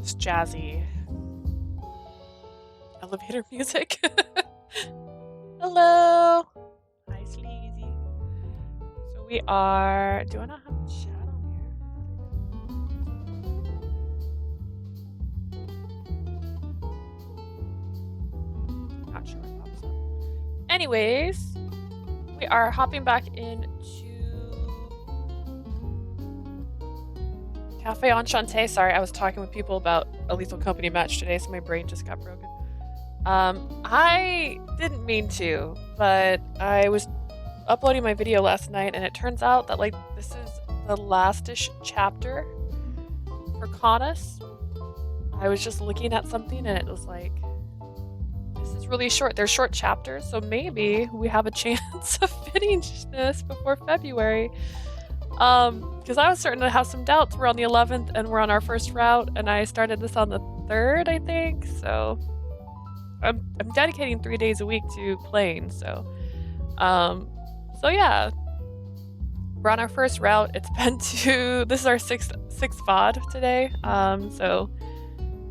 It's jazzy elevator music. Hello. Hi, Sleazy. So we are. Do I not have chat on here? Not sure what pops up. Anyways, we are hopping back into Cafe Enchante. Sorry, I was talking with people about a Lethal Company match today, so my brain just got broken. I didn't mean to, but I was uploading my video last night, and it turns out that like this is the last-ish chapter for Canus. I was just looking at something, and it was like, this is really short. They're short chapters, so maybe we have a chance of finishing this before February. Because I was starting to have some doubts. We're on the 11th, and we're on our first route, and I started this on the 3rd, I think. So I'm dedicating 3 days a week to playing. So yeah, we're on our first route. It's been this is our sixth VOD today. So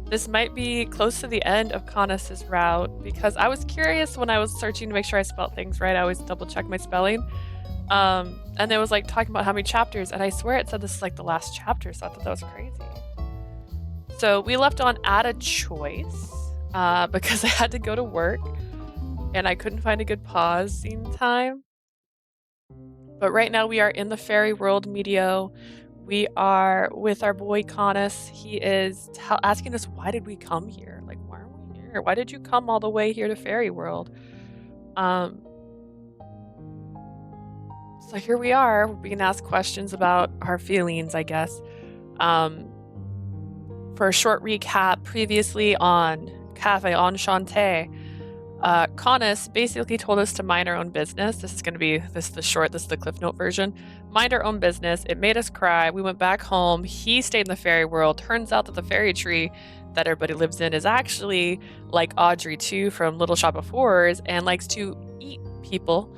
this might be close to the end of Canus's route, because I was curious when I was searching to make sure I spelled things right. I always double check my spelling. And it was like talking about how many chapters, and I swear it said this is like the last chapter, so I thought that was crazy. So we left on at a choice, because I had to go to work and I couldn't find a good pausing time. But right now we are in the fairy world medio. We are with our boy Canus. He is asking us, why did we come here? Like, why are we here? Why did you come all the way here to fairy world? So here we are, we're being asked questions about our feelings, I guess. For a short recap, previously on Cafe Enchante, Canus basically told us to mind our own business. This is the Cliff Note version. Mind our own business. It made us cry. We went back home. He stayed in the fairy world. Turns out that the fairy tree that everybody lives in is actually like Audrey 2 from Little Shop of Horrors and likes to eat people.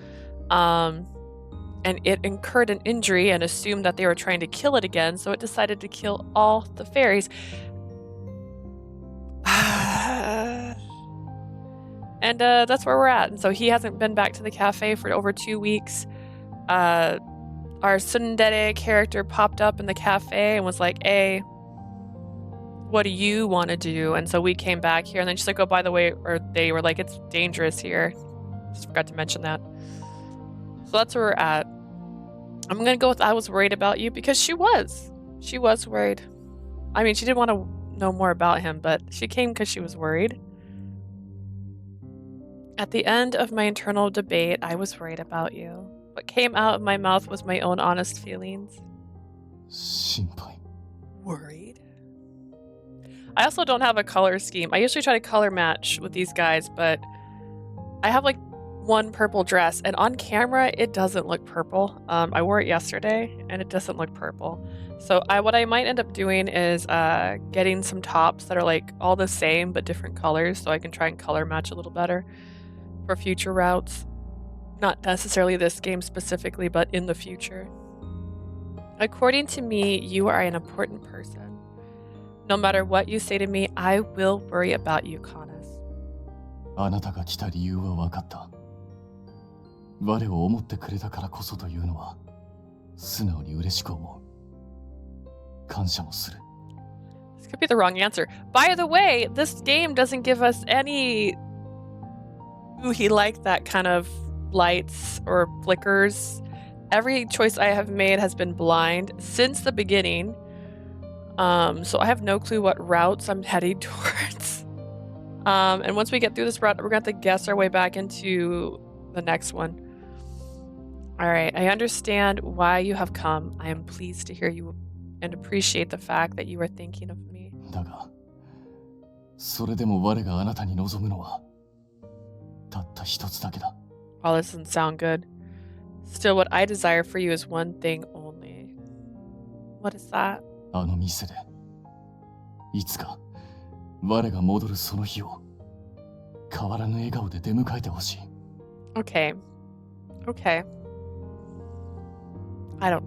And it incurred an injury and assumed that they were trying to kill it again, so it decided to kill all the fairies. And that's where we're at. And so he hasn't been back to the cafe for over 2 weeks. Our tsundere character popped up in the cafe and was like, hey, what do you want to do? And so we came back here, and then she's like, oh, by the way, or they were like, it's dangerous here. Just forgot to mention that. So that's where we're at. I'm gonna go with I was worried about you, because she was worried. I mean, she didn't want to know more about him, but she came because she was worried. At the end of my internal debate, I was worried about you. What came out of my mouth was my own honest feelings. Worried? I also don't have a color scheme. I usually try to color match with these guys, but I have like one purple dress, and on camera it doesn't look purple. I wore it yesterday and it doesn't look purple. So what I might end up doing is getting some tops that are like all the same but different colors, so I can try and color match a little better for future routes. Not necessarily this game specifically, but in the future. According to me, you are an important person. No matter what you say to me, I will worry about you, Canus. あなたが来た理由は分かった。我を思ってくれたからこそというのは素直に嬉しく思う。感謝もする。 This could be the wrong answer. By the way, this game doesn't give us any ooh-he like that kind of lights or flickers. Every choice I have made has been blind since the beginning. So I have no clue what routes I'm heading towards. And once we get through this route, we're going to have to guess our way back into the next one. Alright, I understand why you have come. I am pleased to hear you and appreciate the fact that you are thinking of me. だが、それでも我があなたに望むのはたった一つだけだ。 Well, this doesn't sound good. Still, what I desire for you is one thing only. What is that? あの店でいつか我が戻るその日を変わらぬ笑顔で出迎えてほしい。 Okay. Okay. I don't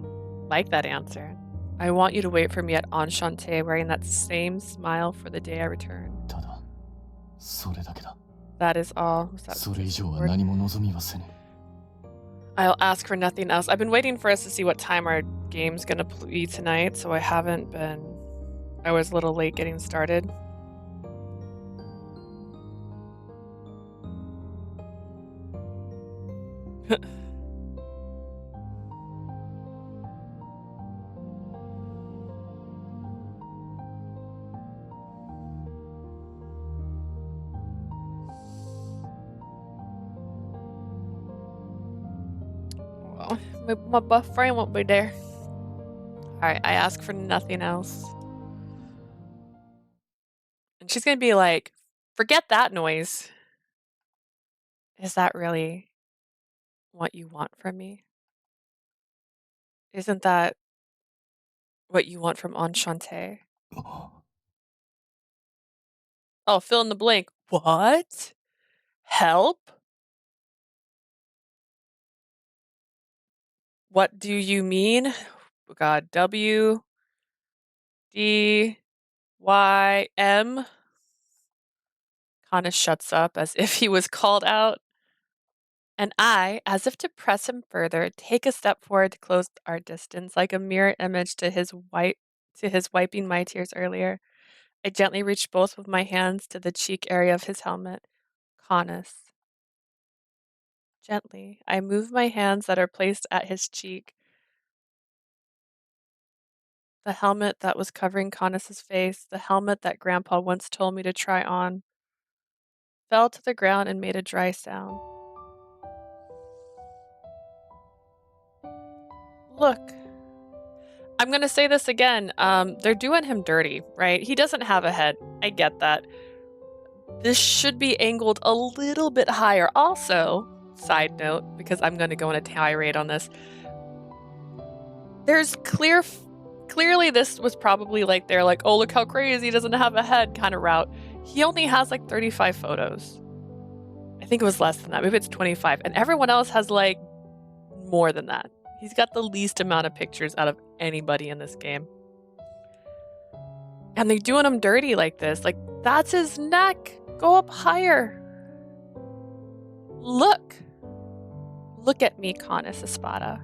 like that answer. I want you to wait for me at Enchante wearing that same smile for the day I return. ただそれだけだ。 That is all. Was that それ以上は straightforward? 何も望みはせぬ。 I'll ask for nothing else. I've been waiting for us to see what time our game's gonna be tonight, so I haven't been. I was a little late getting started. Well, my buff friend won't be there. Alright, I ask for nothing else. And she's gonna be like, forget that noise. Is that really what you want from me? Isn't that what you want from Enchante? Oh, fill in the blank. What? Help? What do you mean? Oh God, W D Y M. Connor shuts up as if he was called out. And I, as if to press him further, take a step forward to close our distance, like a mirror image to his wiping my tears earlier. I gently reach both of my hands to the cheek area of his helmet. Canus. Gently, I move my hands that are placed at his cheek. The helmet that was covering Canus's face, the helmet that Grandpa once told me to try on, fell to the ground and made a dry sound. Look. I'm gonna say this again. They're doing him dirty, right? He doesn't have a head. I get that. This should be angled a little bit higher. Also, side note, because I'm gonna go on a tirade on this. There's clearly this was probably like they're like, oh, look how crazy, he doesn't have a head kind of route. He only has like 35 photos. I think it was less than that. Maybe it's 25. And everyone else has like more than that. He's got the least amount of pictures out of anybody in this game. And they're doing him dirty like this. Like, that's his neck. Go up higher. Look. Look at me, Canus Espada.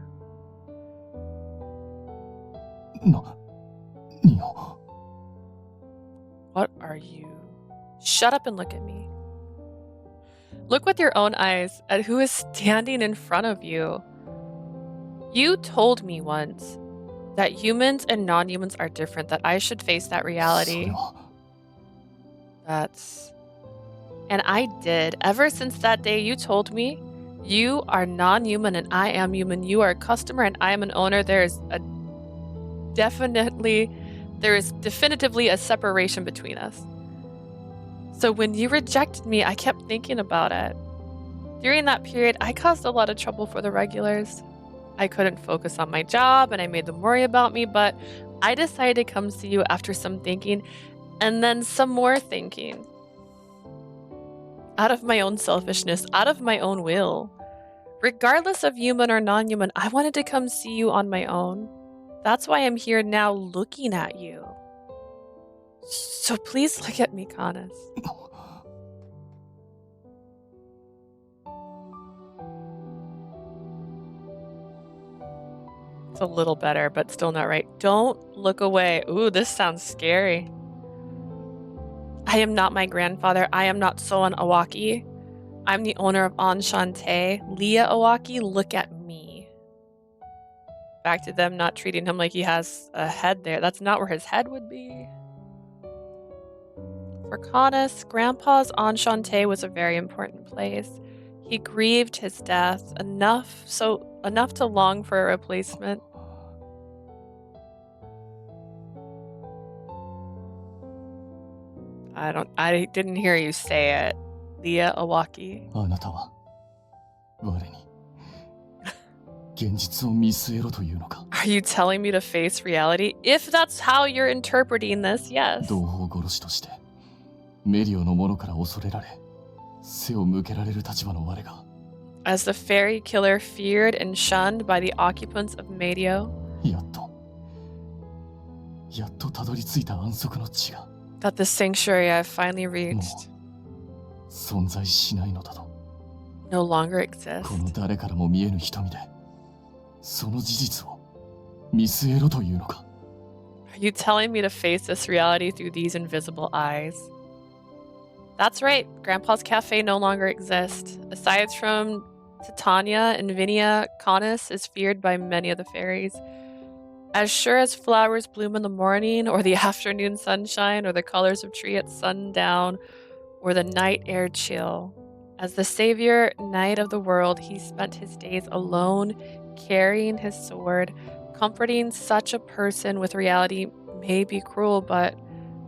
What are you? Shut up and look at me. Look with your own eyes at who is standing in front of you. You told me once that humans and non-humans are different, that I should face that reality. And I did. Ever since that day you told me, you are non-human and I am human. You are a customer and I am an owner. There is definitively a separation between us. So when you rejected me, I kept thinking about it. During that period, I caused a lot of trouble for the regulars. I couldn't focus on my job and I made them worry about me, but I decided to come see you after some thinking and then some more thinking. Out of my own selfishness, out of my own will. Regardless of human or non-human, I wanted to come see you on my own. That's why I'm here now looking at you. So please look at me, Canus. It's a little better, but still not right. Don't look away. Ooh, this sounds scary. I am not my grandfather. I am not Soan Awaki. I'm the owner of Enchante. Leah Awaki, look at me. Back to them not treating him like he has a head there. That's not where his head would be. For Canus, Grandpa's Enchante was a very important place. He grieved his death enough to long for a replacement. I didn't hear you say it. Leah Awaki. Are you telling me to face reality? If that's how you're interpreting this, yes. As the fairy killer feared and shunned by the occupants of Medio, やっとたどり着いた安息の地が That the sanctuary I've finally も reached う存在しないのだと。 no longer この exists. 誰からも見えぬ瞳でその事実を見据えろというのか。 Are you telling me to face this reality through these invisible eyes? That's right, Grandpa's Cafe no longer exists. Aside from Titania and Vinia, Canus is feared by many of the fairies. As sure as flowers bloom in the morning, or the afternoon sunshine, or the colors of tree at sundown, or the night air chill. As the savior knight of the world, he spent his days alone, carrying his sword. Comforting such a person with reality may be cruel, but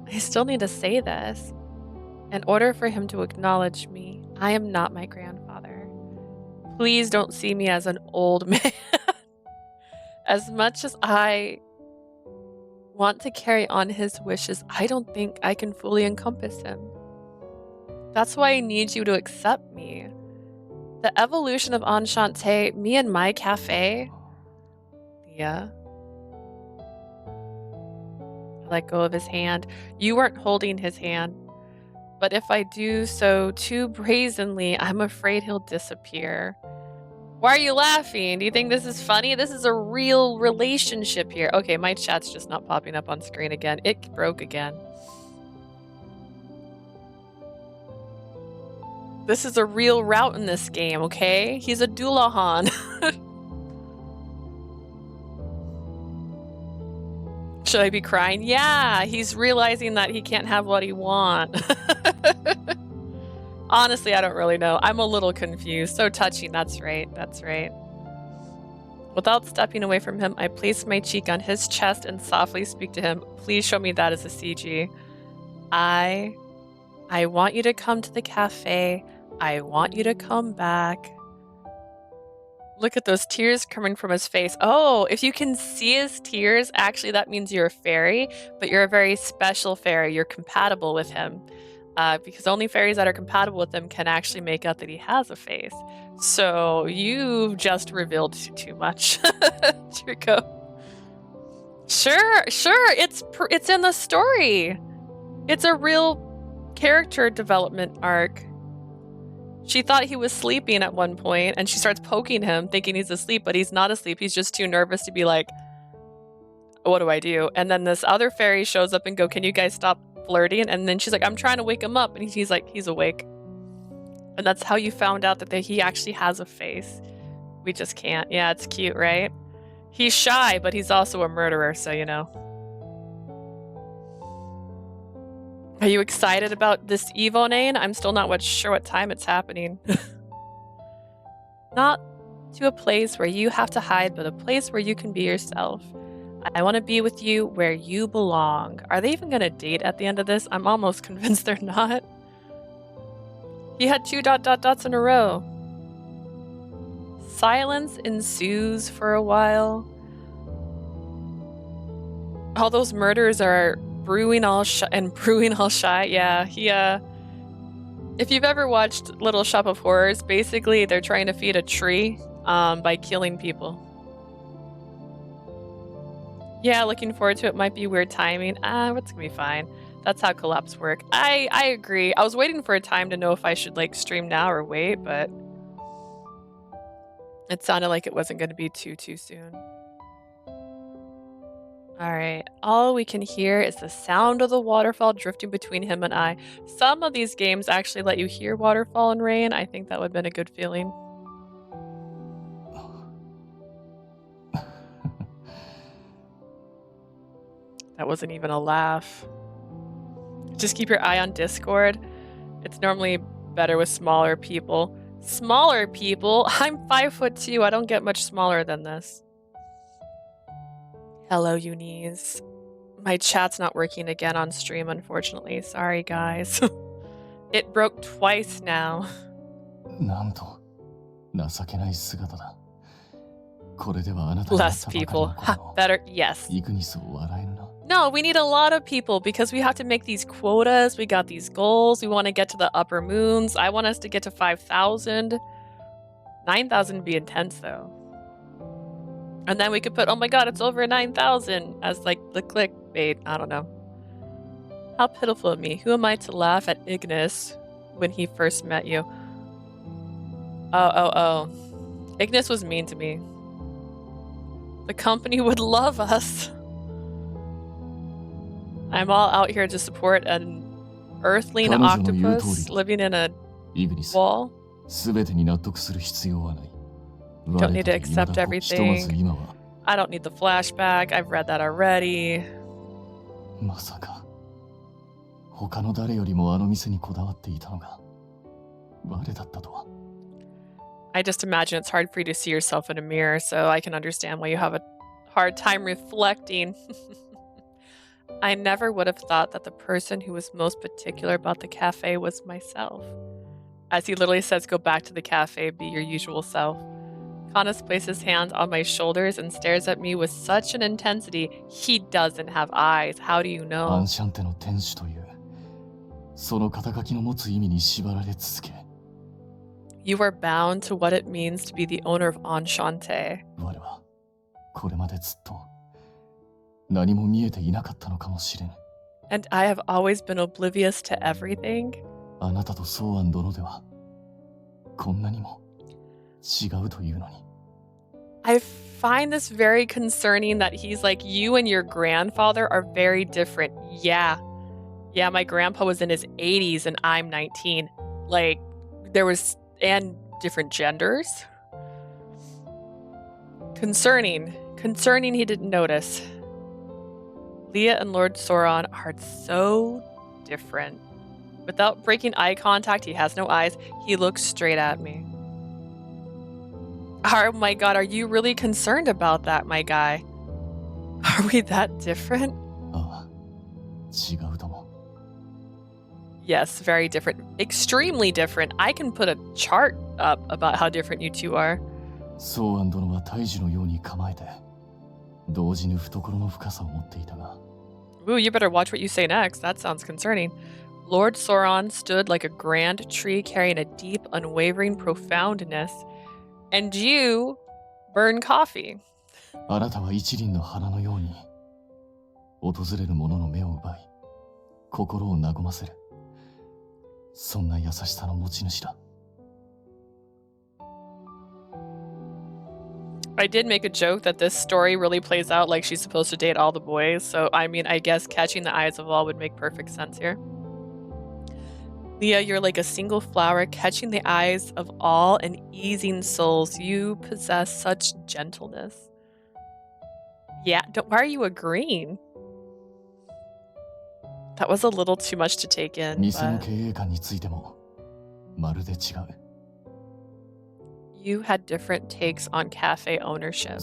I still need to say this. In order for him to acknowledge me, I am not my grandfather. Please don't see me as an old man. As much as I want to carry on his wishes, I don't think I can fully encompass him. That's why I need you to accept me. The evolution of Enchante, me and my cafe. Yeah. I let go of his hand. You weren't holding his hand. But if I do so too brazenly, I'm afraid he'll disappear. Why are you laughing? Do you think this is funny? This is a real relationship here. Okay, my chat's just not popping up on screen again. It broke again. This is a real route in this game, okay? He's a Dullahan. Should I be crying? Yeah, he's realizing that he can't have what he wants. Honestly, I don't really know. I'm a little confused. So touching, that's right, that's right. Without stepping away from him, I place my cheek on his chest and softly speak to him. Please show me that as a CG. I want you to come to the cafe. I want you to come back. Look at those tears coming from his face. Oh, if you can see his tears, actually that means you're a fairy, but you're a very special fairy. You're compatible with him. Because only fairies that are compatible with him can actually make out that he has a face. So you've just revealed too much, Trico. Sure, it's in the story. It's a real character development arc. She thought he was sleeping at one point, and she starts poking him, thinking he's asleep, but he's not asleep. He's just too nervous to be like, what do I do? And then this other fairy shows up and go, can you guys stop flirting? And then she's like, I'm trying to wake him up. And he's like, he's awake. And that's how you found out that he actually has a face. We just can't. Yeah, it's cute, right? He's shy, but he's also a murderer, so you know. Are you excited about this Evo, Nain? I'm still not sure what time it's happening. Not to a place where you have to hide, but a place where you can be yourself. I want to be with you where you belong. Are they even going to date at the end of this? I'm almost convinced they're not. He had 2 ... in a row. Silence ensues for a while. All those murders are brewing all shy. Yeah, he if you've ever watched Little Shop of Horrors, basically they're trying to feed a tree by killing people. Yeah, looking forward to it. Might be weird timing. It's gonna be fine. That's how collabs work. I agree. I was waiting for a time to know if I should like stream now or wait, but it sounded like it wasn't gonna be too soon. Alright, all we can hear is the sound of the waterfall drifting between him and I. Some of these games actually let you hear waterfall and rain. I think that would have been a good feeling. That wasn't even a laugh. Just keep your eye on Discord. It's normally better with smaller people. Smaller people? I'm 5'2". I don't get much smaller than this. Hello, Eunice. My chat's not working again on stream, unfortunately. Sorry, guys. It broke twice now. Less people. Better, yes. No, we need a lot of people because we have to make these quotas. We got these goals. We want to get to the upper moons. I want us to get to 5,000. 9,000 would be intense, though. And then we could put, oh my god, it's over 9,000 as like the click clickbait. I don't know. How pitiful of me. Who am I to laugh at Ignis when he first met you? Oh. Ignis was mean to me. The company would love us. I'm all out here to support an earthling octopus living in a wall. Don't need to accept everything. I don't need the flashback. I've read that already. I just imagine it's hard for you to see yourself in a mirror, so I can understand why you have a hard time reflecting. I never would have thought that the person who was most particular about the cafe was myself. As he literally says, go back to the cafe, be your usual self. Canus places hands on my shoulders and stares at me with such an intensity. He doesn't have eyes. How do you know? You are bound to what it means to be the owner of Enchante. And I have always been oblivious to everything. I find this very concerning that he's like, you and your grandfather are very different. Yeah, my grandpa was in his 80s and I'm 19. Like, and different genders. Concerning he didn't notice. Leah and Lord Sauron are so different. Without breaking eye contact, he has no eyes. He looks straight at me. Oh my god, are you really concerned about that, my guy? Are we that different? Yes, very different. Extremely different. I can put a chart up about how different you two are. Ooh, you better watch what you say next. That sounds concerning. Lord Sauron stood like a grand tree carrying a deep, unwavering profoundness. And you burn coffee. I did make a joke that this story really plays out like she's supposed to date all the boys. So, I mean, I guess catching the eyes of all would make perfect sense here. Leah, you're like a single flower catching the eyes of all and easing souls. You possess such gentleness. Yeah, why are you agreeing? That was a little too much to take in. You had different takes on cafe ownership.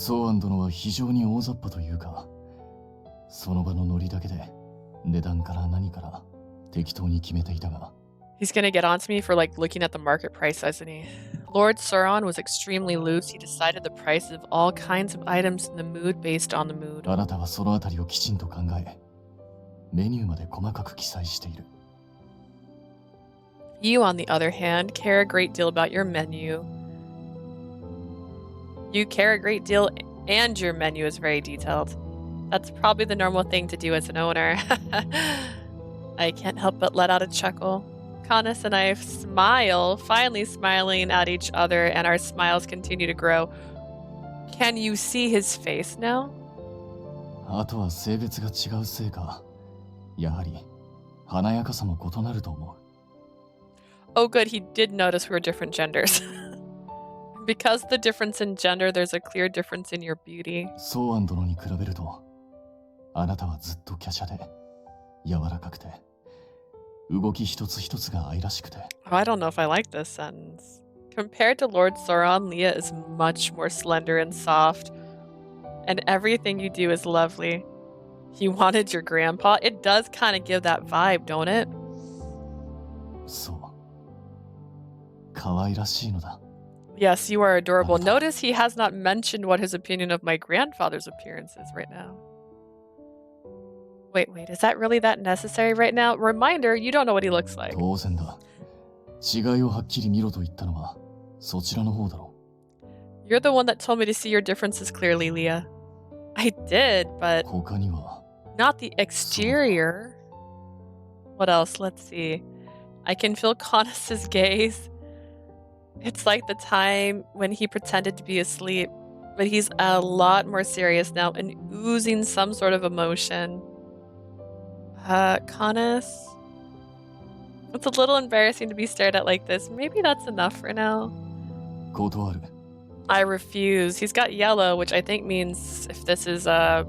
He's gonna get on to me for like looking at the market price, isn't he? Lord Sauron was extremely loose. He decided the prices of all kinds of items in the mood based on the mood. You, on the other hand, care a great deal about your menu. You care a great deal and your menu is very detailed. That's probably the normal thing to do as an owner. I can't help but let out a chuckle. Canus and I smile, finally smiling at each other, and our smiles continue to grow. Can you see his face now? Oh good, he did notice we were different genders. Because the difference in gender, there's a clear difference in your beauty. Oh, I don't know if I like this sentence. Compared to Lord Sauron, Leah is much more slender and soft. And everything you do is lovely. You wanted your grandpa? It does kind of give that vibe, don't it? Yes, you are adorable. Notice he has not mentioned what his opinion of my grandfather's appearance is right now. Wait, is that really that necessary right now? Reminder, you don't know what he looks like. You're the one that told me to see your differences clearly, Leah. I did, but... Not the そうだろ exterior. What else? Let's see. I can feel Conus's gaze. It's like the time when he pretended to be asleep, but he's a lot more serious now and oozing some sort of emotion. Canus. It's a little embarrassing to be stared at like this. Maybe that's enough for now. う。断る。I refuse. He's got yellow, which I think means if this is, I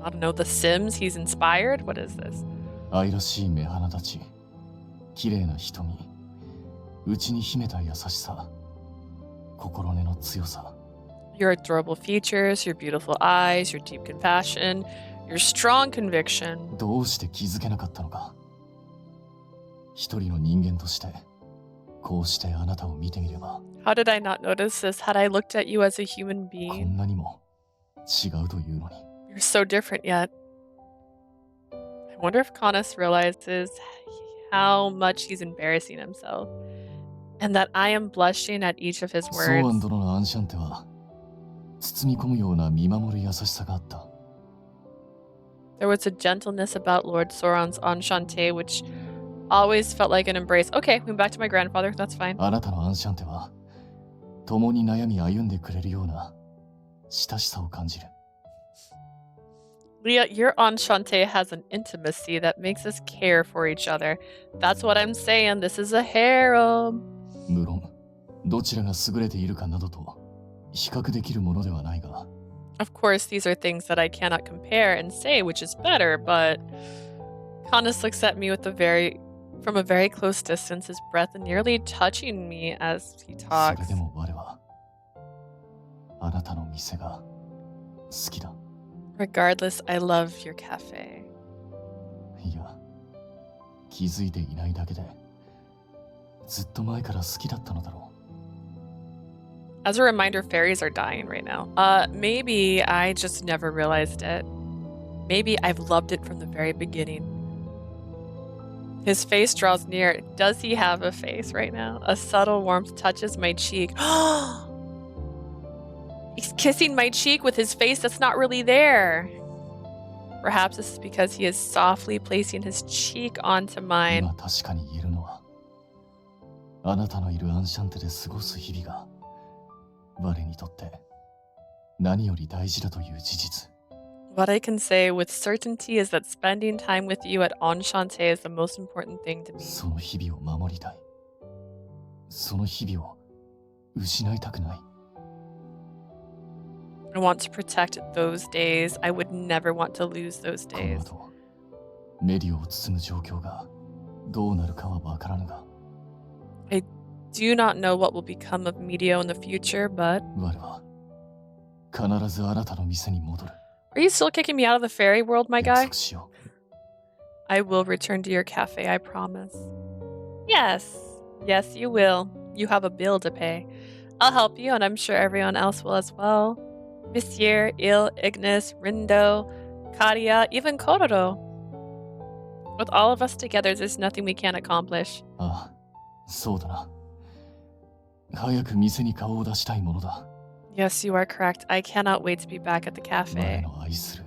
don't know, The Sims, he's inspired? What is this? 愛らしい目鼻立ち。綺麗な瞳。内に秘めた優しさ。心根の強さ。Your adorable features, your beautiful eyes, your deep compassion, your strong conviction. どうして気づけなかったのか。一人の人間として、こうしてあなたを見てみれば。How did I not notice this? Had I looked at you as a human こ being? んなにも違うというのに。You're so different yet. I wonder if Canis realizes how much he's embarrassing himself. And that I am blushing at each of his ソーアン words. 殿のアンシャンテは、包み込むような見守る優しさがあった。There was a gentleness about Lord Sauron's Enchante, which always felt like an embrace. Okay, we're back to my grandfather. That's fine. あなたのアンシャンテは、共に悩み歩んでくれるような親しさを感じる。Leah, your Enchante has an intimacy that makes us care for each other. That's what I'm saying. This is a harem. 無論、どちらが優れているかなどと比較できるものではないが。Of course, these are things that I cannot compare and say which is better, but Canis looks at me from a very close distance, his breath nearly touching me as he そ talks. れでも我は、あなたの店が好きだ。Regardless, I love your cafe. いや、気づいていないだけで、ずっと前から好きだったのだろう。As a reminder, fairies are dying right now. Maybe I just never realized it. Maybe I've loved it from the very beginning. His face draws near. Does he have a face right now? A subtle warmth touches my cheek. He's kissing my cheek with his face that's not really there. Perhaps this is because he is softly placing his cheek onto mine. 今確かに言えるのは、あなたのいるアンシャンテで過ごす日々が、我にとって何より大事だという事実。What I can say with certainty is that spending time with you at Enchante is the most important thing to me. その日々を守りたい。その日々を失いたくない。I want to protect those days. I would never want to lose those この days. 後、メディオを包む状況がどうなるかはわからぬが、 I do not know what will become of Medio in the future, but 我は必ずあなたの店に戻る。 are you still kicking me out of the fairy world, my 約 guy? 束しよ I will return to your cafe, I promise. Yes. Yes, you will. You have a bill to pay. I'll help you, and I'm sure everyone else will as well. Monsieur, Il, Ignis, Rindo, Kadia, even Kororo. With all of us together, there's nothing we can't accomplish. う。ああ、そうだな。早く店に顔を出したいものだ。 Yes, you are correct. I cannot wait to be back at the 我 cafe. の愛する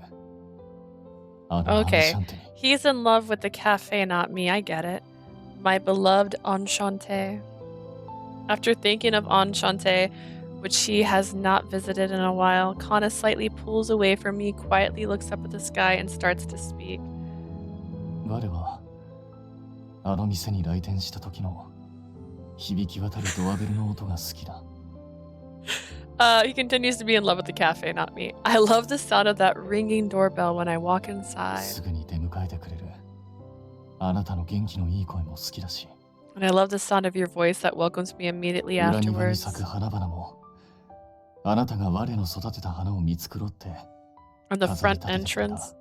あのアンシ Okay, ャンテに。 he's in love with the cafe, not me. I get it. My beloved Enchante. After thinking of Enchante, which he has not visited in a while, Kana slightly pulls away from me, quietly looks up at the sky, and starts to speak. 我はあの店に来店した時の響き渡るドアベルの音が好きだ。 He continues to be in love with the cafe, not me. I love the sound of that ringing doorbell when I walk す inside. ぐに出迎えてくれるあなたの元気のいい声も好きだし、 And I love the sound of your voice that welcomes me immediately 裏庭に afterwards. 咲く花々もあなたが我の育てた花を見繕って On the 飾り front 立ててくれ entrance, た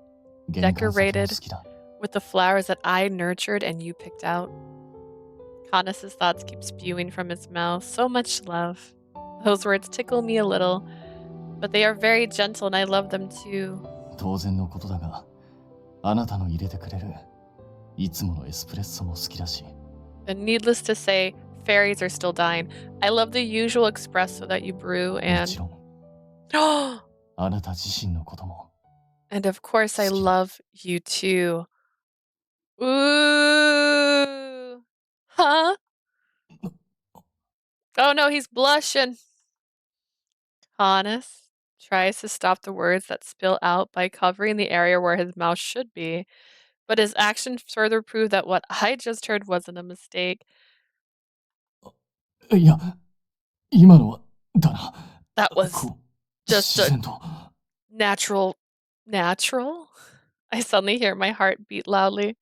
玄関先も好きだ。 with the flowers that I nurtured and you picked out. Canis's thoughts keep spewing from his mouth. So much love. Those words tickle me a little, but they are very gentle and I love them too. 当然のことだが、あなたの入れてくれるいつものエスプレッソも好きだし、 And needless to say, fairies are still dying. I love the usual espresso that you brew も and ちろん oh, あなた自身のことも And of course, I 好きだ。 love you too. Ooh. Huh? Oh no, he's blushing. Hannes tries to stop the words that spill out by covering the area where his mouth should be, but his actions further prove that what I just heard wasn't a mistake. いや、今のは、だな。That was こう、just 自 a 然と。natural. Natural? I suddenly hear my heart beat loudly.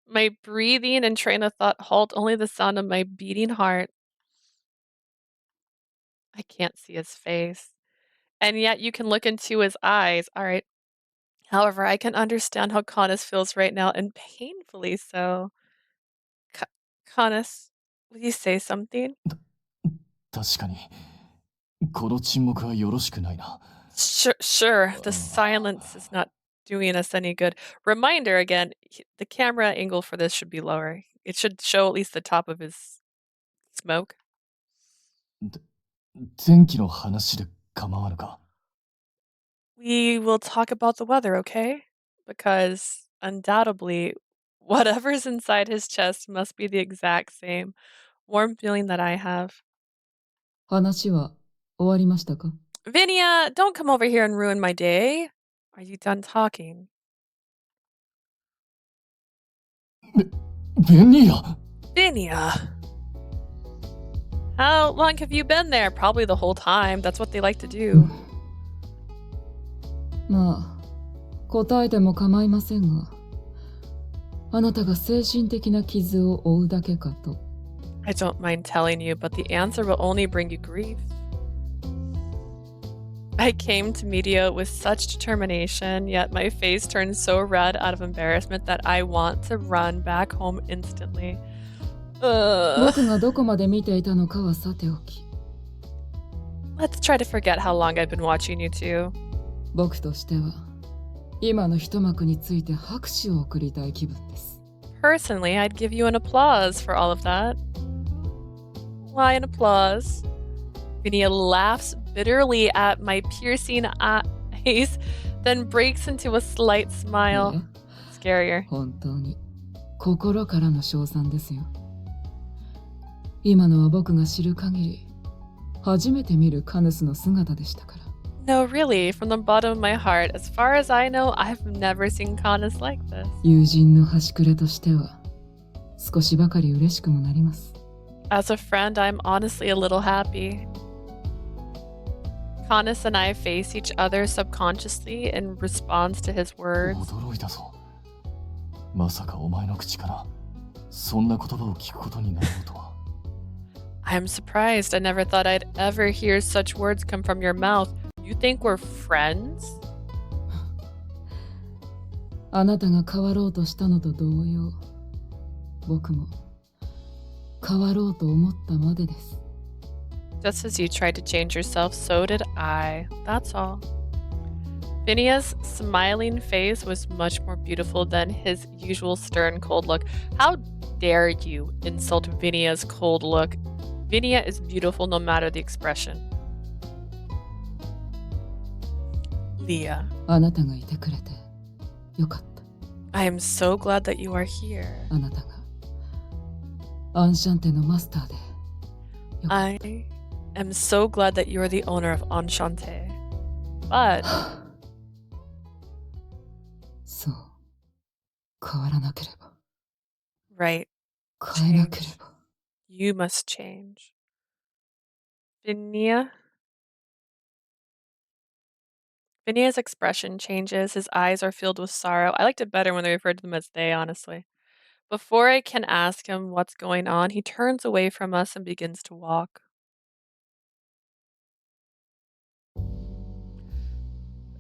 My breathing and train of thought halt, only the sound of my beating heart. I can't see his face. And yet you can look into his eyes. All right. However, I can understand how Connus feels right now, and painfully so. Ca Connus, will you say something? 確かに、この沈黙はよろしくないな。Sure, the silence is not doing us any good. Reminder again, the camera angle for this should be lower. It should show at least the top of his smoke. 天気の話で構わぬか。 We will talk about the weather, okay? Because undoubtedly, whatever's inside his chest must be the exact same warm feeling that I have. 話は終わりましたか？ Vinia, don't come over here and ruin my day. Are you done talking? ベニヤ Vinia! How long have you been there? Probably the whole time. That's what they like to do. まあ、答えても構いませんが、あなたが精神的な傷を負うだけかと。I don't mind telling you, but the answer will only bring you grief. I came to media with such determination, yet my face turned so red out of embarrassment that I want to run back home instantly. 僕がどこまで見ていたのかはさておき。Let's try to forget how long I've been watching you two. 僕としては、今の一幕について拍手を送りたい気分です。Personally, I'd give you an applause for all of that. Why an applause? Vinia laughs bitterly at my piercing eyes, then breaks into a slight smile. Scarier. 本当に心からの称賛ですよ。今のは僕が知る限り、初めて見るカヌスの姿でしたから。No, really, from the bottom of my heart, as far as I know, I've never seen Canus like this. 友人の端くれとしては、少しばかり嬉しくもなります。As a friend, I'm honestly a little happy. Canus and I face each other subconsciously in response to his words. 驚いたぞ。まさかお前の口からそんな言葉を聞くことになろうとは。I'm surprised. I never thought I'd ever hear such words come from your mouth. You think we're friends? あなたが変わろうとしたのと同様、僕も変わろうと思ったまでです。Just as you tried to change yourself, so did I. That's all. Vinia's smiling face was much more beautiful than his usual stern, cold look. How dare you insult Vinia's cold look? Vinia is beautiful no matter the expression. Leah. あなたがいてくれてよかった。I am so glad that you are here. あなたがアンシャンテのマスターでよかった。I am so glad that you are the owner of Enchante. But そう、変わらなければ。 right, 変えなければ。 you must change. Vinia's expression changes. His eyes are filled with sorrow. I liked it better when they referred to them as they, honestly. Before I can ask him what's going on, he turns away from us and begins to walk.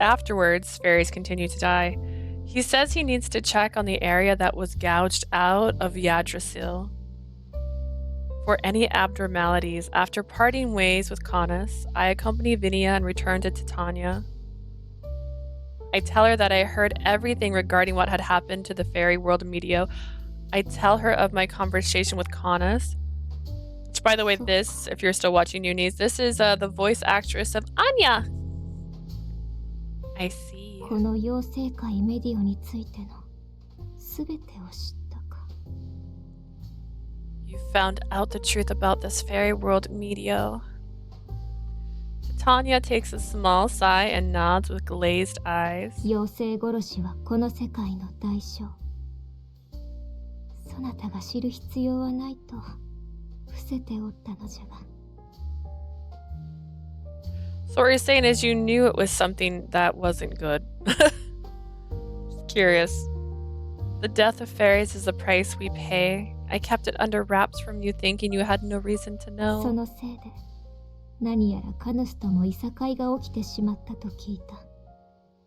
Afterwards, fairies continue to die. He says he needs to check on the area that was gouged out of Yggdrasil for any abnormalities. After parting ways with Canus, I accompany Vinia and return to Titania. I tell her that I heard everything regarding what had happened to the fairy world Medio. I tell her of my conversation with Canus. Which, by the way, this, if you're still watching Unis, this is the voice actress of Anya. I see. この妖精界メディオについてのすべてを知ったか。You found out the truth about this fairy world Medio. Titania takes a small sigh and nods with glazed eyes. 妖精殺しはこの世界の代償。そなたが知る必要はないと伏せておったのじゃが。So what you're saying is you knew it was something that wasn't good. Just curious. The death of fairies is the price we pay. I kept it under wraps from you thinking you had no reason to そ know. のせいで何やらカヌスともいさかいが起きてしまったと聞いた。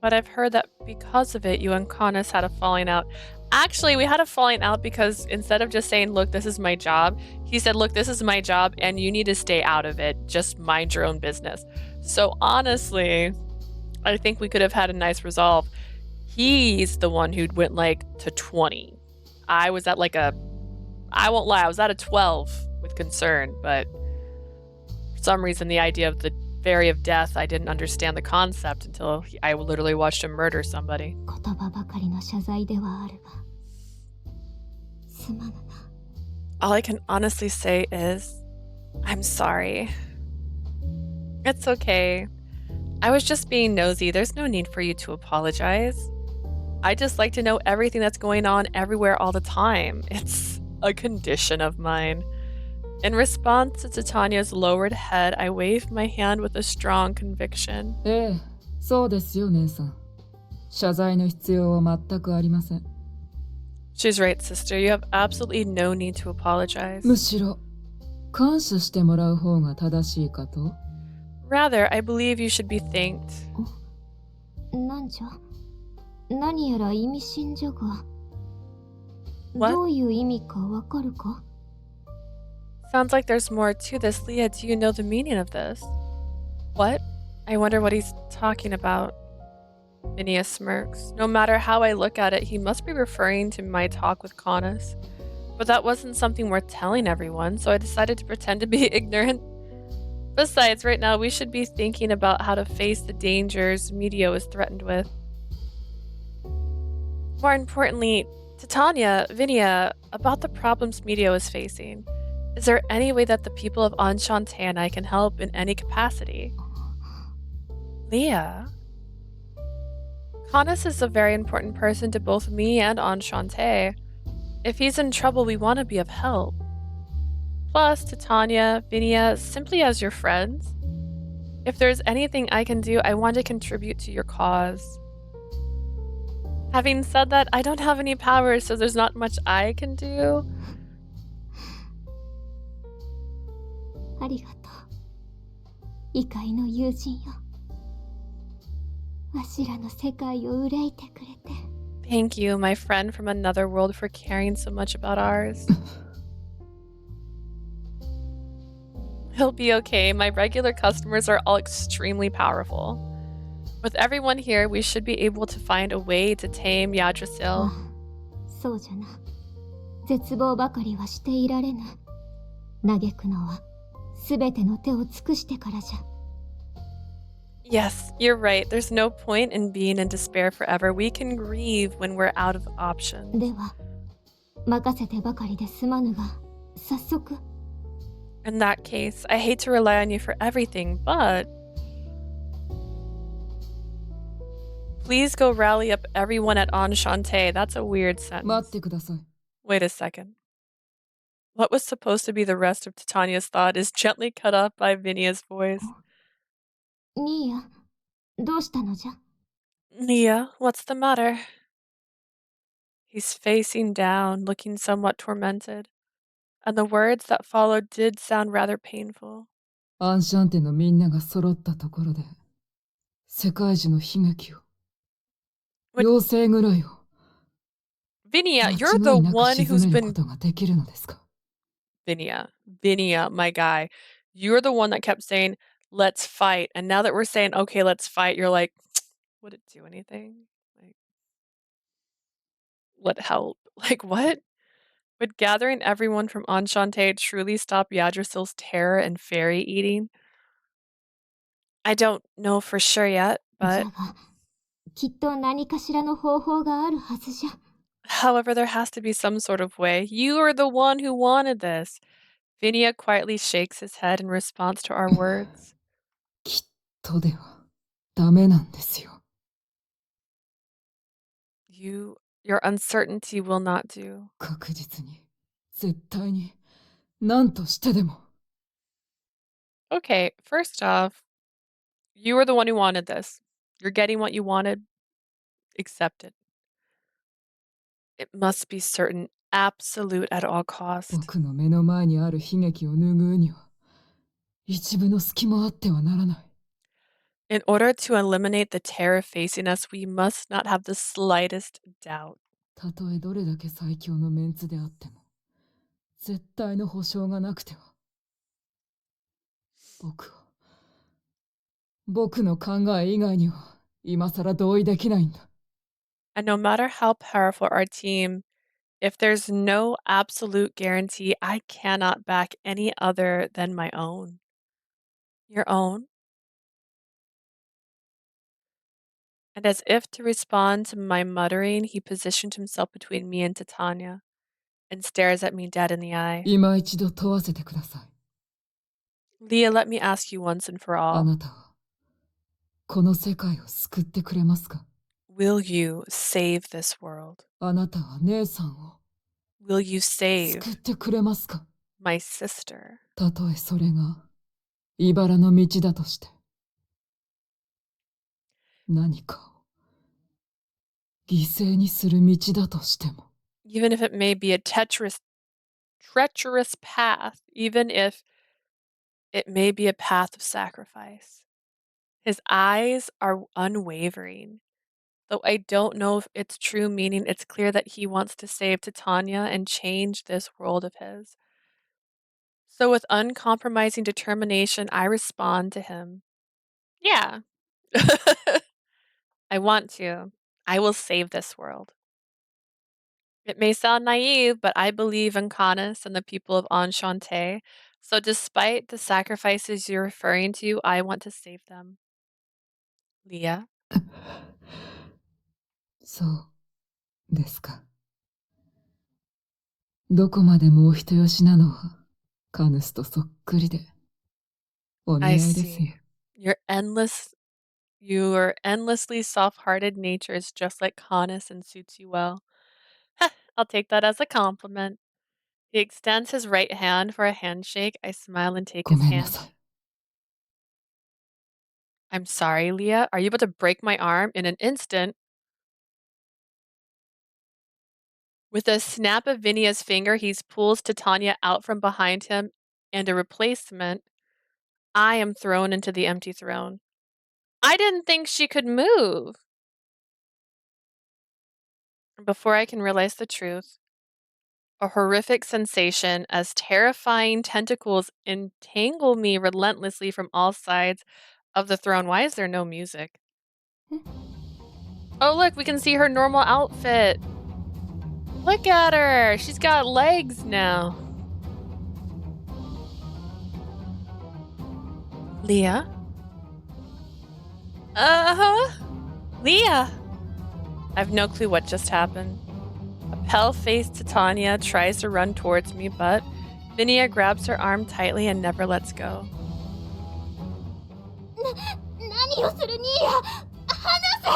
But I've heard that because of it, you and Canus had a falling out. Actually, we had a falling out because instead of just saying, look, this is my job, he said, look, this is my job and you need to stay out of it. Just mind your own business. So honestly, I think we could have had a nice resolve. He's the one who went like to 20. I was at like I won't lie, I was at a 12 with concern, but for some reason the idea of the Fairy of Death, I didn't understand the concept until I literally watched him murder somebody. 言葉ばかりの謝罪ではあるが、すまぬな。 All I can honestly say is, I'm sorry. It's okay. I was just being nosy. There's no need for you to apologize. I just like to know everything that's going on everywhere all the time. It's a condition of mine. In response to Titania's lowered head, I waved my hand with a strong conviction. ええ、そうですよ、姉さん。謝罪の必要は全くありません。She's right, sister. You have absolutely no need to apologize. むしろ、感謝してもらう方が正しいかと。Rather, I believe you should be thanked. なんじゃ、何やら意味深じゃが。 What? どういう意味かわかるか？ Sounds like there's more to this. Leah, do you know the meaning of this? What? I wonder what he's talking about. Phineas smirks. No matter how I look at it, he must be referring to my talk with Canus. But that wasn't something worth telling everyone, so I decided to pretend to be ignorant. Besides, right now we should be thinking about how to face the dangers Medio is threatened with. More importantly, Titania, Vinia, about the problems Medio is facing. Is there any way that the people of Enchante and I can help in any capacity? Leah? Canus is a very important person to both me and Enchante. If he's in trouble, we want to be of help. Plus, Titania, Vinia, simply as your friends. If there's anything I can do, I want to contribute to your cause. Having said that, I don't have any powers, so there's not much I can do. ありがとう。異界の友人よ。わしらの世界を憂いてくれて。Thank you, my friend from another world, for caring so much about ours. He'll be okay. My regular customers are all extremely powerful. With everyone here, we should be able to find a way to tame Yggdrasil. そうじゃな。絶望ばかりはしていられぬ。嘆くのはすべての手を尽くしてからじゃ。 Yes, you're right. There's no point in being in despair forever. We can grieve when we're out of options. では、任せてばかりですまぬが、早速。 In that case, I hate to rely on you for everything, but please go rally up everyone at Enchante. That's a weird 待っ sentence. てください。 Wait a second. What was supposed to be the rest of Titania's thought is gently cut off by Vinia's voice. ニーヤ、どうしたのじゃ？ Nia, what's the matter? He's facing down, looking somewhat tormented, and the words that followed did sound rather painful. アンシャンテのみんなが揃ったところで、世界中の悲劇を。 What- 妖精ぐらいを。 Vinia, 間 you're 違 the いなく one 沈 who's めるこ been とができるのですか？ Vinia, my guy. You're the one that kept saying, let's fight. And now that we're saying, okay, let's fight, you're like, would it do anything? Like, what help? Like, what? Would gathering everyone from Enchante truly stop Yggdrasil's terror and fairy eating? I don't know for sure yet, じゃ but が、きっと何かしらの方法があるはずじゃ。However, there has to be some sort of way. You are the one who wanted this. Vinia quietly shakes his head in response to our words. きっとではダメなんですよ。Your uncertainty will not do. 確実に、絶対に、何としてでも。Okay, first off, you are the one who wanted this. You're getting what you wanted. Accept it. It must be certain, absolute at all cost. 僕の目の前にある悲劇を拭うには、一分の隙もあってはならない。In order to eliminate the terror facing us, we must not have the slightest doubt. たとえどれだけ最強のメンツであっても、絶対の保証がなくては。僕の考え以外には、今更同意できないんだ。And no matter how powerful our team, if there's no absolute guarantee, I cannot back any other than my own. Your own? And as if to respond to my muttering, he positioned himself between me and Titania and stares at me dead in the eye. 今一度問わせてください。Leah, let me ask you once and for あ all. なたは、この世界を救ってくれますか？ Will you save this world? あなたは姉さんを Will you save 救ってくれますか？ my sister? たとえそれが、茨の道だとして。何かを犠牲にする道だとしても。Even if it may be a treacherous path, even if it may be a path of sacrifice. His eyes are unwavering. Though I don't know if it's true, meaning it's clear that he wants to save Titania and change this world of his. So with uncompromising determination, I respond to him. Yeah. I want to. I will save this world. It may sound naive, but I believe in Canus and the people of Enchante. So despite the sacrifices you're referring to, I want to save them. Leah? そうですか。どこまでもお人よしなのは、カヌスとそっくりで、お似合 I いですよ。 see. Your endlessly soft-hearted nature is just like Canus and suits you well. I'll take that as a compliment. He extends his right hand for a handshake. I smile and take ご his めんな hand. さい。I'm sorry, Leah. Are you about to break my arm in an instant? With a snap of Vinia's finger, he pulls Titania out from behind him, and a replacement. I am thrown into the empty throne. I didn't think she could move. Before I can realize the truth, a horrific sensation as terrifying tentacles entangle me relentlessly from all sides of the throne. Why is there no music? Oh, look, we can see her normal outfit. Look at her. She's got legs now. Leah? Leah! I have no clue what just happened. A pale-faced Titania tries to run towards me, but Vinia grabs her arm tightly and never lets go. 何をするニーヤ、離せ。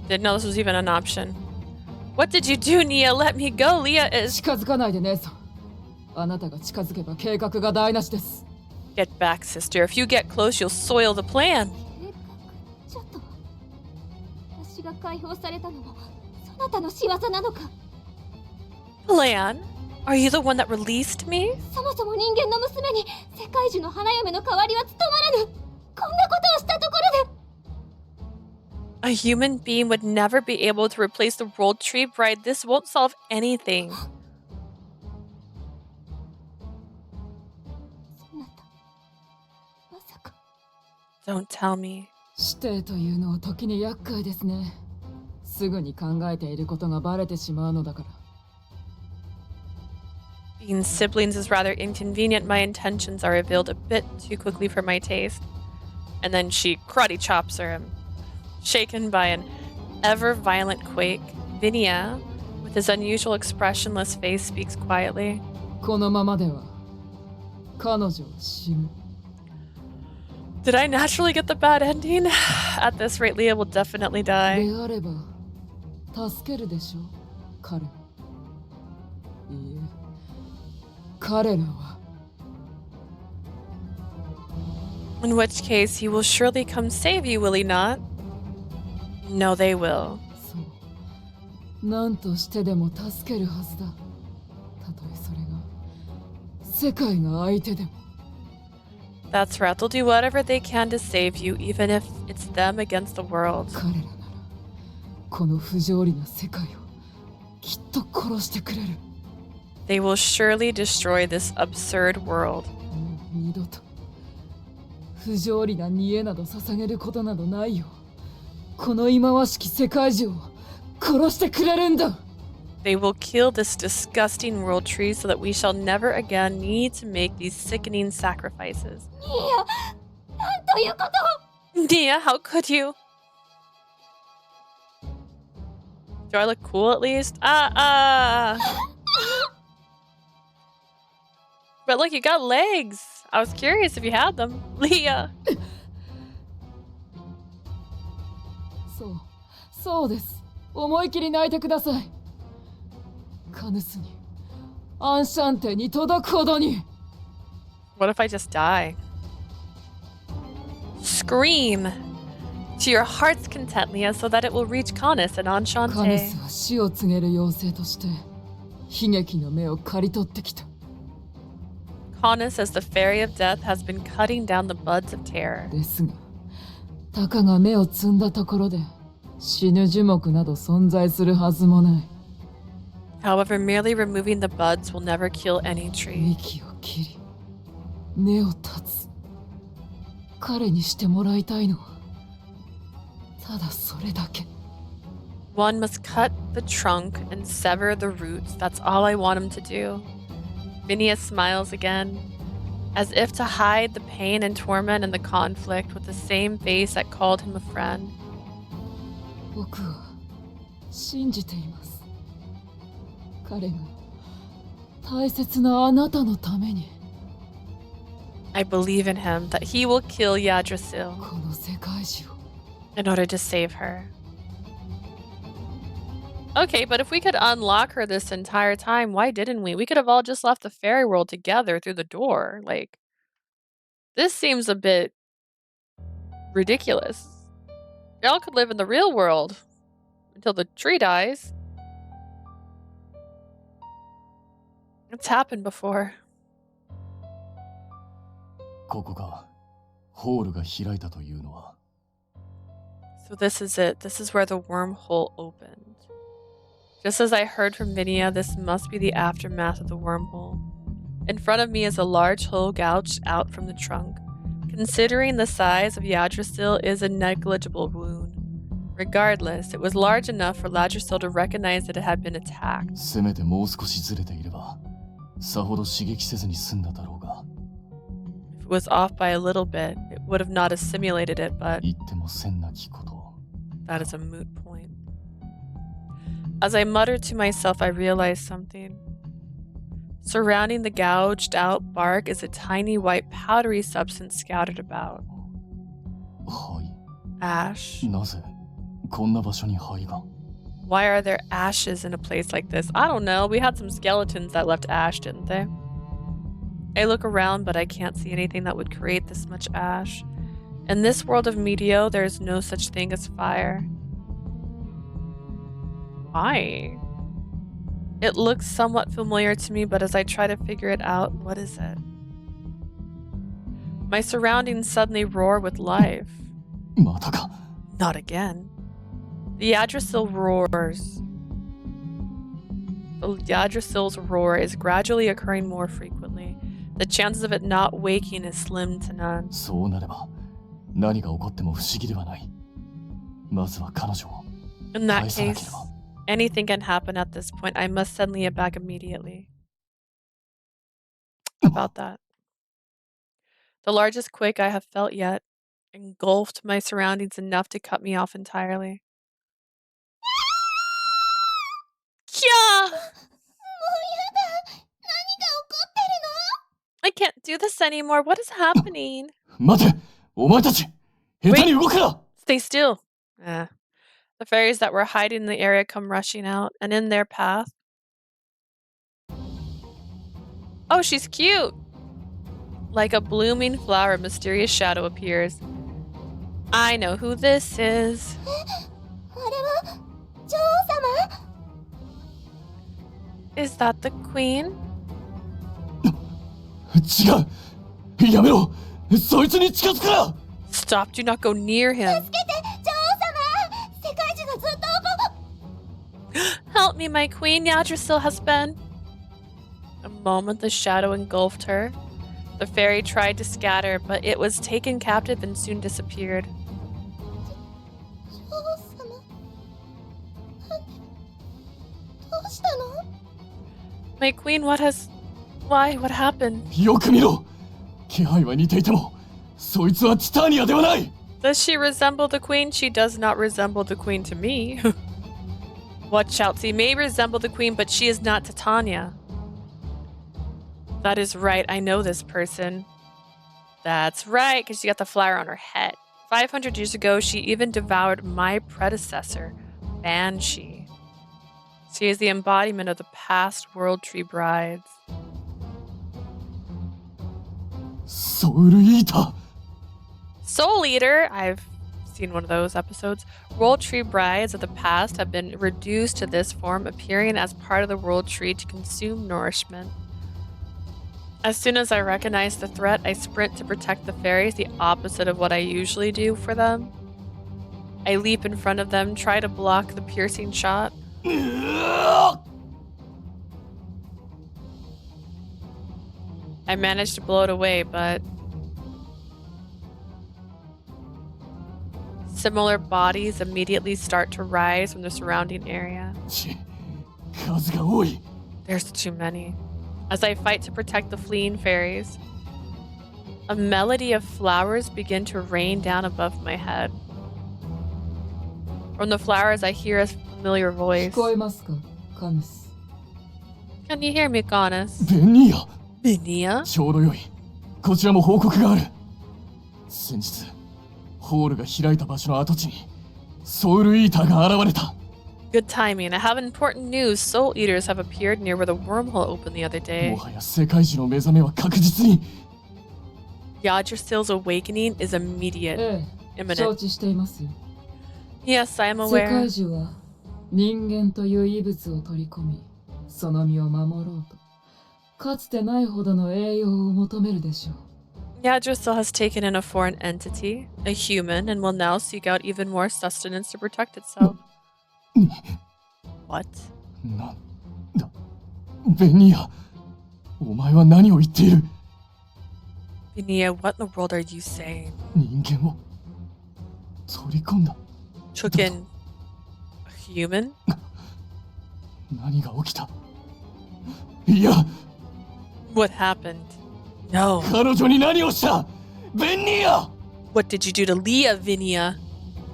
Didn't know this was even an option. What did you do, Nia? Let me go. Leah is... 近づかないで姉さん。あなたが近づけば計画が台無しです。 Get back, sister. If you get close, you'll soil the plan. ちょっと、私が解放されたのもそなたの仕業なのか。 Plan? Are you the one that released me? そもそも人間の娘に世界樹の花嫁の代わりは務まらぬ。こんなことをしたところで。 A human being would never be able to replace the World Tree Bride. This won't solve anything. そなた、まさか。 Don't tell me. 師弟というのは時に厄介ですね。すぐに考えていることがバレてしまうのだから。 Being siblings is rather inconvenient. My intentions are revealed a bit too quickly for my taste. And then she karate chops her. Shaken by an ever-violent quake, Vinia, with his unusual expressionless face, speaks quietly. このままでは彼女は死ぬ。 Did I naturally get the bad ending? At this rate, Leah will definitely die. であれば助けるでしょ彼は。いいえ、彼らは。 In which case, he will surely come save you, will he not? No, they will. そう、何としてでも助けるはずだ。たとえそれが世界が相手でも。 That's right. They'll do whatever they can to save you, even if it's them against the world. 彼らならこの不条理な世界をきっと殺してくれる。 They will surely destroy this absurd world. もう二度と不条理な煮えなど捧げることなどないよ。この忌まわしき世界中を殺してくれるんだ。 They will kill this disgusting world tree so that we shall never again need to make these sickening sacrifices. いや、なんということ。 Nia, how could you? Do I look cool at least? But look, you got legs. I was curious if you had them. Leah. そうです。思い切り泣いてください。カヌスに、アンシャンテに届くほどに。 What if I just die? Scream to your heart's content, Leah, so that it will reach Canus and カヌ Enchante. スは死を告げる妖精として悲劇の目を刈り取ってきた。 Canus, as the fairy of death, has been cutting down the buds of terror. ですが、たかが目を摘んだところで死ぬ樹木など存在するはずもない。 However, merely removing the buds will never kill any tree. 息を切り、根を断つ。彼にしてもらいたいのはただそれだけ。 One must cut the trunk and sever the roots. That's all I want him to do. Vinia smiles again, as if to hide the pain and torment and the conflict with the same face that called him a friend. 僕は信じています。彼が大切なあなたのために。 I believe in him that he will kill Yggdrasil この世界中を。 in order to save her. Okay, but if we could unlock her this entire time, why didn't we? We could have all just left the fairy world together through the door. Like, this seems a bit ridiculous. Y'all could live in the real world until the tree dies. It's happened before. ここがホールが開いたというのは。 So this is it. This is where the wormhole opened. Just as I heard from Vinia, this must be the aftermath of the wormhole. In front of me is a large hole gouged out from the trunk. Considering the size of Yggdrasil is a negligible wound. Regardless, it was large enough for Yggdrasil to recognize that it had been attacked. せめてもう少しずれていれば、さほど刺激せずに済んだだろうが。 If it was off by a little bit, it would have not assimilated it, but 言ってもせんなきことを。 that is a moot point. As I muttered to myself, I realized something. Surrounding the gouged out bark is a tiny white powdery substance scattered about. はい。 Ash. なぜこんな場所に灰が？ Why are there ashes in a place like this? I don't know. We had some skeletons that left ash, didn't they? I look around, but I can't see anything that would create this much ash. In this world of Medio, there is no such thing as fire. Why? It looks somewhat familiar to me, but as I try to figure it out, what is it? My surroundings suddenly roar with life. またか。 Not again. The Yggdrasil roars. The Yggdrasil's roar is gradually occurring more frequently. The chances of it not waking is slim to none. そうなれば何が起こっても不思議ではない。まずは彼女を In that 返さなけれ case, ば。 anything can happen at this point. I must send Leah back immediately. About that. The largest quake I have felt yet. engulfed my surroundings enough to cut me off entirely. Kya! I can't do this anymore. What is happening? 待てお前たち下手に動くな Stay still. The fairies that were hiding in the area come rushing out, and in their path. Oh, she's cute! Like a blooming flower, a mysterious shadow appears. I know who this is. Is that the queen? 違うやめろそいつに近づくな Stop, do not go near him. Help me, my queen, Yggdrasil has been. A moment the shadow engulfed her. The fairy tried to scatter, but it was taken captive and soon disappeared. My queen, what happened? よく見ろ気配は似ていてもそいつはチタニアではない Does she resemble the queen? She does not resemble the queen to me. Watch out, she may resemble the queen, but she is not Titania. That is right, I know this person. That's right, because she got the flower on her head. 500 years ago, she even devoured my predecessor, Banshee. She is the embodiment of the past World Tree brides. ソウルイーター Soul Eater, I've seen one of those episodes. World Tree brides of the past have been reduced to this form, appearing as part of the World Tree to consume nourishment. As soon as I recognize the threat, I sprint to protect the fairies, the opposite of what I usually do for them. I leap in front of them, try to block the piercing shot. I managed to blow it away, but similar bodies immediately start to rise from the surrounding area. 数が多い There's too many. As I fight to protect the fleeing fairies, a melody of flowers begin to rain down above my head. From the flowers, I hear a familiar voice. 聞こえますか、カヌス。 Can you hear me, Canus? ベニア Vinia? ちょうどよいこちらも報告がある先日ホールが開いた場所の跡地にソウルイーターが現れた Good timing. I have important news. Soul Eaters have appeared near where the wormhole opened the other も day. はや世界中の目覚めは確実に Yggdrasil's awakening is immediate. ええ、 Imminent. 承知していますよ。 Yes, I am 世 aware. 界中は人間という異物を取り込み、その身を守ろうと、かつてないほどの栄養を求めるでしょう。 Yggdrasil has taken in a foreign entity, a human, and will now seek out even more sustenance to protect itself. What? なんだベニアお前は何を言っている Vinia, what in the world are you saying? 人間を取り込んだ Took in a human? 何が起きたいや What happened? No. 彼女に何をしたベニア What did you do to Leah, Vinia?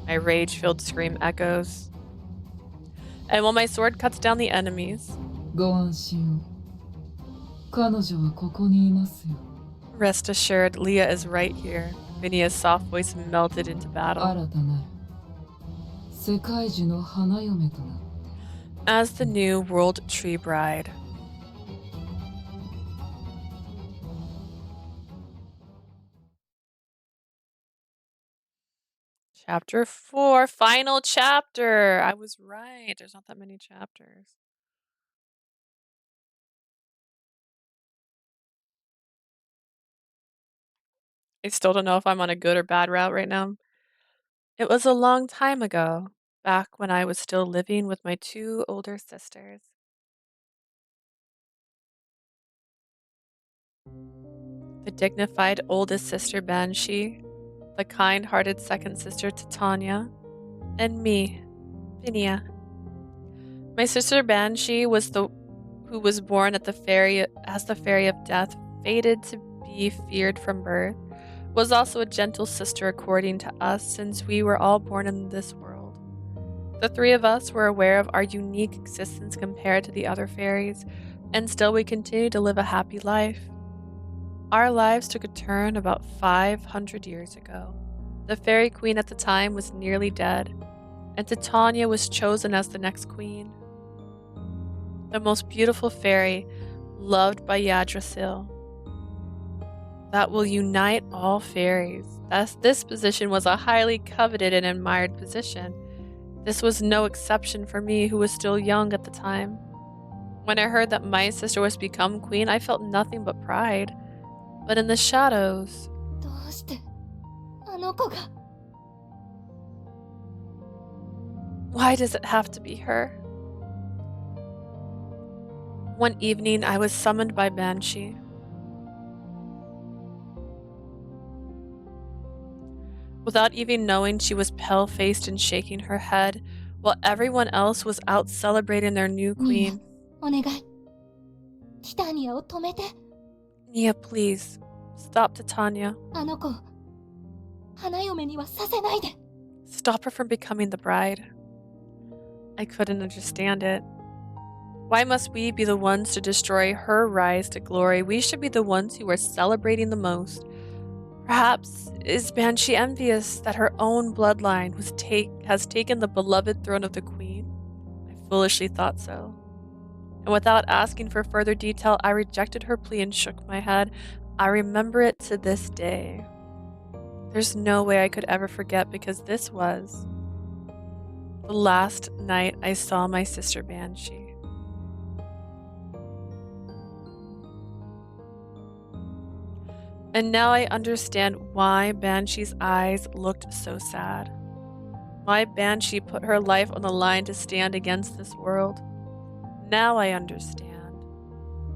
My rage-filled scream echoes. And while my sword cuts down the enemies, ご安心を。彼女はここにいますよ。 rest assured, Leah is right here. Vinia's soft voice melted into battle. 新たなる世界樹の花嫁となって。 As the new World Tree Bride. Chapter 4, final chapter. I was right. There's not that many chapters. I still don't know if I'm on a good or bad route right now. It was a long time ago, back when I was still living with my 2 older sisters. The dignified oldest sister Banshee, the kind-hearted second sister Titania, and me, Vinia. My sister Banshee was who was born as the fairy of death, fated to be feared from birth. was also a gentle sister according to us, since we were all born in this world. The three of us were aware of our unique existence compared to the other fairies, and still we continued to live a happy life. Our lives took a turn about 500 years ago. The fairy queen at the time was nearly dead, and Titania was chosen as the next queen. The most beautiful fairy, loved by Yggdrasil, that will unite all fairies. Thus, this position was a highly coveted and admired position. This was no exception for me, who was still young at the time. When I heard that my sister was to become queen, I felt nothing but pride. But in the shadows, どうしてあの子が why does it have to be her? One evening, I was summoned by Banshee. Without even knowing, she was pale-faced and shaking her head, while everyone else was out celebrating their new queen. お願いティタニアを止めて Nia, please, stop Titania. あの子花嫁にはさせないで Stop her from becoming the bride. I couldn't understand it. Why must we be the ones to destroy her rise to glory? We should be the ones who are celebrating the most. Perhaps is Banshee envious that her own bloodline has taken the beloved throne of the queen? I foolishly thought so. And without asking for further detail, I rejected her plea and shook my head. I remember it to this day. There's no way I could ever forget, because this was the last night I saw my sister Banshee. And now I understand why Banshee's eyes looked so sad. Why Banshee put her life on the line to stand against this world. Now I understand.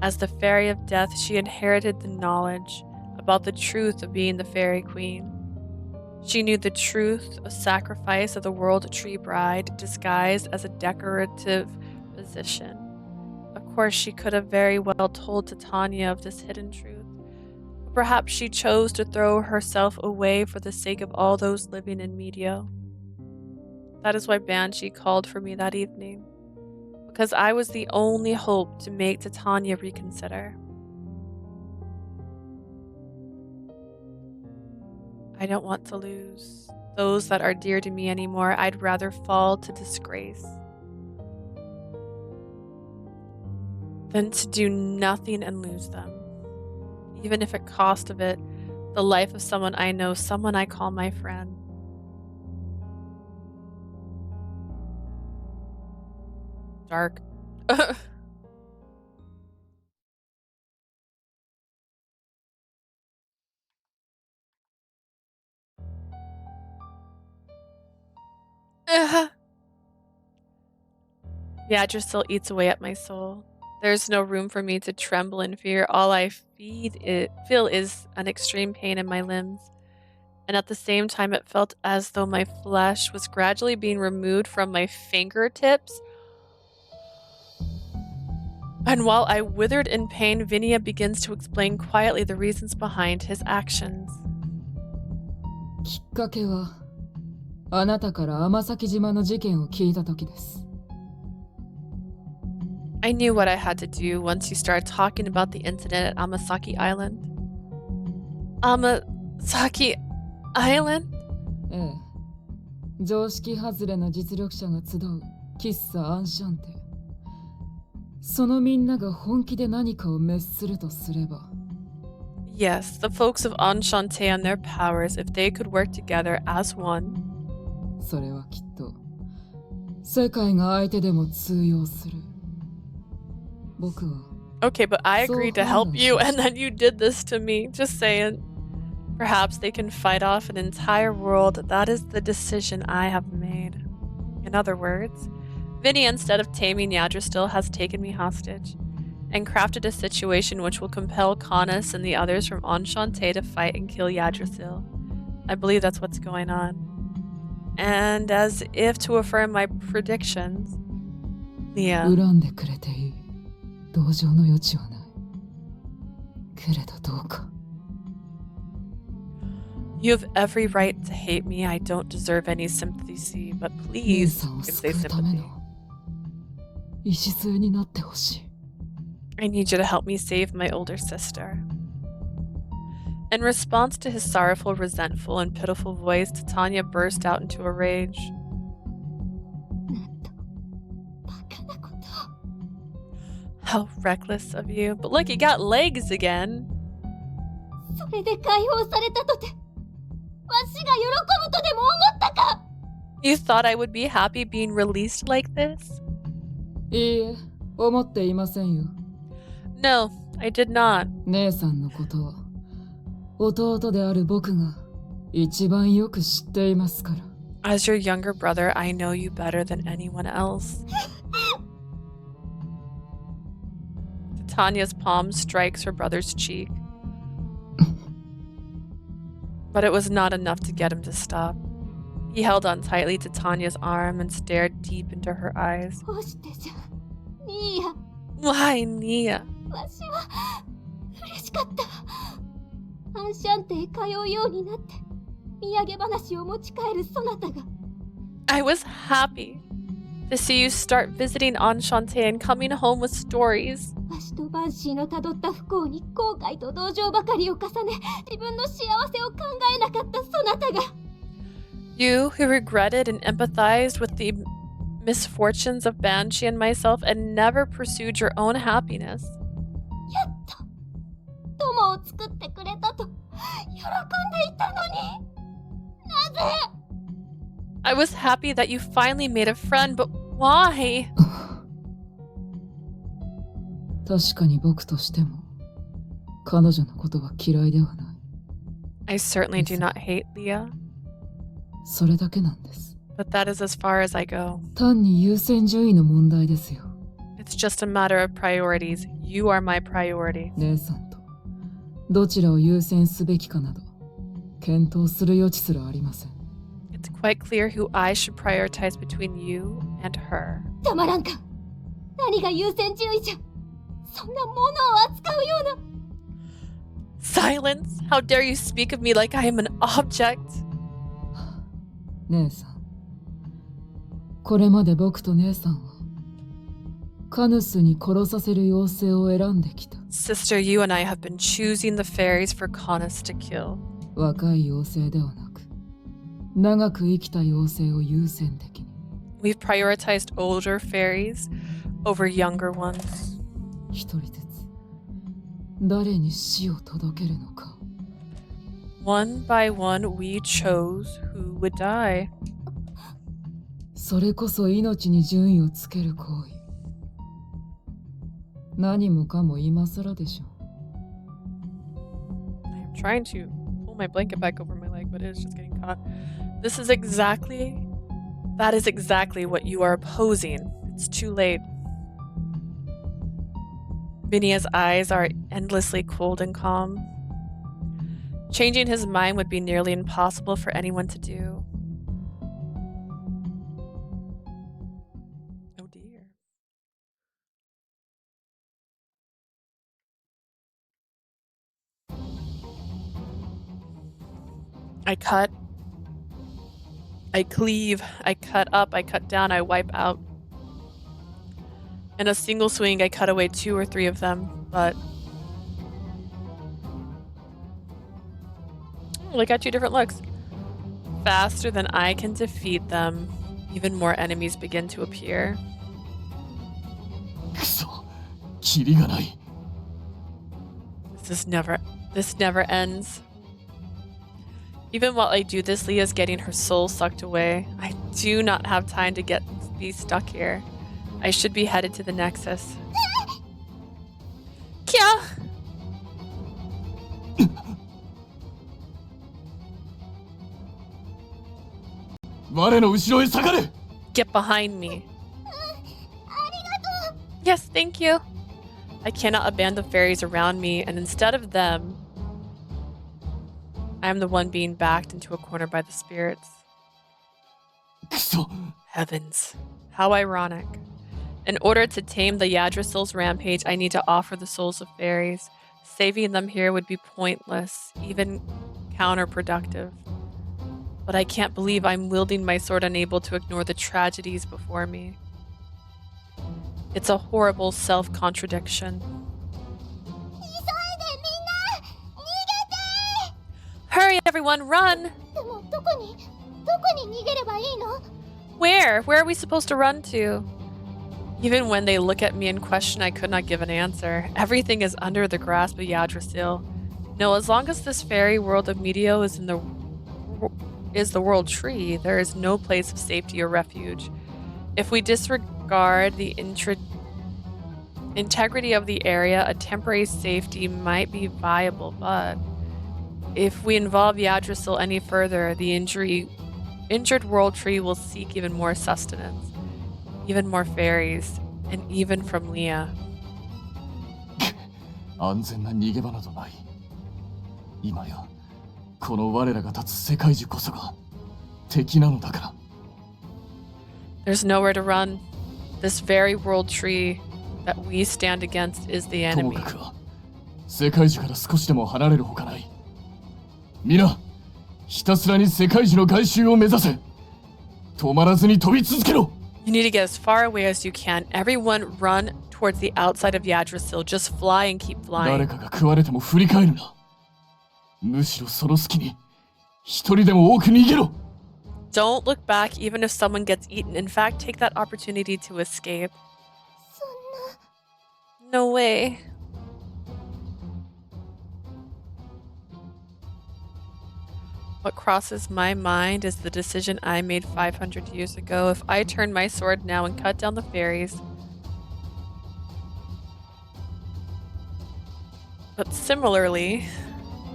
As the Fairy of Death, she inherited the knowledge about the truth of being the Fairy Queen. She knew the truth of sacrifice of the World Tree Bride disguised as a decorative position. Of course, she could have very well told Titania of this hidden truth. Perhaps she chose to throw herself away for the sake of all those living in Medio. That is why Banshee called for me that evening, because I was the only hope to make Titania reconsider. I don't want to lose those that are dear to me anymore. I'd rather fall to disgrace than to do nothing and lose them. Even if it cost of it the life of someone I know, someone I call my friend. Dark. Yggdrasil eats away at my soul. There's no room for me to tremble in fear. All I feel is an extreme pain in my limbs. And at the same time, it felt as though my flesh was gradually being removed from my fingertips. And while I withered in pain, Vinia begins to explain quietly the reasons behind his actions. きっかけはあなたから天崎島の事件を聞いた時です。 I knew what I had to do once you started talking about the incident at Amasaki Island. Amasaki Island? ええ、常識外れな実力者が集う喫茶アンシャンテ。そのみんなが本気で何かを滅するとすれば。 Yes, the folks of Enchante and their powers, if they could work together as one. それはきっと世界が相手でも通用する。 Okay, but I agreed to help you, and then you did this to me. Just saying. Perhaps they can fight off an entire world. That is the decision I have made. In other words, Vinny, instead of taming Yggdrasil, has taken me hostage and crafted a situation which will compel Canus and the others from Enchante to fight and kill Yggdrasil. I believe that's what's going on. And as if to affirm my predictions, Leah. 同情の余地はない。けれどどうか。You have every right to hate me. I don't deserve any sympathy, but 姉 please, さんを you can 救 say うため sympathy. の礎になってほしい。 I need you to help me save my older sister. In response to his sorrowful, resentful, and pitiful voice, Titania burst out into a rage. なんとバカなことを。 How reckless of you. But look, he got legs again. それで解放されたとてわしが喜ぶとでも思ったか。 You thought I would be happy being released like this? いいえ、思っていませんよ。 No, I did not. 姉さんのことは弟である僕が一番よく知っていますから。 As your younger brother, I know you better than anyone else. Titania's palm strikes her brother's cheek. But it was not enough to get him to stop. He held on tightly to Tanya's arm and stared deep into her eyes. どうしてじゃ、ニーヤ。 Why, Nia? わしは嬉しかった。アンシャンテへ通うようになって土産話を持ち帰るそなたが。 I was happy to see you start visiting Enchante and coming home with stories. わしとバンシーのたどった不幸に後悔と同情ばかりを重ね、自分の幸せを考えなかったそなたが。 You who regretted and empathized with the misfortunes of Banshee and myself and never pursued your own happiness. やっと友を作ってくれたと喜んでいたのに、なぜ。 I was happy that you finally made a friend, but why? 確かに僕としても彼女のことは嫌いではない。 I certainly do not hate Leah, それだけなんです。 but that is as far as I go. 単に優先順位の問題ですよ。 It's just a matter of priorities. You are my priority. 姉さんとどちらを優先すべきかなど検討する余地すらありません。 It's quite clear who I should prioritize between you and her. たまらんか。何が優先順位じゃ。そんなものを扱うような。 Silence! How dare you speak of me like I am an object? 姉さん、これまで僕と姉さんはカヌスに殺させる妖精を選んできた。 Sister, you and I have been choosing the fairies for Canus to kill. 若い妖精ではなく長く生きた妖精を優先的に。 We've prioritized older fairies over younger ones. 一人ずつ誰に死を届けるのか。 One by one, we chose who would die. それこそ命に順位をつける行為。何もかも今更でしょう。 I'm trying to pull my blanket back over my leg, but it's just getting caught. That is exactly what you are opposing. It's too late. Vinia's eyes are endlessly cold and calm. Changing his mind would be nearly impossible for anyone to do. Oh dear. I cut. I cleave. I cut up. I cut down. I wipe out. In a single swing, I cut away 2 or 3 of them, but... Oh, I got 2 different looks. Faster than I can defeat them, even more enemies begin to appear. くそ、キリがない。 This never ends. Even while I do this, Leah's getting her soul sucked away. I do not have time to be stuck here. I should be headed to the Nexus. Kya! 我の後ろへ下がれ。 Get behind me. Yes, thank you. I cannot abandon the fairies around me, and instead of them, I am the one being backed into a corner by the spirits. くそ。 Heavens. How ironic. In order to tame the Yggdrasil's rampage, I need to offer the souls of fairies. Saving them here would be pointless. Even counterproductive. But I can't believe I'm wielding my sword unable to ignore the tragedies before me. It's a horrible self-contradiction. Hurry, everyone, run! Where? Where are we supposed to run to? Even when they look at me in question, I could not give an answer. Everything is under the grasp of Yggdrasil. No, as long as this fairy world of Medio is the world tree, there is no place of safety or refuge. If we disregard the integrity of the area, a temporary safety might be viable, but if we involve Yggdrasil any further, the injured world tree will seek even more sustenance, even more fairies, and even from Leah. 安全な逃げ場などない。今やこの我らが立つ世界樹こそが敵なのだから。There's nowhere to run. This very world tree that we stand against is the とも enemy. かくは世界樹から少しでも離れるほかない。皆、ひたすらに世界樹の外周を目指せ。止まらずに飛び続けろ。You need to get as far away as you can. Everyone run towards the outside of Yggdrasil. Just fly and keep 誰 flying. かが食われても振り返るな。むしろその隙に一人でも多く逃げろ。 Don't look back even if someone gets eaten. In fact, take that opportunity to escape. No way. What crosses my mind is the decision I made 500 years ago. If I turn my sword now and cut down the fairies. But similarly...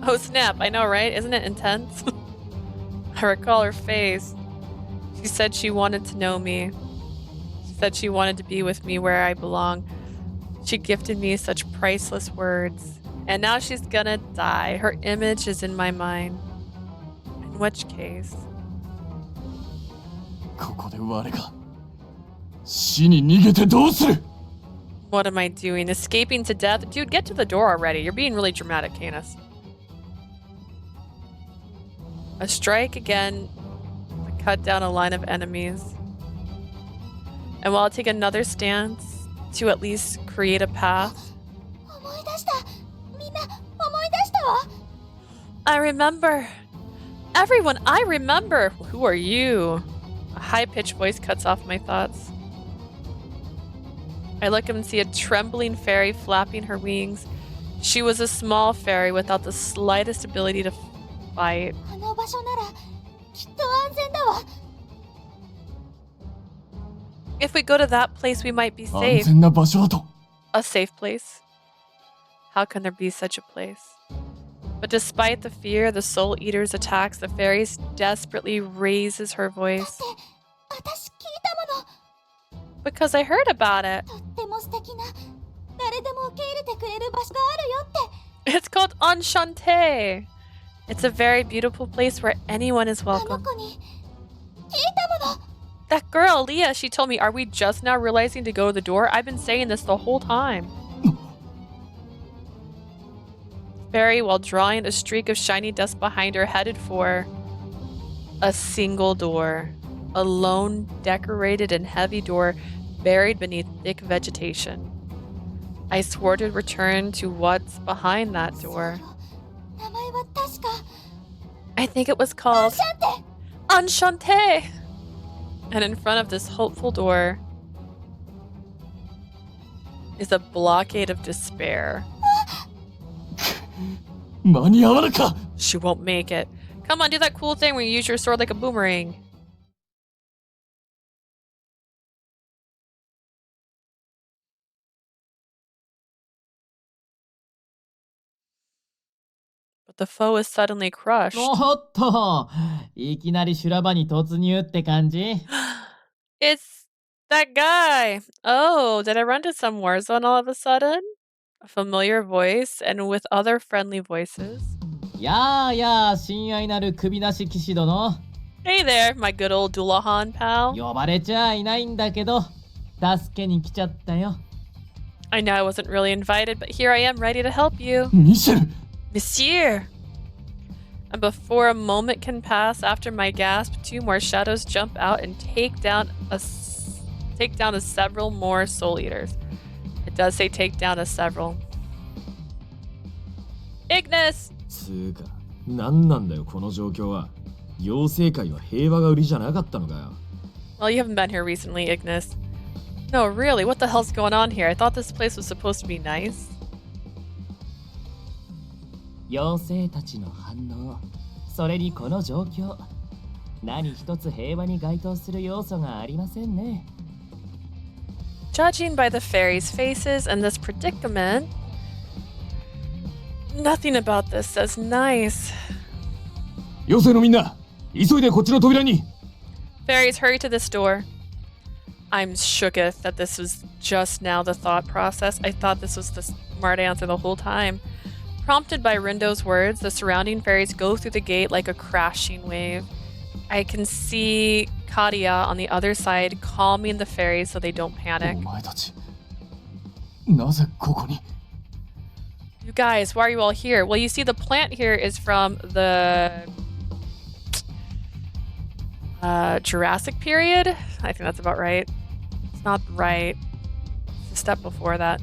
Oh snap, I know, right? Isn't it intense? I recall her face. She said she wanted to know me. She said she wanted to be with me where I belong. She gifted me such priceless words. And now she's gonna die. Her image is in my mind. In which case... ここで我が死に逃げてどうする。 What am I doing? Escaping to death? Dude, get to the door already. You're being really dramatic, Canus. A strike again to cut down a line of enemies. And while I'll take another stance to at least create a path. I remember. Everyone, I remember. Who are you? A high-pitched voice cuts off my thoughts. I look up and see a trembling fairy flapping her wings. She was a small fairy without the slightest ability to fight. If we go to that place, we might be 安 safe. 全な場所だと。 A safe place? How can there be such a place? But despite the fear the Soul Eater's attacks, the fairy desperately raises her voice. Because I heard about it. It's called Enchante. It's a very beautiful place where anyone is welcome. That girl, Leah, she told me, are we just now realizing to go to the door? I've been saying this the whole time. Fairy, while drawing a streak of shiny dust behind her, headed for a single door. A lone, decorated and heavy door buried beneath thick vegetation. I swore to return to what's behind that door. I think it was called Enchante! And in front of this hopeful door is a blockade of despair. 間に合わなか。 She won't make it. Come on, do that cool thing where you use your sword like a boomerang. But the foe is suddenly crushed. おっと、いきなり修羅場に突入って感じ。 It's that guy. Oh, did I run to some war zone all of a sudden? A familiar voice and with other friendly voices. やあやあ、親愛なる首なし騎士殿。 Hey there, my good old Dullahan pal. 呼ばれちゃいないんだけど、助けに来ちゃったよ。 I know I wasn't really invited, but here I am ready to help you. ミシェル。 Monsieur! And before a moment can pass after my gasp, 2 more shadows jump out and take down several more soul eaters. It does say take down a several. Ignis! つうか、なんなんだよこの状況は。妖精界は平和が売りじゃなかったのかよ。Well, you haven't been here recently, Ignis. No, really, what the hell's going on here? I thought this place was supposed to be nice. 妖精たちの反応、それにこの状況、何一つ平和に該当する要素がありませんね。Judging by the fairies' faces and this predicament, nothing about this says nice. 妖精のみんな、急いでこっちの扉に。 Fairies, hurry to this door. I'm shooketh that this was just now the thought process. I thought this was the smart answer the whole time. Prompted by Rindo's words, the surrounding fairies go through the gate like a crashing wave. I can see Kadia on the other side calming the fairies so they don't panic. お前たち、なぜここに？ You guys, why are you all here? Well, you see, the plant here is from the Jurassic period. I think that's about right. It's not right. It's a step before that.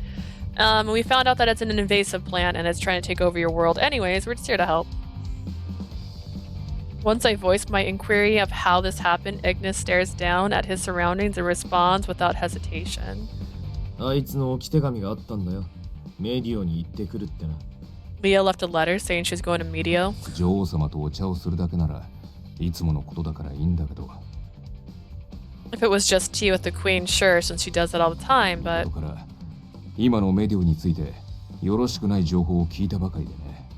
We found out that it's an invasive plant and it's trying to take over your world. Anyways, we're just here to help. Once I voiced my inquiry of how this happened, Ignis stares down at his surroundings and responds without hesitation. あいつの置き手紙があったんだよ。メディオに行ってくるってな。Leah left a letter saying she's going to Medio. 女王様とお茶をするだけならいつものことだからいいんだけど。 If it was just tea with the queen, sure, since she does that all the time, but... だから今のメディオについてよろしくない情報を聞いたばかりでね。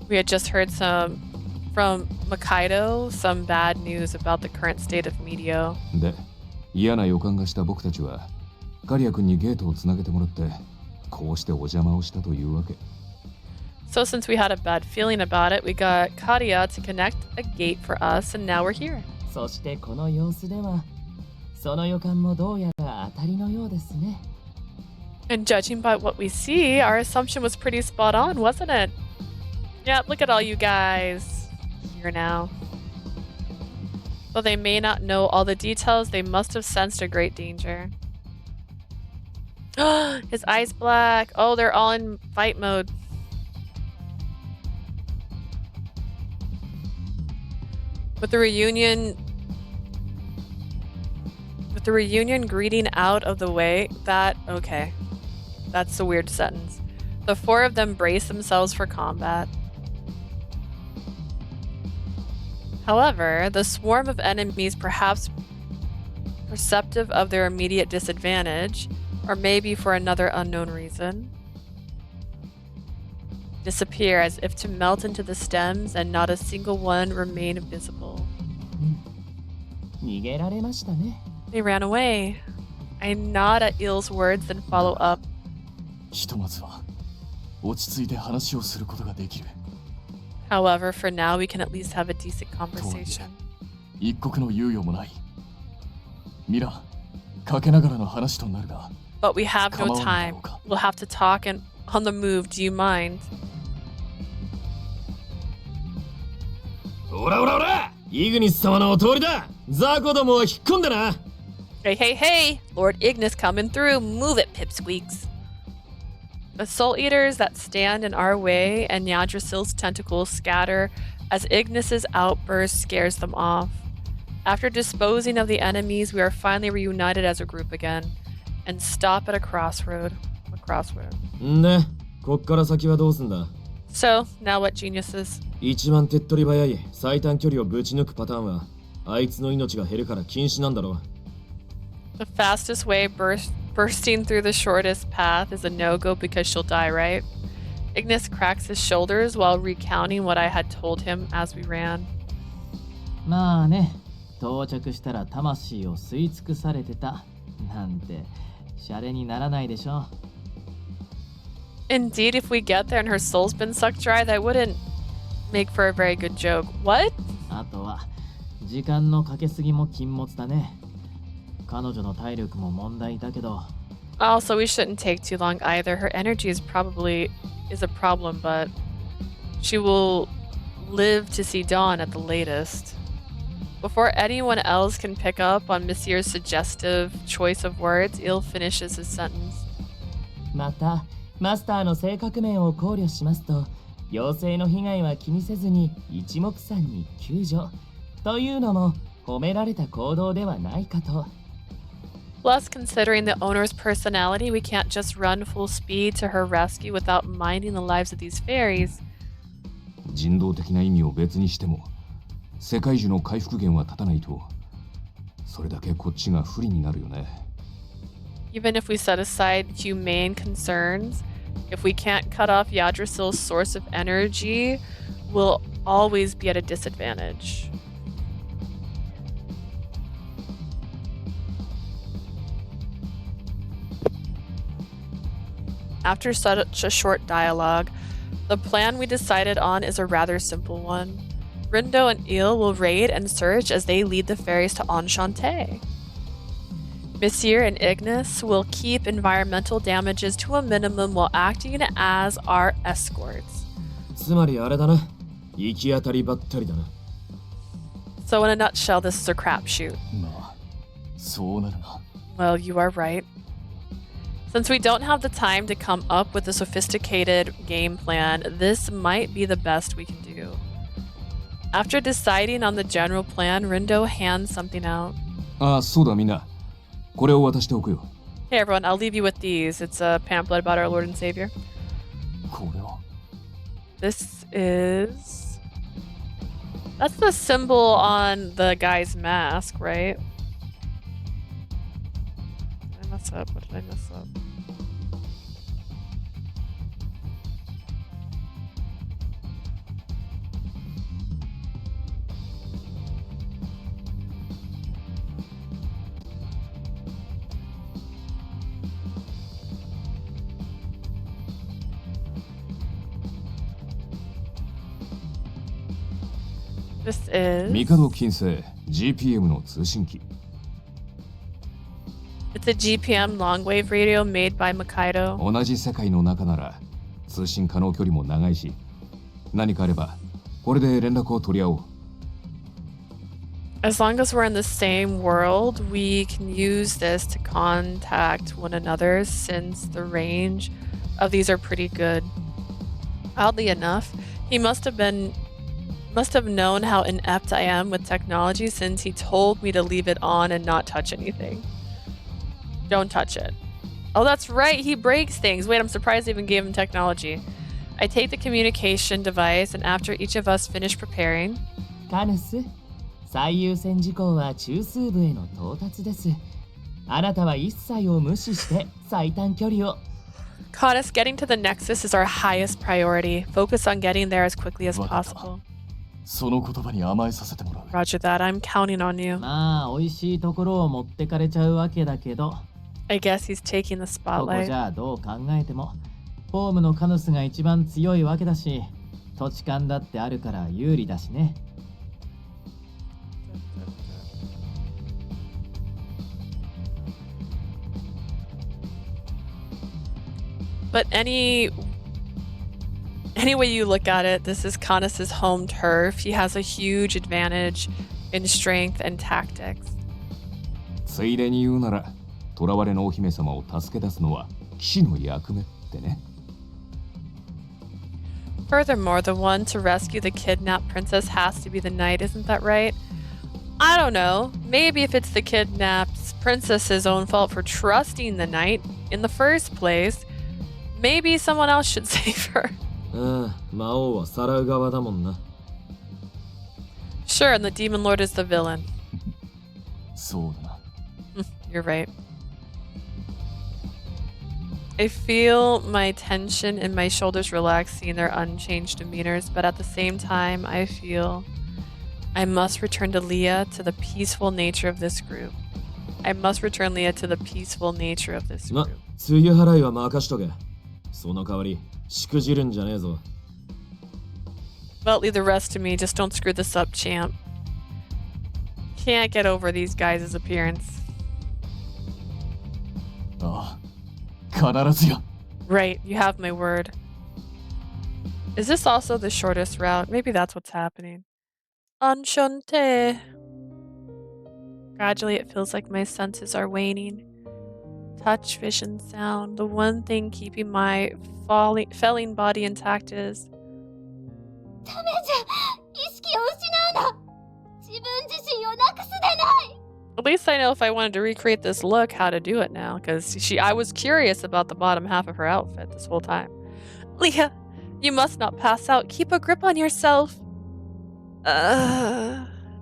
We had just heard from Makaido some bad news about the current state of Medio. で、嫌な予感がした僕たちはカリア君にゲートをつなげてもらってこうしてお邪魔をしたというわけ。 So since we had a bad feeling about it, we got Kadia to connect a gate for us, and now we're here. そしてこの様子では、その予感もどうやら当たりのようですね。 And judging by what we see, our assumption was pretty spot on, wasn't it? Yep, look at all you guys here now. Though they may not know all the details, they must have sensed a great danger. His eyes black. Oh, they're all in fight mode. With the reunion greeting out of the way, that's a weird sentence. The 4 of them brace themselves for combat. However, the swarm of enemies, perhaps perceptive of their immediate disadvantage, or maybe for another unknown reason, disappear as if to melt into the stems, and not a single one remain visible. 逃げられましたね。 They ran away. I nod at Il's words, then follow up. ひとまずは落ち着いて話をすることができる。 However, for now, we can at least have a decent conversation. 一刻の猶予もない。ミラ、かけながらの話となるが。 But we have no time. We'll have to talk and on the move. Do you mind? おらおらおら、イグニス様のお通りだ。ザコどもを引っ込んだな。 Hey, hey, hey! Lord Ignis coming through. Move it, pipsqueaks. The soul eaters that stand in our way and Yggdrasil's tentacles scatter as Ignis's outburst scares them off. After disposing of the enemies, we are finally reunited as a group again and stop at a crossroad. A crossroad. んで、こっから先はどうすんだ？ So, now what, geniuses? 一番手っ取り早い最短距離をぶち抜くパターンはあいつの命が減るから禁止なんだろう。 The fastest way bursting through the shortest path is a no-go because she'll die, right? Ignis cracks his shoulders while recounting what I had told him as we ran. まあね、到着したら魂を吸い尽くされてたなんてシャレにならないでしょ。 Indeed, if we get there and her soul's been sucked dry, that wouldn't make for a very good joke. What? あとは時間のかけすぎも禁物だね。彼女の体力も問題だけど。 Also, we shouldn't take too long either. Her energy is a problem, but She will live to see dawn at the latest. Before anyone else can pick up on Monsieur's suggestive choice of words, Il finishes his sentence. また、マスターの性格面を考慮しますと、妖精の被害は気にせずに一目散に救助というのも褒められた行動ではないかと。Plus, considering the owner's personality, we can't just run full speed to her rescue without minding the lives of these fairies. 人道的な意味を別にしても、世界中の回復源は立たないと、それだけこっちが不利になるよね。Even if we set aside humane concerns, if we can't cut off Yggdrasil's source of energy, we'll always be at a disadvantage. After such a short dialogue, the plan we decided on is a rather simple one. Rindo and Il will raid and search as they lead the fairies to Enchante. Monsieur and Ignis will keep environmental damages to a minimum while acting as our escorts. つまりあれだな。行き当たりばったりだな。So in a nutshell, this is a crapshoot. まあ、そうなるな。 Well, you are right. Since we don't have the time to come up with a sophisticated game plan, this might be the best we can do. After deciding on the general plan, Rindo hands something out. ああ、そうだみんな。これを渡しておくよ。Hey everyone, I'll leave you with these. It's a pamphlet about our Lord and Savior. これを。 This is... That's the symbol on the guy's mask, right? Did I mess up? What did I mess up? This is... 帝金星 GPM の通信機。 It's a GPM long-wave radio made by Makaido. 同じ世界の中なら通信可能距離も長いし、何かあればこれで連絡を取り合おう。 As long as we're in the same world, we can use this to contact one another since the range of these are pretty good. Oddly enough, he must have known how inept I am with technology since he told me to leave it on and not touch anything. Don't touch it. Oh, that's right, he breaks things. Wait, I'm surprised they even gave him technology. I take the communication device, and after each of us finish preparing... カヌス、最優先事項は中枢部への到達です。あなたは一切を無視して最短距離を。 Canus, getting to the Nexus is our highest priority. Focus on getting there as quickly as possible. その言葉に甘えさせてもらう。 Roger that, I'm counting on you. まあ、美味しいところを持ってかれちゃうわけだけど、 I guess he's taking the ここ spotlight. じゃどう考えても、ホームのカヌスが一番強いわけだし、土地勘だってあるから有利だしね。 But any way you look at it, this is Canus's home turf. He has a huge advantage in strength and tactics. ついでに言うなら、囚われのお姫様を助け出すのは騎士の役目ってね。 Furthermore, the one to rescue the kidnapped princess has to be the knight, isn't that right? I don't know. Maybe if it's the kidnapped princess's own fault for trusting the knight in the first place, maybe someone else should save her. ああ、魔王はさらう側だもんな。 Sure, and the demon lord is the villain. そうだな。 You're right. I feel my tension in my shoulders relax seeing their unchanged demeanors, but at the same time, I feel I must return to Leah to the peaceful nature of this group. I must return Leah to the peaceful nature of this ま、 group. 梅雨払いは任しとけ。その代わり、しくじるんじゃねえぞ。 Well, leave the rest to me. Just don't screw this up, champ. Can't get over these guys' appearance. ああ、必ずや。 Right, you have my word. Is this also the shortest route? Maybe that's what's happening. Enchante. Gradually, it feels like my senses are waning. Touch, vision, sound. The one thing keeping my failing body intact is... ダメじゃ、意識を失うな。自分自身をなくすでない。 At least I know if I wanted to recreate this look, how to do it now. Because I was curious about the bottom half of her outfit this whole time. Leah, you must not pass out. Keep a grip on yourself.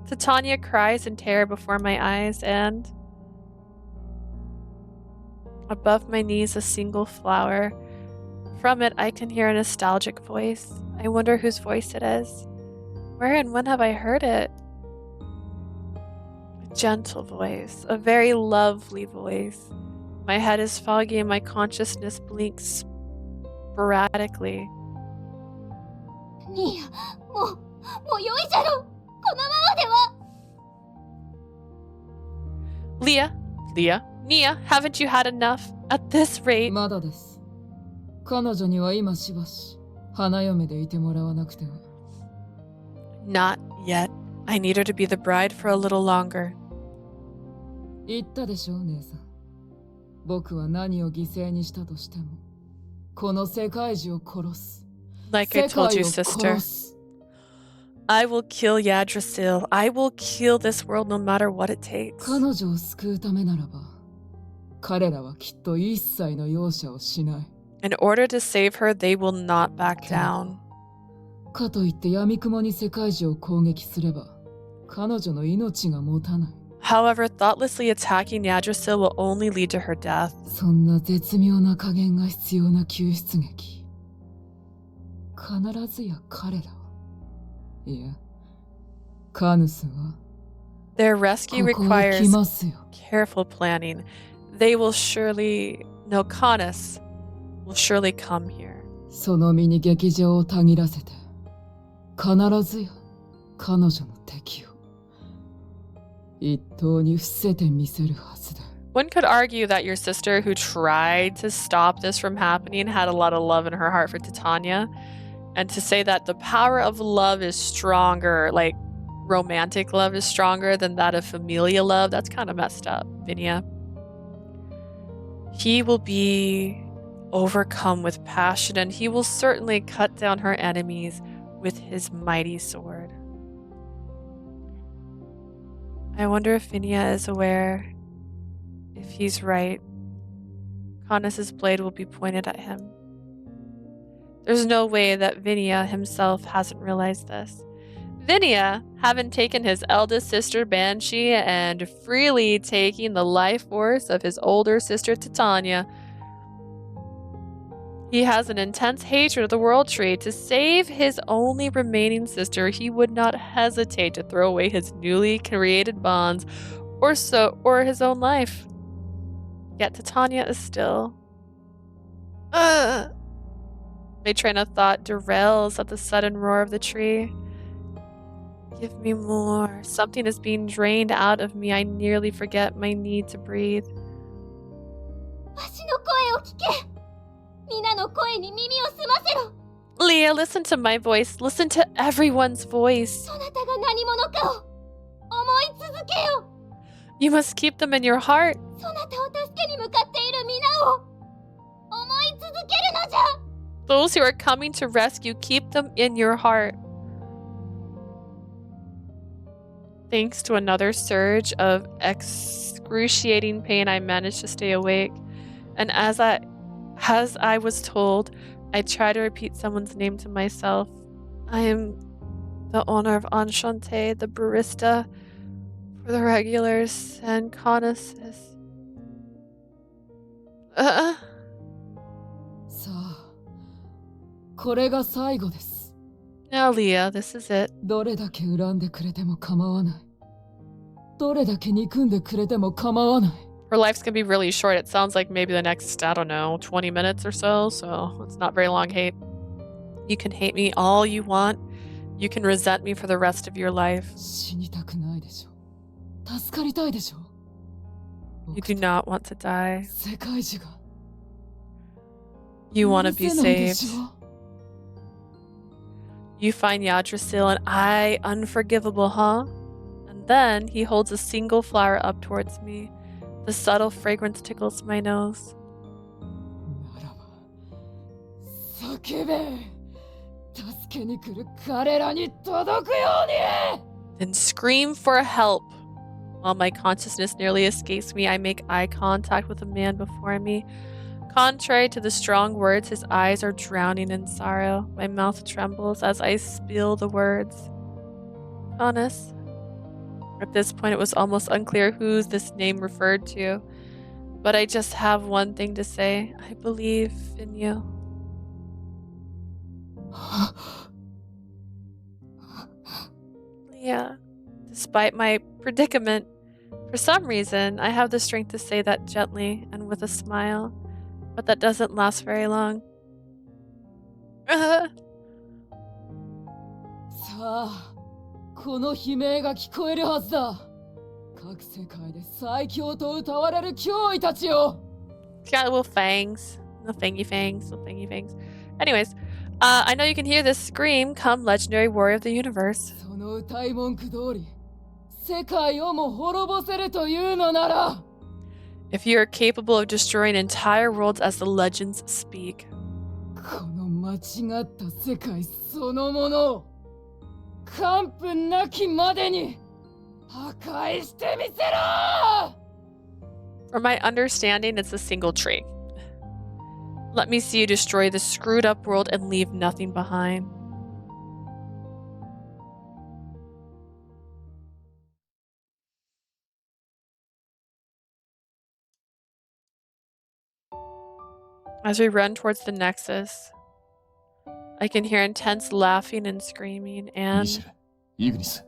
Titania cries in terror before my eyes, and above my knees a single flower. From it I can hear a nostalgic voice. I wonder whose voice it is. Where and when have I heard it? A gentle voice, a very lovely voice. My head is foggy and my consciousness blinks sporadically. ミア、もう良いじゃろ。このままでは。 Leah, Nia, haven't you had enough? At this rate... まだです。彼女には今しばし花嫁でいてもらわなくては。Not yet. I need her to be the bride for a little longer. 言ったでしょ、姉さん。僕は何を犠牲にしたとしても、この世界中を殺す。 Like I told you, sister. I will kill Yggdrasil. I will kill this world no matter what it takes. 彼女を救うためならば、彼らはきっと一切の容赦をしない。In order to save her, they will not back down. かといって闇雲に世界中を攻撃すれば、彼女の命が持たない。However, thoughtlessly attacking Yggdrasil will only lead to her death. そんな絶妙な加減が必要な救出劇。必ずや彼らは。いや、カヌスは。Their rescue ここへ requires 来ますよ。 careful planning. They will surely... No, Canus will surely come here. その身に劇場をたぎらせて、必ずや彼女の敵を一刀に伏せてみせるはずだ。One could argue that your sister, who tried to stop this from happening, had a lot of love in her heart for Titania. And to say that the power of love is stronger, like romantic love is stronger than that of familial love, that's kind of messed up, Vinia. He will be overcome with passion, and he will certainly cut down her enemies with his mighty sword. I wonder if Vinia is aware. If he's right, Canus's blade will be pointed at him. There's no way that Vinia himself hasn't realized this. Vinia, having taken his eldest sister Banshee and freely taking the life force of his older sister Titania, he has an intense hatred of the World Tree. To save his only remaining sister, he would not hesitate to throw away his newly created bonds or his own life. Yet Titania is still... My train of thought derails at the sudden roar of the tree. Give me more. Something is being drained out of me. I nearly forget my need to breathe. わしの声を聞け。皆の声に耳を澄ませろ。 Leah, listen to my voice. Listen to everyone's voice. そなたが何者かを思い続けよ。 You must keep them in your heart. そなたを助けに向かっている皆を思い続けるのじゃ。 Those who are coming to rescue, keep them in your heart. Thanks to another surge of excruciating pain, I managed to stay awake. And as I was told, I try to repeat someone's name to myself. I am the owner of Enchante, the barista for the regulars, and Canus is... さあ、これが最後です。 Now, Leah, this is it. どれだけ恨んでくれても構わない。どれだけ憎んでくれても構わない。 Her life's gonna be really short. It sounds like maybe the next, I don't know, 20 minutes or so. So it's not very long hate. You can hate me all you want. You can resent me for the rest of your life. 死にたくないでしょ。助かりたいでしょ。 You do not want to die. 世界中が You want to be 許せないで saved. しょ。You find Yggdrasil and I unforgivable, huh? And then he holds a single flower up towards me. The subtle fragrance tickles my nose. ならば叫べ、助けに来る彼らに届くように。 Then scream for help. While my consciousness nearly escapes me, I make eye contact with the man before me. Contrary to the strong words, his eyes are drowning in sorrow. My mouth trembles as I spill the words. Canus. At this point, it was almost unclear who this name referred to. But I just have one thing to say. I believe in you. Yeah. Despite my predicament, for some reason, I have the strength to say that gently and with a smile. But that doesn't last very long. さあ、この悲鳴が聞こえるはずだ。各世界で最強と謳われる脅威たちよ。 It's got little fangs. Little fangy fangs. Little fangy fangs. Anyways, I know you can hear this scream. Come, legendary warrior of the universe. その歌い文句通り、世界をも滅ぼせるというのなら。 If you are capable of destroying entire worlds as the legends speak. この間違った世界そのものを完膚なきまでに破壊してみせろ! From my understanding, it's a single tree. Let me see you destroy the screwed up world and leave nothing behind. As we run towards the Nexus, I can hear intense laughing and screaming, and... ミシェル、イグニス、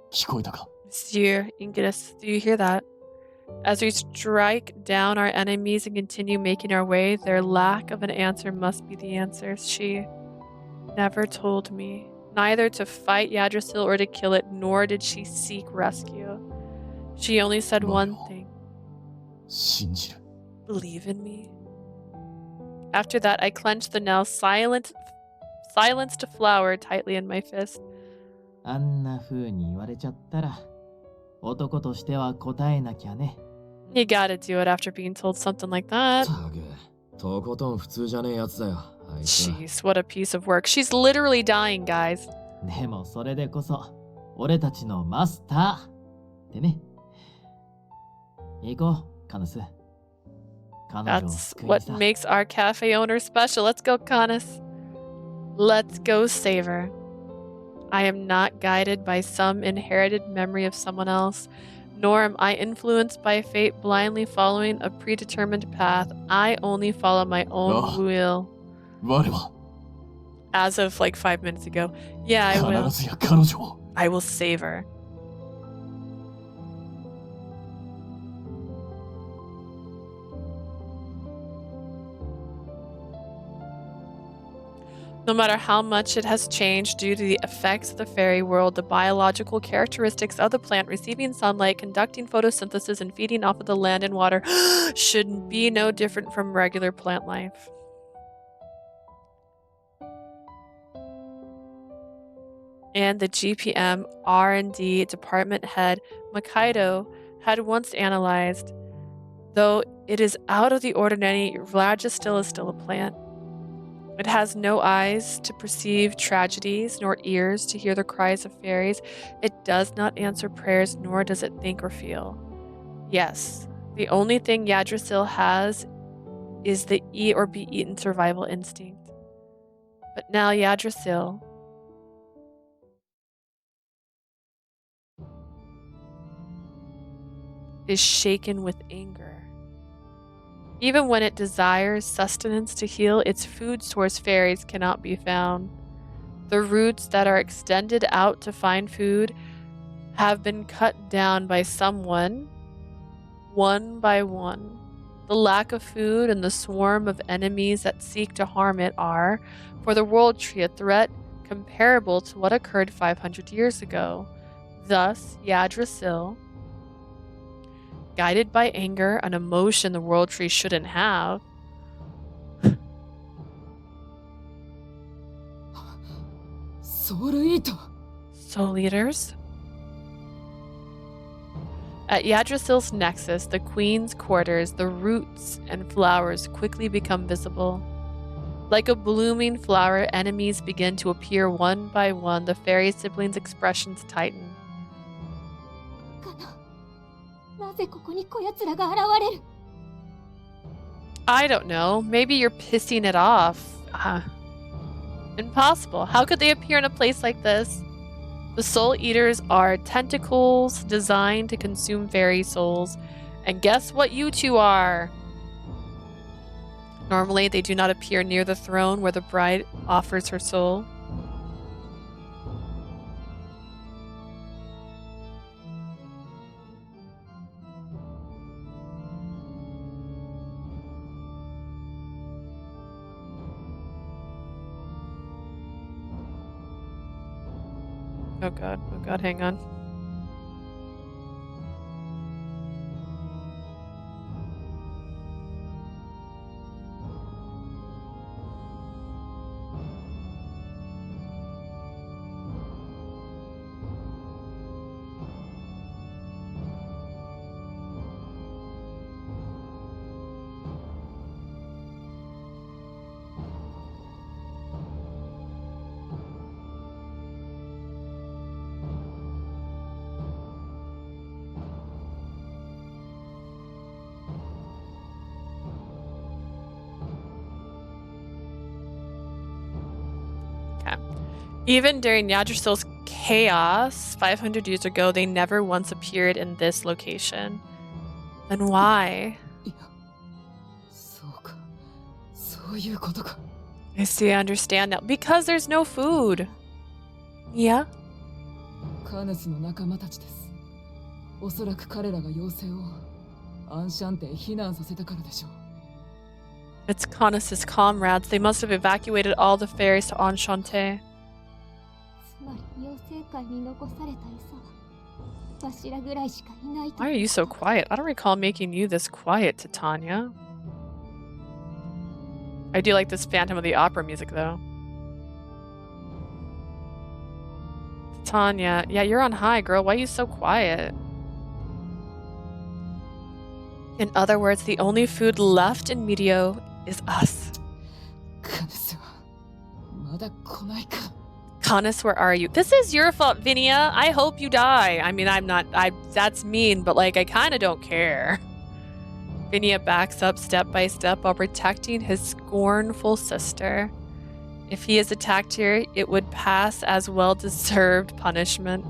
聞こえたか？ Monsieur Ingridis, do you hear that? As we strike down our enemies and continue making our way, their lack of an answer must be the answer. She never told me, neither to fight Yggdrasil or to kill it, nor did she seek rescue. She only said one thing. 信じる。 Believe in me. After that, I clenched the now silenced flower tightly in my fist. あんな風に言われちゃったら、男としては答えなきゃね。You gotta do it after being told something like that. たく、とことん普通じゃねえやつだよ、あいつは。 Jeez, what a piece of work. She's literally dying, guys. でもそれでこそ、俺たちのマスターってね。行こう、カヌス。That's what makes our cafe owner special. Let's go, Canus. Let's go save her. I am not guided by some inherited memory of someone else, nor am I influenced by fate blindly following a predetermined path. I only follow my own will. 我は As of like 5 minutes ago. Yeah, I will. 必ずや彼女を。 I will save her. No matter how much it has changed due to the effects of the fairy world, the biological characteristics of the plant receiving sunlight, conducting photosynthesis, and feeding off of the land and water should be no different from regular plant life. And the GPM R&D department head, Makaido, had once analyzed, though it is out of the ordinary, Yggdrasil is still a plant. It has no eyes to perceive tragedies, nor ears to hear the cries of fairies. It does not answer prayers, nor does it think or feel. Yes, the only thing Yggdrasil has is the eat or be eaten survival instinct. But now Yggdrasil is shaken with anger. Even when it desires sustenance to heal, its food source fairies cannot be found. The roots that are extended out to find food have been cut down by someone, one by one. The lack of food and the swarm of enemies that seek to harm it are, for the World Tree, a threat comparable to what occurred 500 years ago. Thus, Yggdrasil, guided by anger, an emotion the World Tree shouldn't have, ソウルイート。 Soul Eaters? At Yggdrasil's nexus, the queen's quarters, the roots and flowers quickly become visible. Like a blooming flower, enemies begin to appear one by one. The fairy siblings' expressions tighten. かな。なぜここにこやつらが現れる？ I don't know. Maybe you're pissing it off. Impossible. How could they appear in a place like this? The Soul Eaters are tentacles designed to consume fairy souls. And guess what you two are? Normally, they do not appear near the throne where the bride offers her soul. Oh god, hang on. Even during Yggdrasil's chaos 500 years ago, they never once appeared in this location. Then why? いや、そうか。そういうことか。 I see, I understand now. Because there's no food. Yeah? カヌスの仲間たちです。おそらく彼らが妖精をアンシャンテへ避難させたからでしょう。 It's Canus's comrades. They must have evacuated all the fairies to Enchante. つまり妖精界に残された餌はわしらぐらいしかいないと。 Why are you so quiet? I don't recall making you this quiet, Titania. I do like this Phantom of the Opera music, though. Titania, yeah, you're on high, girl. Why are you so quiet? In other words, the only food left in Medio is us. カヌスはまだ来ないか。 Canus, where are you? This is your fault, Vinia. I hope you die. I mean, that's mean, but like, I kind of don't care. Vinia backs up step by step while protecting his scornful sister. If he is attacked here, it would pass as well-deserved punishment.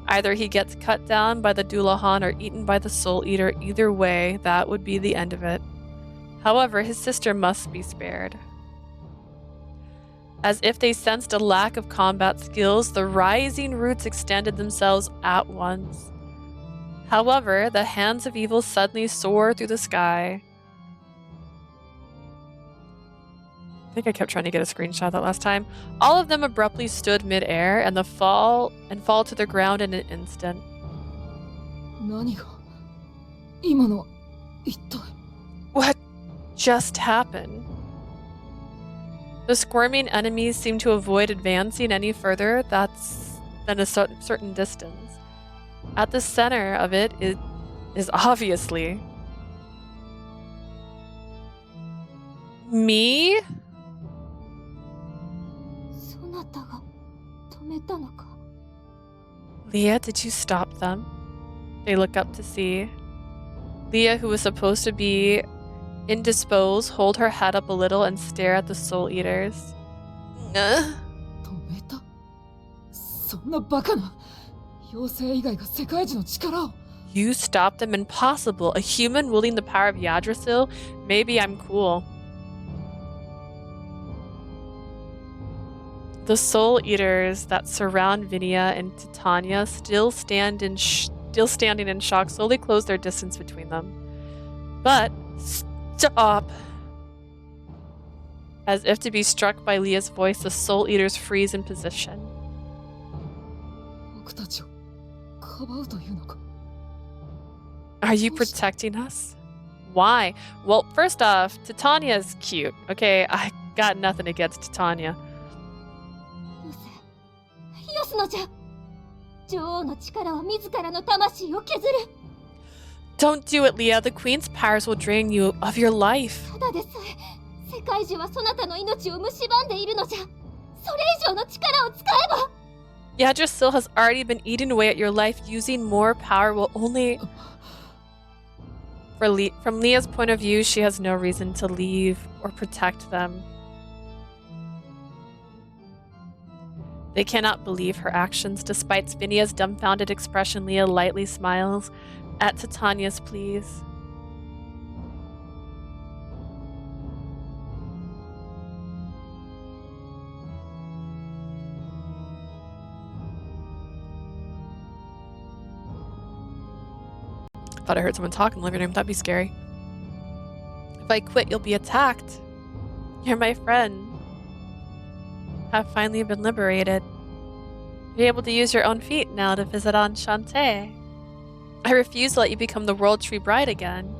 Either he gets cut down by the Dullahan or eaten by the Soul Eater. Either way, that would be the end of it. However, his sister must be spared. As if they sensed a lack of combat skills, the rising roots extended themselves at once. However, the hands of evil suddenly soar through the sky. I think I kept trying to get a screenshot of that last time. All of them abruptly stood mid-air and fall to the ground in an instant. 何が今の一体。 What just happened? The squirming enemies seem to avoid advancing any further than a certain distance. At the center of it is obviously me? そなたが止めたのか。 Leah, did you stop them? They look up to see. Leah, who was supposed to be indisposed, hold her head up a little and stare at the Soul Eaters. 止めた。そんなバカな。妖精以外が世界一の力を。 You stopped them? Impossible. A human wielding the power of Yggdrasil? Maybe I'm cool. The Soul Eaters that surround Vinia and Titania, still standing in shock, slowly close their distance between them. But stop! As if to be struck by Leah's voice, the Soul Eaters freeze in position. 僕たちをかばうというのか。 Are you protecting us? Why? Well, first off, Titania's cute. Okay, I got nothing against Titania. うせ、すのじゃ。女王の力は自らの魂を削る。 Don't do it, Leah. The queen's powers will drain you of your life. ただでさえ世界中はそなたの命を蝕んでいるのじゃ。それ以上の力を使えば。 Yggdrasil has already been eating away at your life. Using more power will only... From Leah's point of view, she has no reason to leave or protect them. They cannot believe her actions. Despite Svinia's dumbfounded expression, Leah lightly smiles at Titania's pleas. Thought I heard someone talk in the living room. That'd be scary. If I quit, you'll be attacked. You're my friend. Have finally been liberated. You're able to use your own feet now to visit Enchante. I refuse to let you become the World Tree Bride again.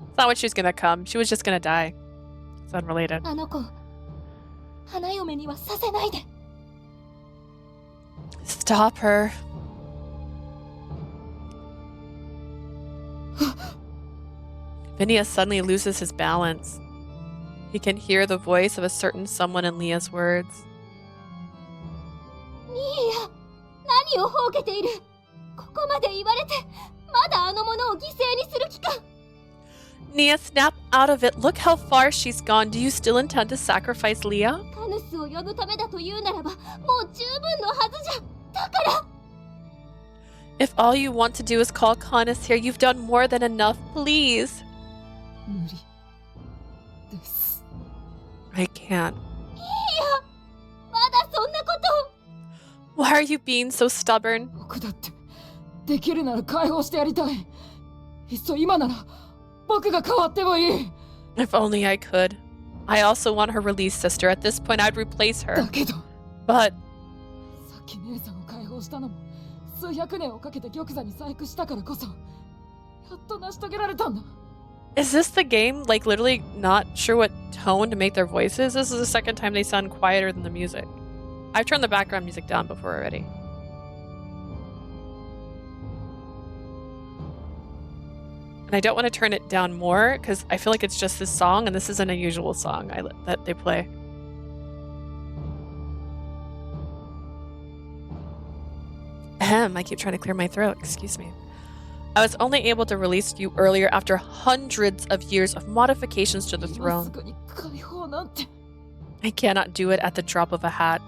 It's not what she was gonna come. She was just gonna die. It's unrelated. あの子、花嫁にはさせないで。 Stop her. Phineas suddenly loses his balance. He can hear the voice of a certain someone in Leah's words. ニーヤ、何をほうけている。ここまで言われて、まだあのものを犠牲にする気か。 Nia, snap out of it. Look how far she's gone. Do you still intend to sacrifice Leah? カヌスを呼ぶためだというならば、もう十分のはずじゃ。だから。 If all you want to do is call Canus here, you've done more than enough. Please. 無理です。 I can't. いいや、まだそんなこと。 Why are you being so stubborn? 僕だってできるなら解放してやりたい。いっそ今なら僕が変わってもいい。 If only I could. I also want her released, sister. At this point, I'd replace her. だけど、 But さっき姉さんを解放したのも数百年をかけて玉座に細工したからこそ、やっと成し遂げられたんだ。 is this the game? Like, literally not sure what tone to make their voices? This is the second time they sound quieter than the music. I've turned the background music down before already. And I don't want to turn it down more because I feel like it's just this song, and this is an unusual song that they play. I keep trying to clear my throat. Excuse me. I was only able to release you earlier after hundreds of years of modifications to the 今す throne. ぐに解放なんて。 I cannot do it at the drop of a hat.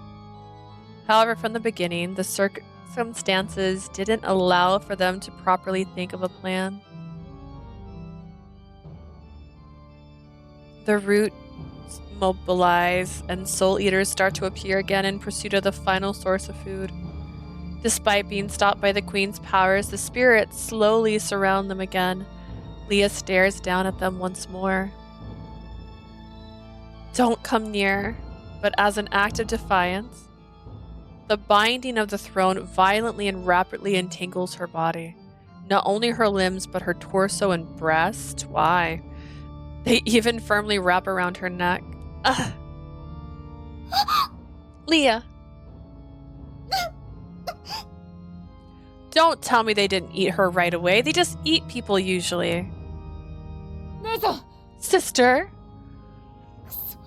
However, from the beginning, the circumstances didn't allow for them to properly think of a plan. The roots mobilize, and soul eaters start to appear again in pursuit of the final source of food. Despite being stopped by the queen's powers, the spirits slowly surround them again. Leah stares down at them once more. Don't come near. But as an act of defiance, the binding of the throne violently and rapidly entangles her body. Not only her limbs, but her torso and breast. Why? They even firmly wrap around her neck. Ugh. Leah. Don't tell me they didn't eat her right away. They just eat people usually. 姉さん。 Sister, くそ。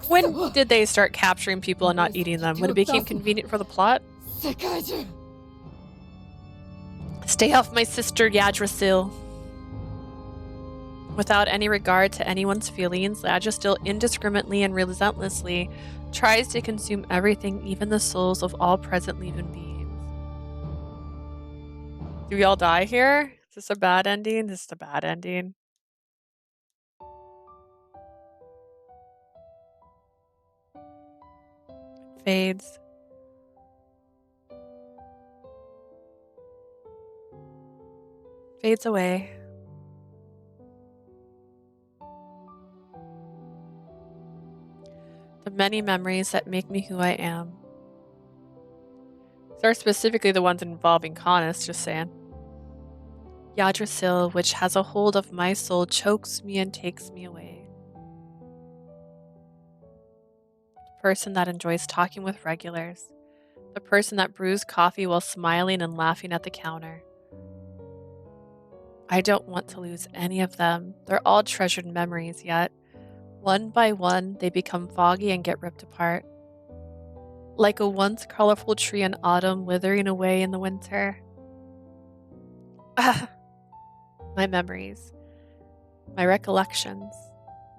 when did they start capturing people and not eating them? When it became convenient for the plot? 世界中。 Stay off my sister, Yggdrasil. Without any regard to anyone's feelings, Yggdrasil indiscriminately and relentlessly tries to consume everything, even the souls of all present living beings. Do we all die here? Is this a bad ending? This is a bad ending. Fades. Fades away. The many memories that make me who I am. These are specifically the ones involving Canus, just saying. Yggdrasil, which has a hold of my soul, chokes me and takes me away. The person that enjoys talking with regulars. The person that brews coffee while smiling and laughing at the counter. I don't want to lose any of them. They're all treasured memories, yet one by one they become foggy and get ripped apart. Like a once colorful tree in autumn withering away in the winter. My memories. My recollections.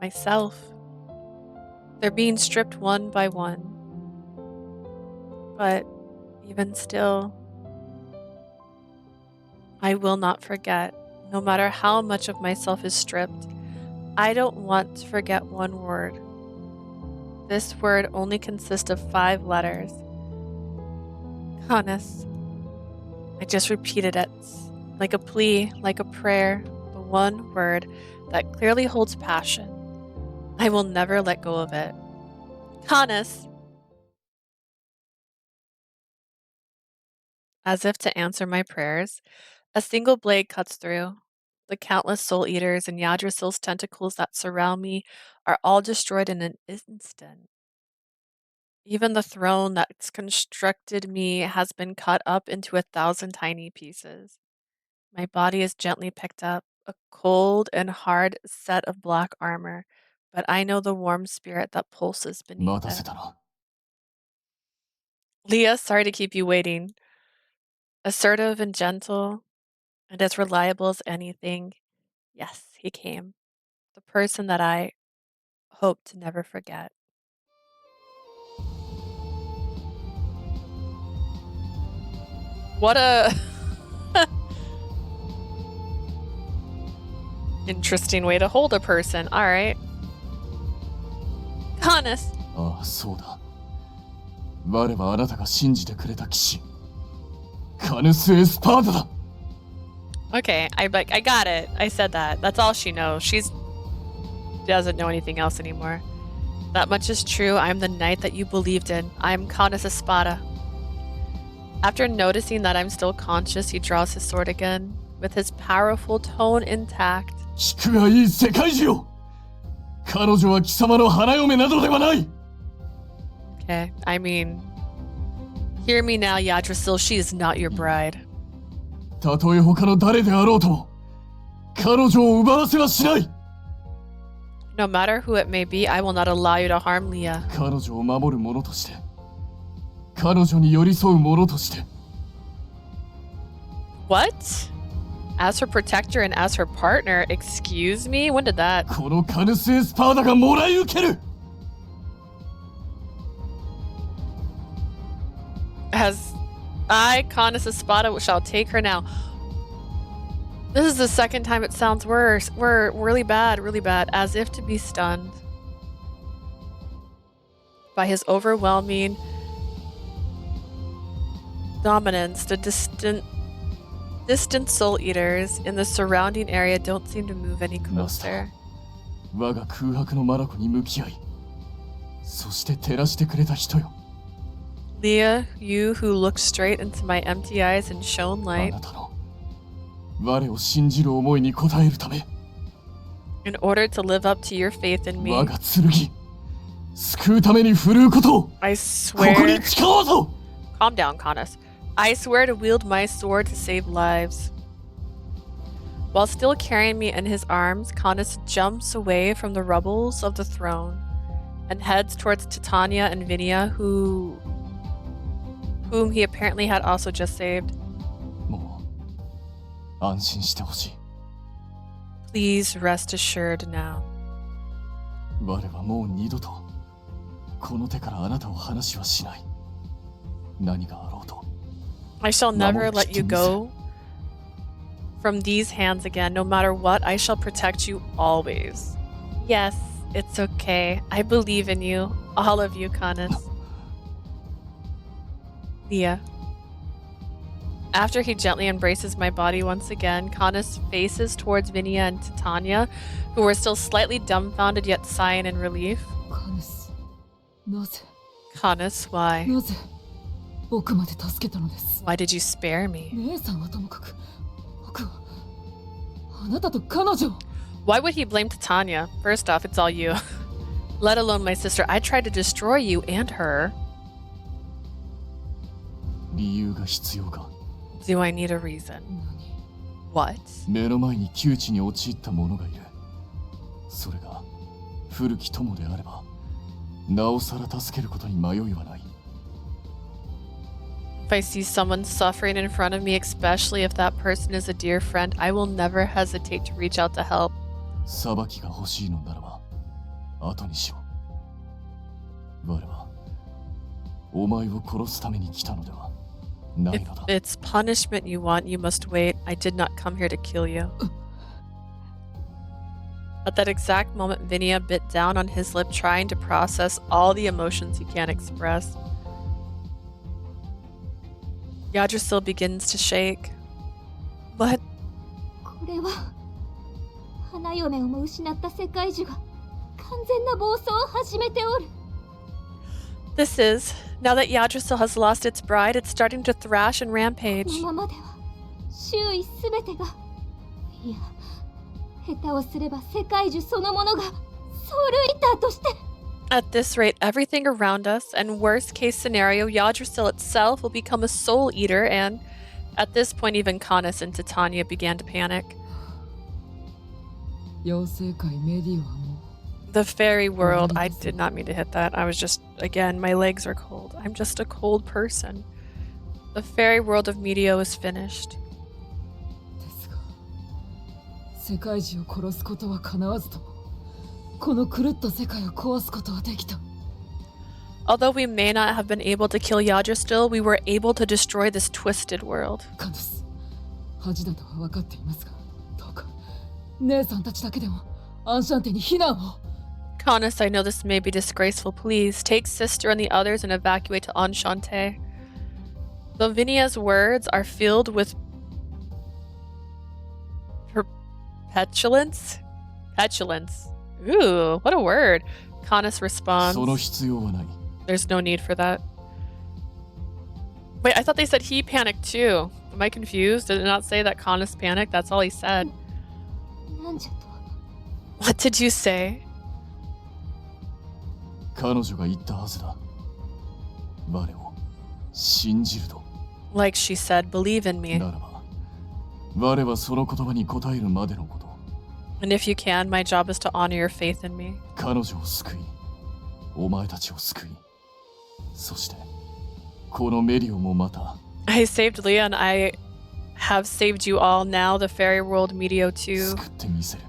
Myself. They're being stripped one by one. But even still, I will not forget. No matter how much of myself is stripped, I don't want to forget one word. This word only consists of 5 letters. Canus. I just repeated it, like a plea, like a prayer, the one word that clearly holds passion. I will never let go of it. Canus. As if to answer my prayers, a single blade cuts through. The countless soul eaters and Yggdrasil's tentacles that surround me are all destroyed in an instant. Even the throne that's constructed me has been cut up into 1,000 tiny pieces. My body is gently picked up, a cold and hard set of black armor, but I know the warm spirit that pulses beneath 待たせ it. たな。 Leah, sorry to keep you waiting. Assertive and gentle, and as reliable as anything, yes, he came. The person that I hope to never forget. What a interesting way to hold a person. All right. Canus. ああ、そうだ。我はあなたが信じてくれた騎士。カヌス・エスパーダだ。 Okay, I got it. I said that. That's all she knows. She doesn't know anything else anymore. That much is true. I'm the knight that you believed in. I'm Canus Espada. After noticing that I'm still conscious, he draws his sword again, with his powerful tone intact. 聞くがいい世界中よ。彼女は貴様の花嫁などではない。 Okay, I mean, hear me now, Yggdrasil. She is not your bride. たとえ他の誰であろうとも、彼女を奪わせはしない。 No matter who it may be, I will not allow you to harm Leah. 彼女を守る者として、彼女に寄り添う者として。 What? As her protector and as her partner? Excuse me? When did that? このカヌス・エスパーダがもらい受ける。 As I, Canus Espada, shall take her now. This is the second time it sounds worse. We're really bad, as if to be stunned by his overwhelming dominance. The distant soul eaters in the surrounding area don't seem to move any closer. 我が空白の眼に向き合い、そして照らしてくれた人よ。 Leah, you who looked straight into my empty eyes and shone あ light. なたの我を信じる思いに応えるため、 In order to live up to your faith in 我 me, が剣、救うために振るうことを、 I ここに swear. 誓おうぞ。 Calm down, Canus. I swear to wield my sword to save lives. While still carrying me in his arms, Canus jumps away from the rubbles of the throne and heads towards Titania and Vinia, whom he apparently had also just saved. もう安心してほしい。 Please rest assured now. 我はもう二度とこの手からあなたを離しはしない。何があろうと。 I shall never let you go from these hands again. No matter what, I shall protect you always. Yes, it's okay. I believe in you. All of you, Canus. Leah. After he gently embraces my body once again, Canus faces towards Vinia and Titania, who were still slightly dumbfounded yet sighing in relief. カヌス、なぜ Canus, why? なぜ僕まで助けたのです。 Why did you spare me? 姉さんはともかく、僕はあなたと彼女を。 Why would he blame Titania? First off, it's all you. Let alone my sister. I tried to destroy you and her. 理由が必要か。 Do I need a reason? 何 What? 目の前に窮地に陥った者がいる。それが古き友であれば、なおさら助けることに迷いはない。 If I see someone suffering in front of me, especially if that person is a dear friend, I will never hesitate to reach out to help. 裁きが欲しいのならば、後にしろ。我は、お前を殺すために来たのではない If のだ。 it's punishment you want, you must wait. I did not come here to kill you. At that exact moment, Vinia bit down on his lip, trying to process all the emotions he can't express. Yggdrasil begins to shake. What? これは花嫁をも失った世界樹が完全な暴走を始めておる。 This is, now that Yggdrasil has lost its bride, it's starting to thrash and こ rampage. のままでは周囲すべてが、いや下手をすれば世界樹そのものがソウルイーターとして。 At this rate, everything around us, and worst case scenario, Yggdrasil itself will become a soul eater, and at this point, even Canus and Titania began to panic. 妖精界メディアはも The fairy world, I did not mean to hit that. I was just, again, my legs are cold. I'm just a cold person. The fairy world of Medio is finished. うですが、世界樹を殺すことは叶わずとも、この狂った世界を壊すことはできた。 Although we may not have been able to kill Yggdrasil, we were able to destroy this twisted world. カヌス、恥だとは分かっていますが、どうか姉さんたちだけでもアンシャンテに避難を。 Canus, I know this may be disgraceful. Please take sister and the others and evacuate to Enchante. Lavinia's words are filled with petulance? Petulance. Ooh, what a word. Canus responds. その必要はない。 There's no need for that. Wait, I thought they said he panicked too. Am I confused? Did it not say that Canus panicked? That's all he said. なんじゃと。 What did you say? 彼女が言ったはずだ。我を信じると。 Like she said, believe in me. ならば、我はその言葉に応えるまでのこと。 And if you can, my job is to honor your faith in me. 彼女を救い、お前たちを救い、そして、このメリオもまた。 I saved Leah and I have saved you all now, the fairy world Medio too. 救ってみせる。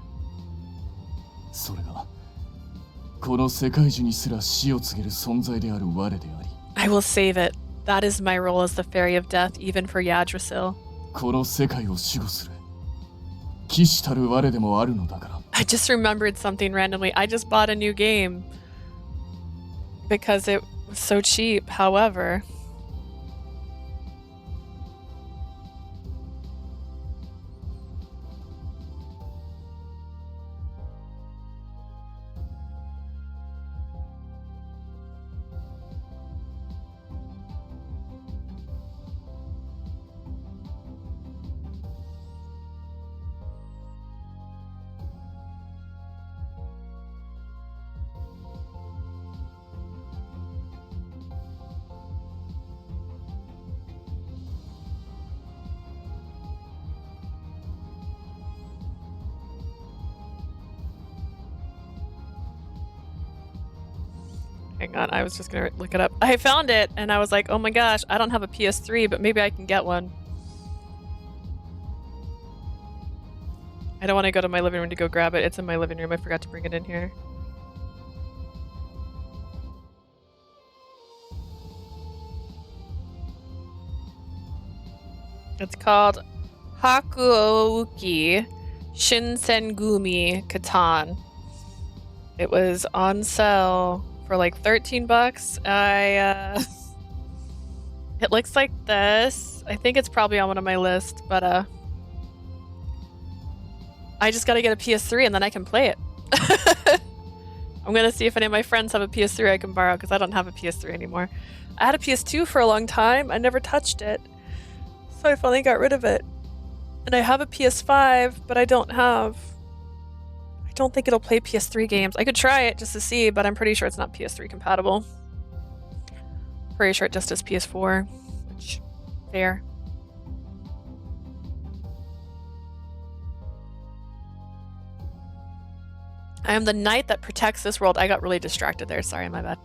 それが、この世界中にすら死を告げる存在である我であり。 I will save it. That is my role as the fairy of death, even for Yggdrasil. この世界を守護する。騎士たる我でもあるのだから。 I just remembered something randomly. I just bought a new game because it was so cheap. However, hang on, I was just gonna look it up. I found it and I was like, oh my gosh, I don't have a PS3, but maybe I can get one. I don't want to go to my living room to go grab it. It's in my living room. I forgot to bring it in here. It's called Hakuouki Shinsengumi Katan. It was on sale for like 13 bucks. It looks like this. I think it's probably on one of my lists, but I just gotta get a PS3 and then I can play it. I'm gonna see if any of my friends have a PS3 I can borrow because I don't have a PS3 anymore. I had a PS2 for a long time. I never touched it. So I finally got rid of it. And I have a PS5, but I don't think it'll play PS3 games. I could try it just to see, but I'm pretty sure it's not PS3 compatible. Pretty sure it just does PS4, which Fair. I am the knight that protects this world. I got really distracted there. Sorry, my bad.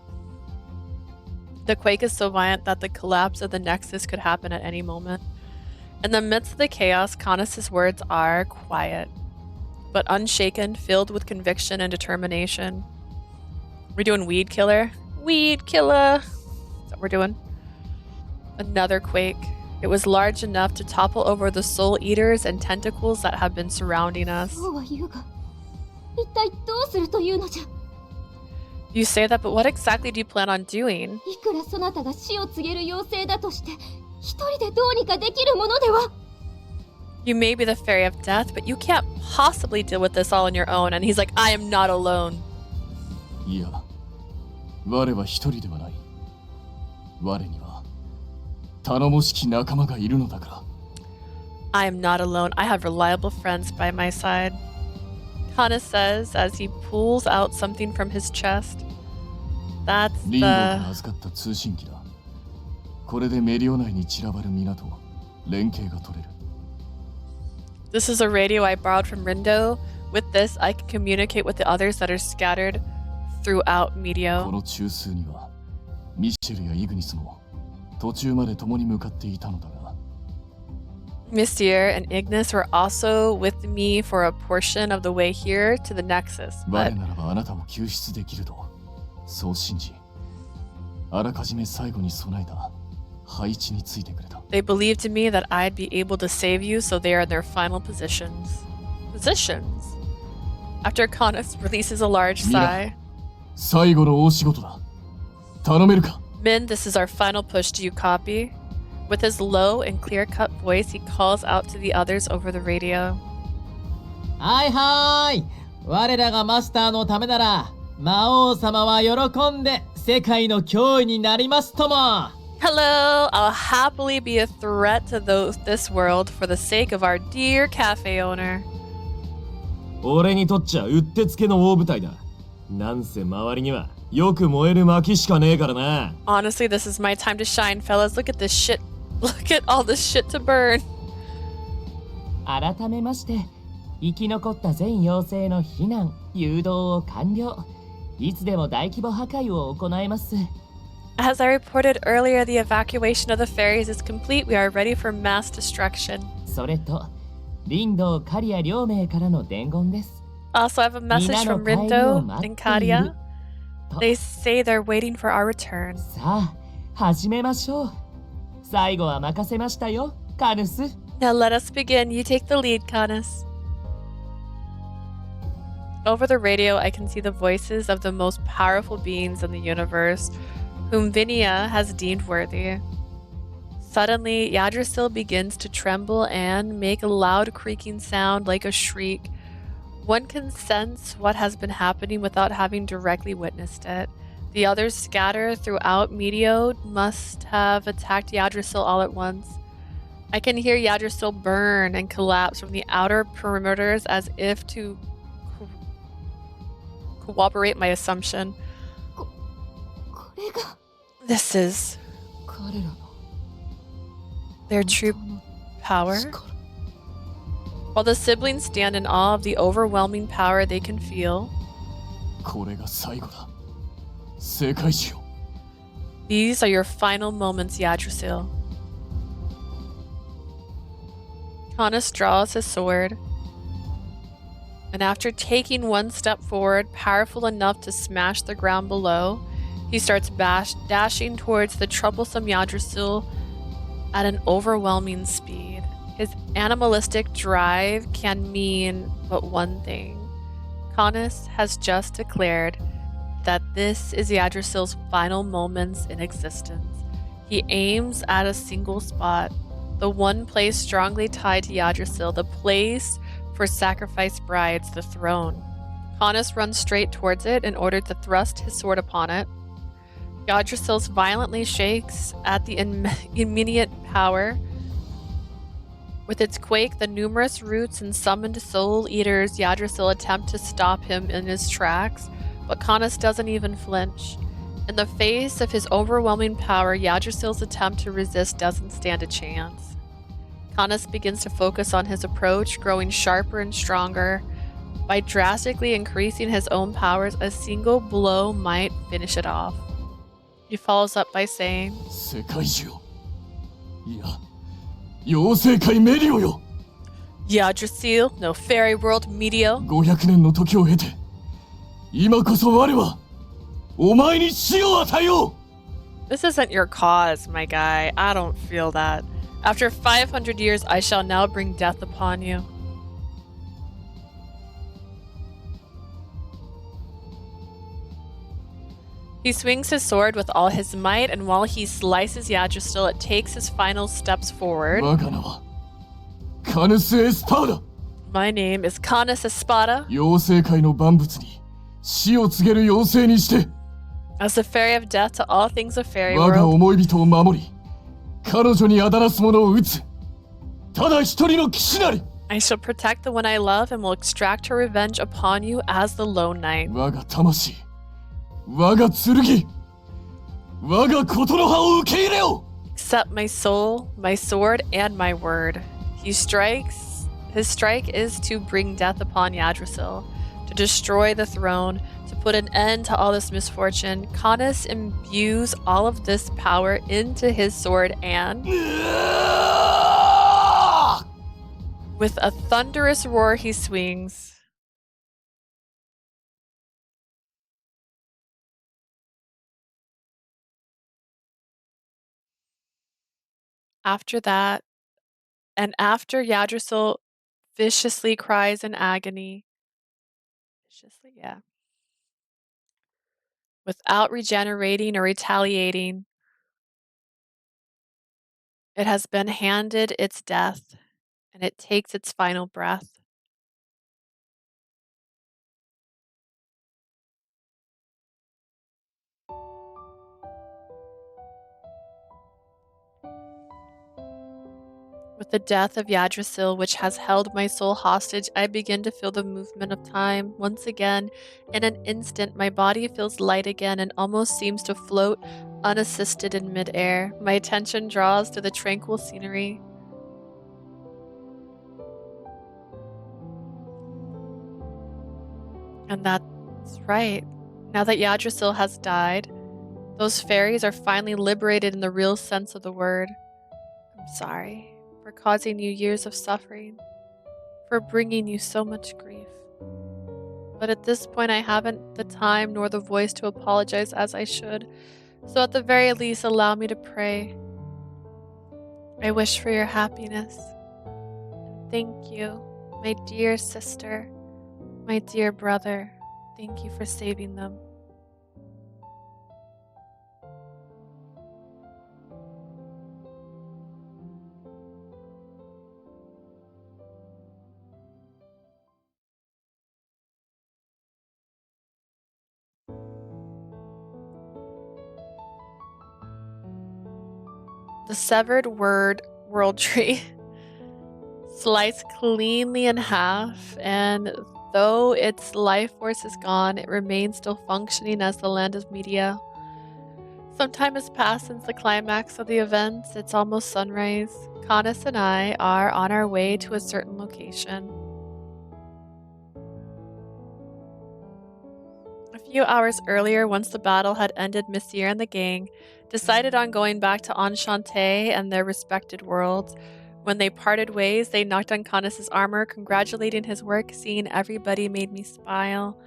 The quake is so violent that the collapse of the Nexus could happen at any moment. In the midst of the chaos, Canus' words are quiet, but unshaken, filled with conviction and determination. We're doing Weed Killer. Weed Killer! That's what we're doing. Another quake. It was large enough to topple over the soul eaters and tentacles that have been surrounding us. そうは言うが、一体どうするというのじゃ。 You say that, but what exactly do you plan on doing? いくらそなたが死を告げる妖精だとして、一人でどうにかできるものでは。 You may be the fairy of death, but you can't possibly deal with this all on your own. And he's like, I am not alone. いや、我は一人ではない。我には頼もしき仲間がいるのだから。I am not alone. I have reliable friends by my side. Canus says as he pulls out something from his chest. That's リンゴが the... 預かった通信機だ。これでメリオ内に散らばる港、連携が取れる。This is a radio I borrowed from Rindo. With this, I can communicate with the others that are scattered throughout こ Medio. の中枢にはミシェルやイグニスも途中まで共に向かっていたのだが、 Mystier and Ignis were also with me for a portion of the way here to the Nexus, 我 but ならばあなたを救出できると、そう信じ、あらかじめ最後に備えた配置についてくれた。 they believed in me that I'd be able to save you, so they are in their final positions. After Canus releases a large sigh. 最後の大仕事だ。頼めるか。 Min, this is our final push. Do you copy? With his low and clear-cut voice, he calls out to the others over the radio. はいはーい。我らがマスターのためなら、魔王様は喜んで世界の脅威になりますとも。 Hello, I'll happily be a threat to this world for the sake of our dear cafe owner. 俺にとっちゃうってつけの大舞台だ。なんせ周りにはよく燃える薪しかねえからな。 Honestly, this is my time to shine, fellas. Look at this shit. Look at all this shit to burn. 改めまして、生き残った全妖精の避難、誘導を完了。いつでも大規模破壊を行います。 As I reported earlier, the evacuation of the fairies is complete. We are ready for mass destruction. それと、リンド、カリア両名からの伝言です。 Also, I have a message from Rindo and Kadia. They say they're waiting for our return. さあ、始めましょう。最後は任せましたよ、カヌス。 Now let us begin. You take the lead, Canus. Over the radio, I can see the voices of the most powerful beings in the universe, whom Vinia has deemed worthy. Suddenly, Yggdrasil begins to tremble and make a loud creaking sound like a shriek. One can sense what has been happening without having directly witnessed it. The others scattered throughout Medio must have attacked Yggdrasil all at once. I can hear Yggdrasil burn and collapse from the outer perimeters as if to corroborate my assumption. これが This is 彼らの their true 本当の power. 力 While the siblings stand in awe of the overwhelming power they can feel, これが最後だ。世界中よ。 these are your final moments, Yggdrasil. Canus draws his sword, and after taking one step forward, powerful enough to smash the ground below, he starts dashing towards the troublesome Yggdrasil at an overwhelming speed. His animalistic drive can mean but one thing. Canus has just declared that this is Yggdrasil's final moments in existence. He aims at a single spot, the one place strongly tied to Yggdrasil, the place for sacrifice brides, the throne. Canus runs straight towards it in order to thrust his sword upon it. Yggdrasil violently shakes at the immediate power. With its quake, the numerous roots and summoned soul eaters, Yggdrasil attempt to stop him in his tracks, but Canus doesn't even flinch. In the face of his overwhelming power, Yggdrasil's attempt to resist doesn't stand a chance. Canus begins to focus on his approach, growing sharper and stronger. By drastically increasing his own powers, a single blow might finish it off. He follows up by saying, 世界中よ。いや、妖精界メリオよ。 Yggdrasil, no fairy world Medio. 500年の時を経て、今こそ我はお前に死を与えよう。 This isn't your cause, my guy. I don't feel that. After 500 years, I shall now bring death upon you. He swings his sword with all his might, and while he slices Yggdrasil, it takes his final steps forward. 我が名はカヌス・エスパーダ。 My name is Canus Espada. 妖精界の万物に死を告げる妖精にして、 As the fairy of death to all things of fairy 我が world, 思い人を守り、彼女にあだなす者を撃つ。ただ一人の騎士なり。 I shall protect the one I love and will extract her revenge upon you as the lone knight. 我が魂、我が剣、我がことの葉を受け入れよう。 Accept my soul, my sword, and my word. His strike is to bring death upon Yggdrasil, to destroy the throne, to put an end to all this misfortune. Canus imbues all of this power into his sword and, with a thunderous roar, he swings. After that, and after Yggdrasil viciously cries in agony, without regenerating or retaliating, it has been handed its death, and it takes its final breath. With the death of Yggdrasil, which has held my soul hostage, I begin to feel the movement of time. Once again, in an instant, my body feels light again and almost seems to float unassisted in midair. My attention draws to the tranquil scenery. And that's right. Now that Yggdrasil has died, those fairies are finally liberated in the real sense of the word. I'm sorry for causing you years of suffering, for bringing you so much grief. But at this point, I haven't the time nor the voice to apologize as I should, so at the very least, allow me to pray. I wish for your happiness. And thank you, my dear sister, my dear brother. Thank you for saving them. The severed world tree sliced cleanly in half, and though its life force is gone, it remains still functioning as the land of Media. Some time has passed since the climax of the events. It's almost sunrise. Canus and I are on our way to a certain location. A few hours earlier, once the battle had ended, Monsieur and the gang decided on going back to Enchante and their respected worlds. When they parted ways, they knocked on Canus' armor, congratulating his work. Seeing everybody made me smile.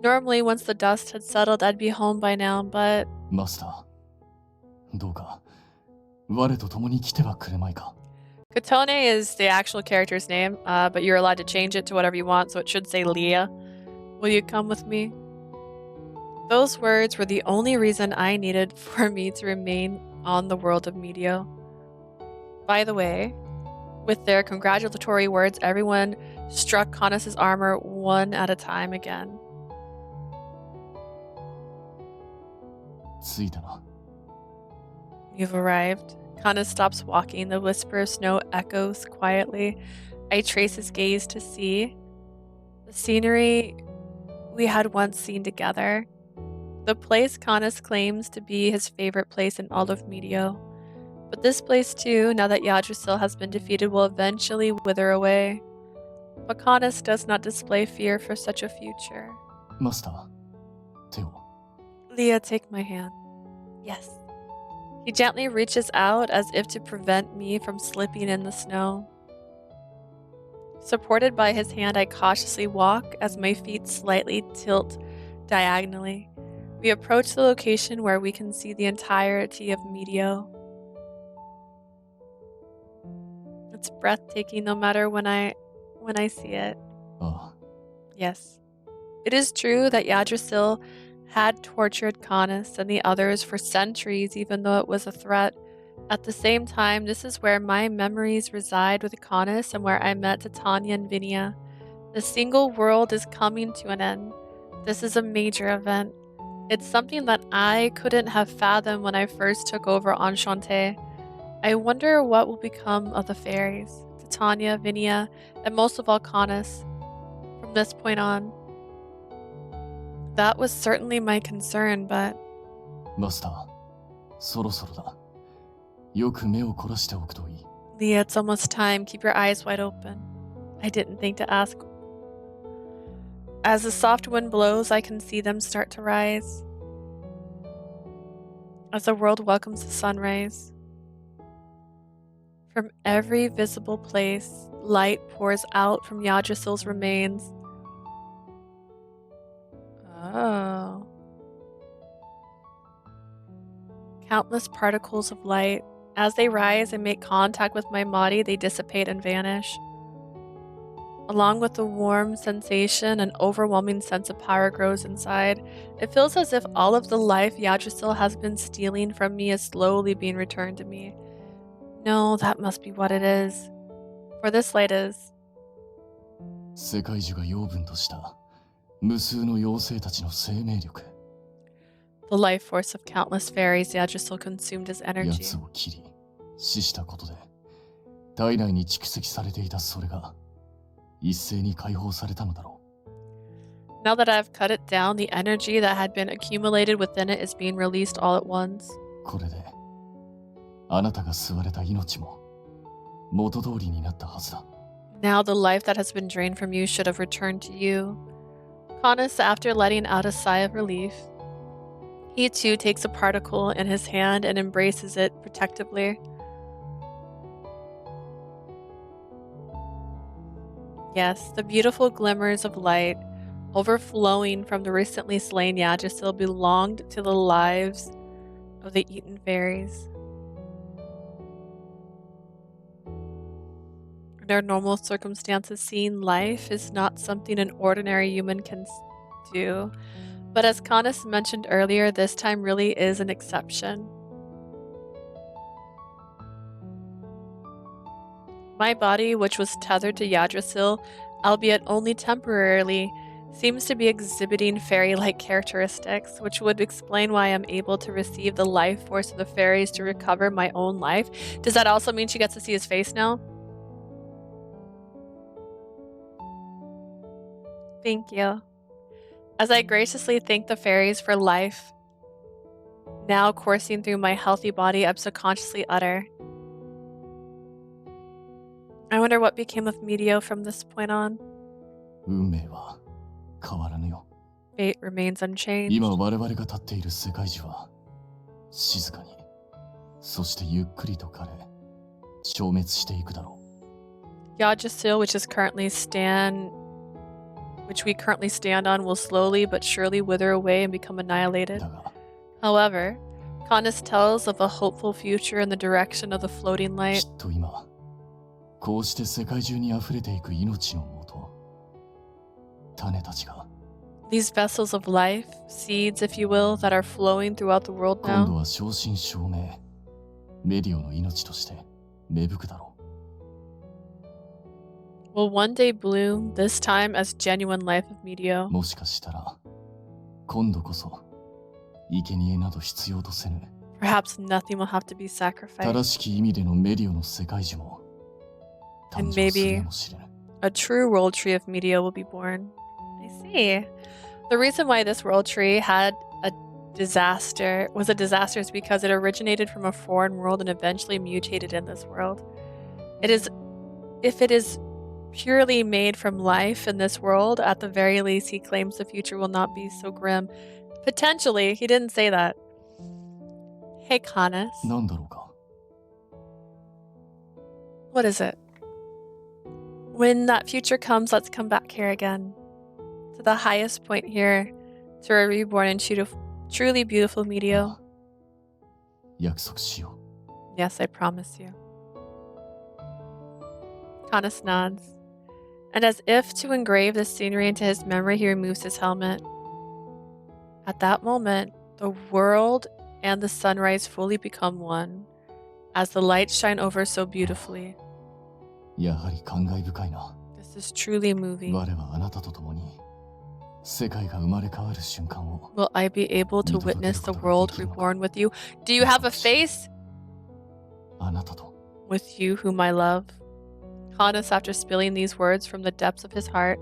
Normally, once the dust had settled, I'd be home by now, but... マスター、どうか我と共に来てはくれまいか。 Katone is the actual character's name, but you're allowed to change it to whatever you want, so it should say Leah. Will you come with me? Those words were the only reason I needed for me to remain on the world of Medio. By the way, with their congratulatory words, everyone struck Canus' armor one at a time again. 着いたな。 You've arrived. Canus stops walking. The whisper of snow echoes quietly. I trace his gaze to see the scenery we had once seen together. The place Canis claims to be his favorite place in all of Medio. But this place too, now that Yggdrasil has been defeated, will eventually wither away. But Canis does not display fear for such a future. マスター、手を。 Leah, take my hand. Yes. He gently reaches out as if to prevent me from slipping in the snow. Supported by his hand, I cautiously walk as my feet slightly tilt diagonally. We approach the location where we can see the entirety of Medio. It's breathtaking no matter when I see it. ああ、 Yes. It is true that Yggdrasil had tortured Canis and the others for centuries, even though it was a threat. At the same time, this is where my memories reside with Canis and where I met Titania and Vinia. The single world is coming to an end. This is a major event. It's something that I couldn't have fathomed when I first took over Enchante. I wonder what will become of the fairies, Titania, Vinia, and most of all Canis, from this point on. That was certainly my concern, but... マスター、そろそろだ。よく目を凝らしておくといい。 Leah, it's almost time. Keep your eyes wide open. I didn't think to ask. As the soft wind blows, I can see them start to rise. As the world welcomes the sunrise. From every visible place, light pours out from Yggdrasil's remains. Oh. Countless particles of light. As they rise and make contact with my body, they dissipate and vanish. Along with the warm sensation, an overwhelming sense of power grows inside. It feels as if all of the life Yggdrasil has been stealing from me is slowly being returned to me. No, that must be what it is. For this light is. 世界中が養分とした無数の妖精たちの生命力。 The life force of countless fairies Yggdrasil consumed as energy. 奴を切り、死したことで、体内に蓄積されていたそれが、一斉に解放されたのだろう。 Now that I've cut it down, the energy that had been accumulated within it is being released all at once. これで、あなたが吸われた命も、元通りになったはずだ。 Now the life that has been drained from you should have returned to you. Canis, after letting out a sigh of relief, he too takes a particle in his hand and embraces it protectively. Yes, the beautiful glimmers of light overflowing from the recently slain Yggdrasil belonged to the lives of the eaten fairies. Under normal circumstances, seeing life is not something an ordinary human can do. But as Canis mentioned earlier, this time really is an exception. My body, which was tethered to Yggdrasil, albeit only temporarily, seems to be exhibiting fairy-like characteristics, which would explain why I'm able to receive the life force of the fairies to recover my own life. Does that also mean she gets to see his face now? Thank you. As I graciously thank the fairies for life now coursing through my healthy body, I subconsciously utter, I wonder what became of Medio from this point on. 運命は変わらぬよ。 Fate remains unchanged. 今我々が立っている世界中は静かに、そしてゆっくりと枯れ、消滅していくだろう。 Yggdrasil, which we currently stand on, will slowly but surely wither away and become annihilated. だが、 However, Canis tells of a hopeful future in the direction of the floating き light. っと今、こうして世界中に溢れていく命のもと、種たちが These vessels of life, seeds if you will, that are flowing throughout the world 今度 now, は正真正銘、メディオの命として芽吹くだろう。 will one day bloom, this time as genuine life of Medio. もしかしたら、今度こそ、生贄など必要とせぬ、 Perhaps nothing will have to be 正 sacrificed. しき意味でのメディオの世界樹も誕 And 生する maybe やもしれぬ。 A true world tree of Medio will be born. I see. The reason why this world tree had a disaster was a disaster is because it originated from a foreign world and eventually mutated in this world. If it is purely made from life in this world, at the very least, he claims the future will not be so grim. Potentially, he didn't say that. Hey, Canus. なんだろうか。 What is it? When that future comes, let's come back here again. To the highest point here, to a reborn and truly beautiful Medio. 約束しよ Yes, I promise you. Canus nods. And as if to engrave the scenery into his memory, he removes his helmet. At that moment, the world and the sunrise fully become one, as the lights shine over so beautifully. う。やはり感慨深いな。 This is truly moving. 我はあなたと共に世界が生まれ変わる瞬間を Will I be able to witness the world reborn with you? Do you have a face? あなたと With you whom I love. Canus, after spilling these words from the depths of his heart,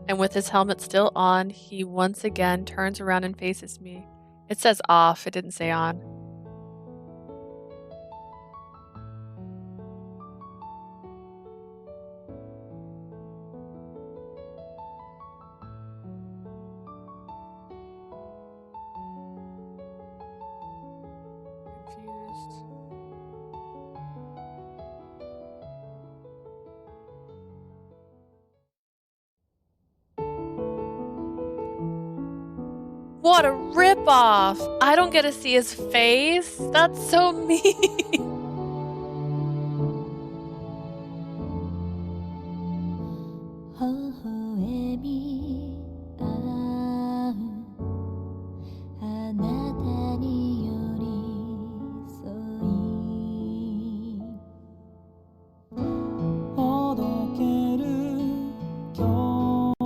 and with his helmet still on, he once again turns around and faces me. It says off, it didn't say on. Confused. What a ripoff! I don't get to see his face. That's so mean. 微笑み合うあなたに寄り添いほどける距離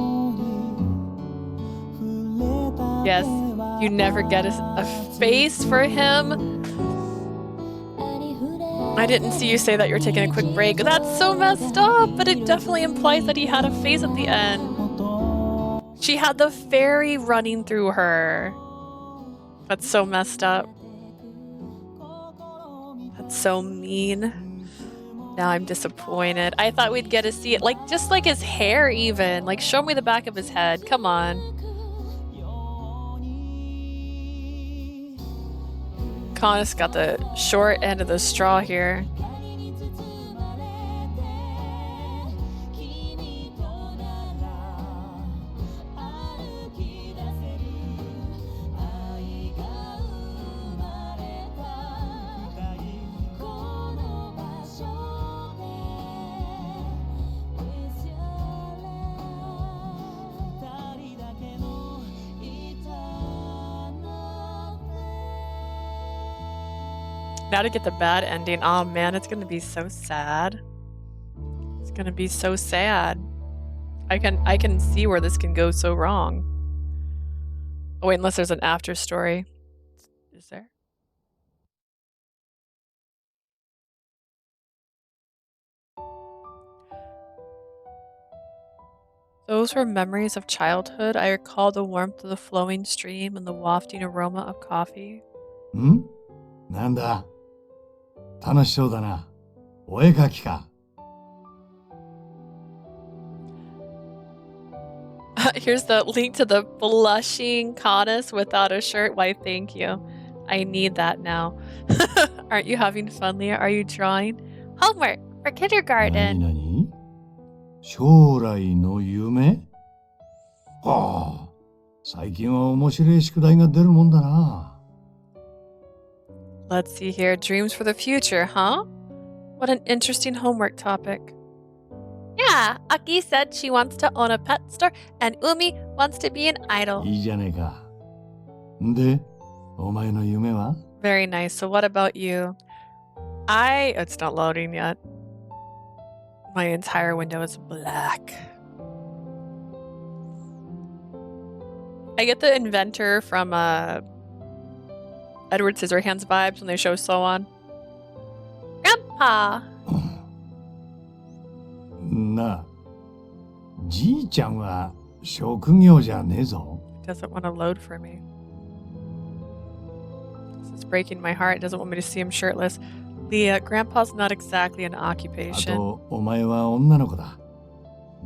触れた Yes, you never get a face for him. I didn't see you say that you're taking a quick break. That's so messed up, but it definitely implies that he had a face at the end. She had the fairy running through her. That's so messed up. That's so mean. Now I'm disappointed. I thought we'd get to see it, like just like his hair even. Like show me the back of his head. Come on. Canus got the short end of the straw here. Now to get the bad ending. Oh man, it's gonna be so sad. It's gonna be so sad. I can see where this can go so wrong. Oh wait, unless there's an after story. Is there? Those were memories of childhood. I recall the warmth of the flowing stream and the wafting aroma of coffee. んなんだ楽しそうだな。お絵描きか。 Here's the link to the blushing Canus without a shirt. Why, thank you. I need that now. Aren't you having fun, Leah? Are you drawing? Homework for 何 kindergarten. 々将来の夢はあ、最近は面白い宿題が出るもんだな。 Let's see here. Dreams for the future, huh? What an interesting homework topic. Yeah, Aki said she wants to own a pet store and Umi wants to be an idol. いいじゃねえか。んで、お前の夢は Very nice. So what about you? It's not loading yet. My entire window is black. I get the inventor from Edward Scissorhands vibes when they show So On. Grandpa! なあ、じいちゃんは職業じゃねえぞ。 Doesn't want to load for me. breaking my heart. Doesn't want me to see him shirtless. Leah, Grandpa's not exactly an あ occupation. とお前は女の子だ。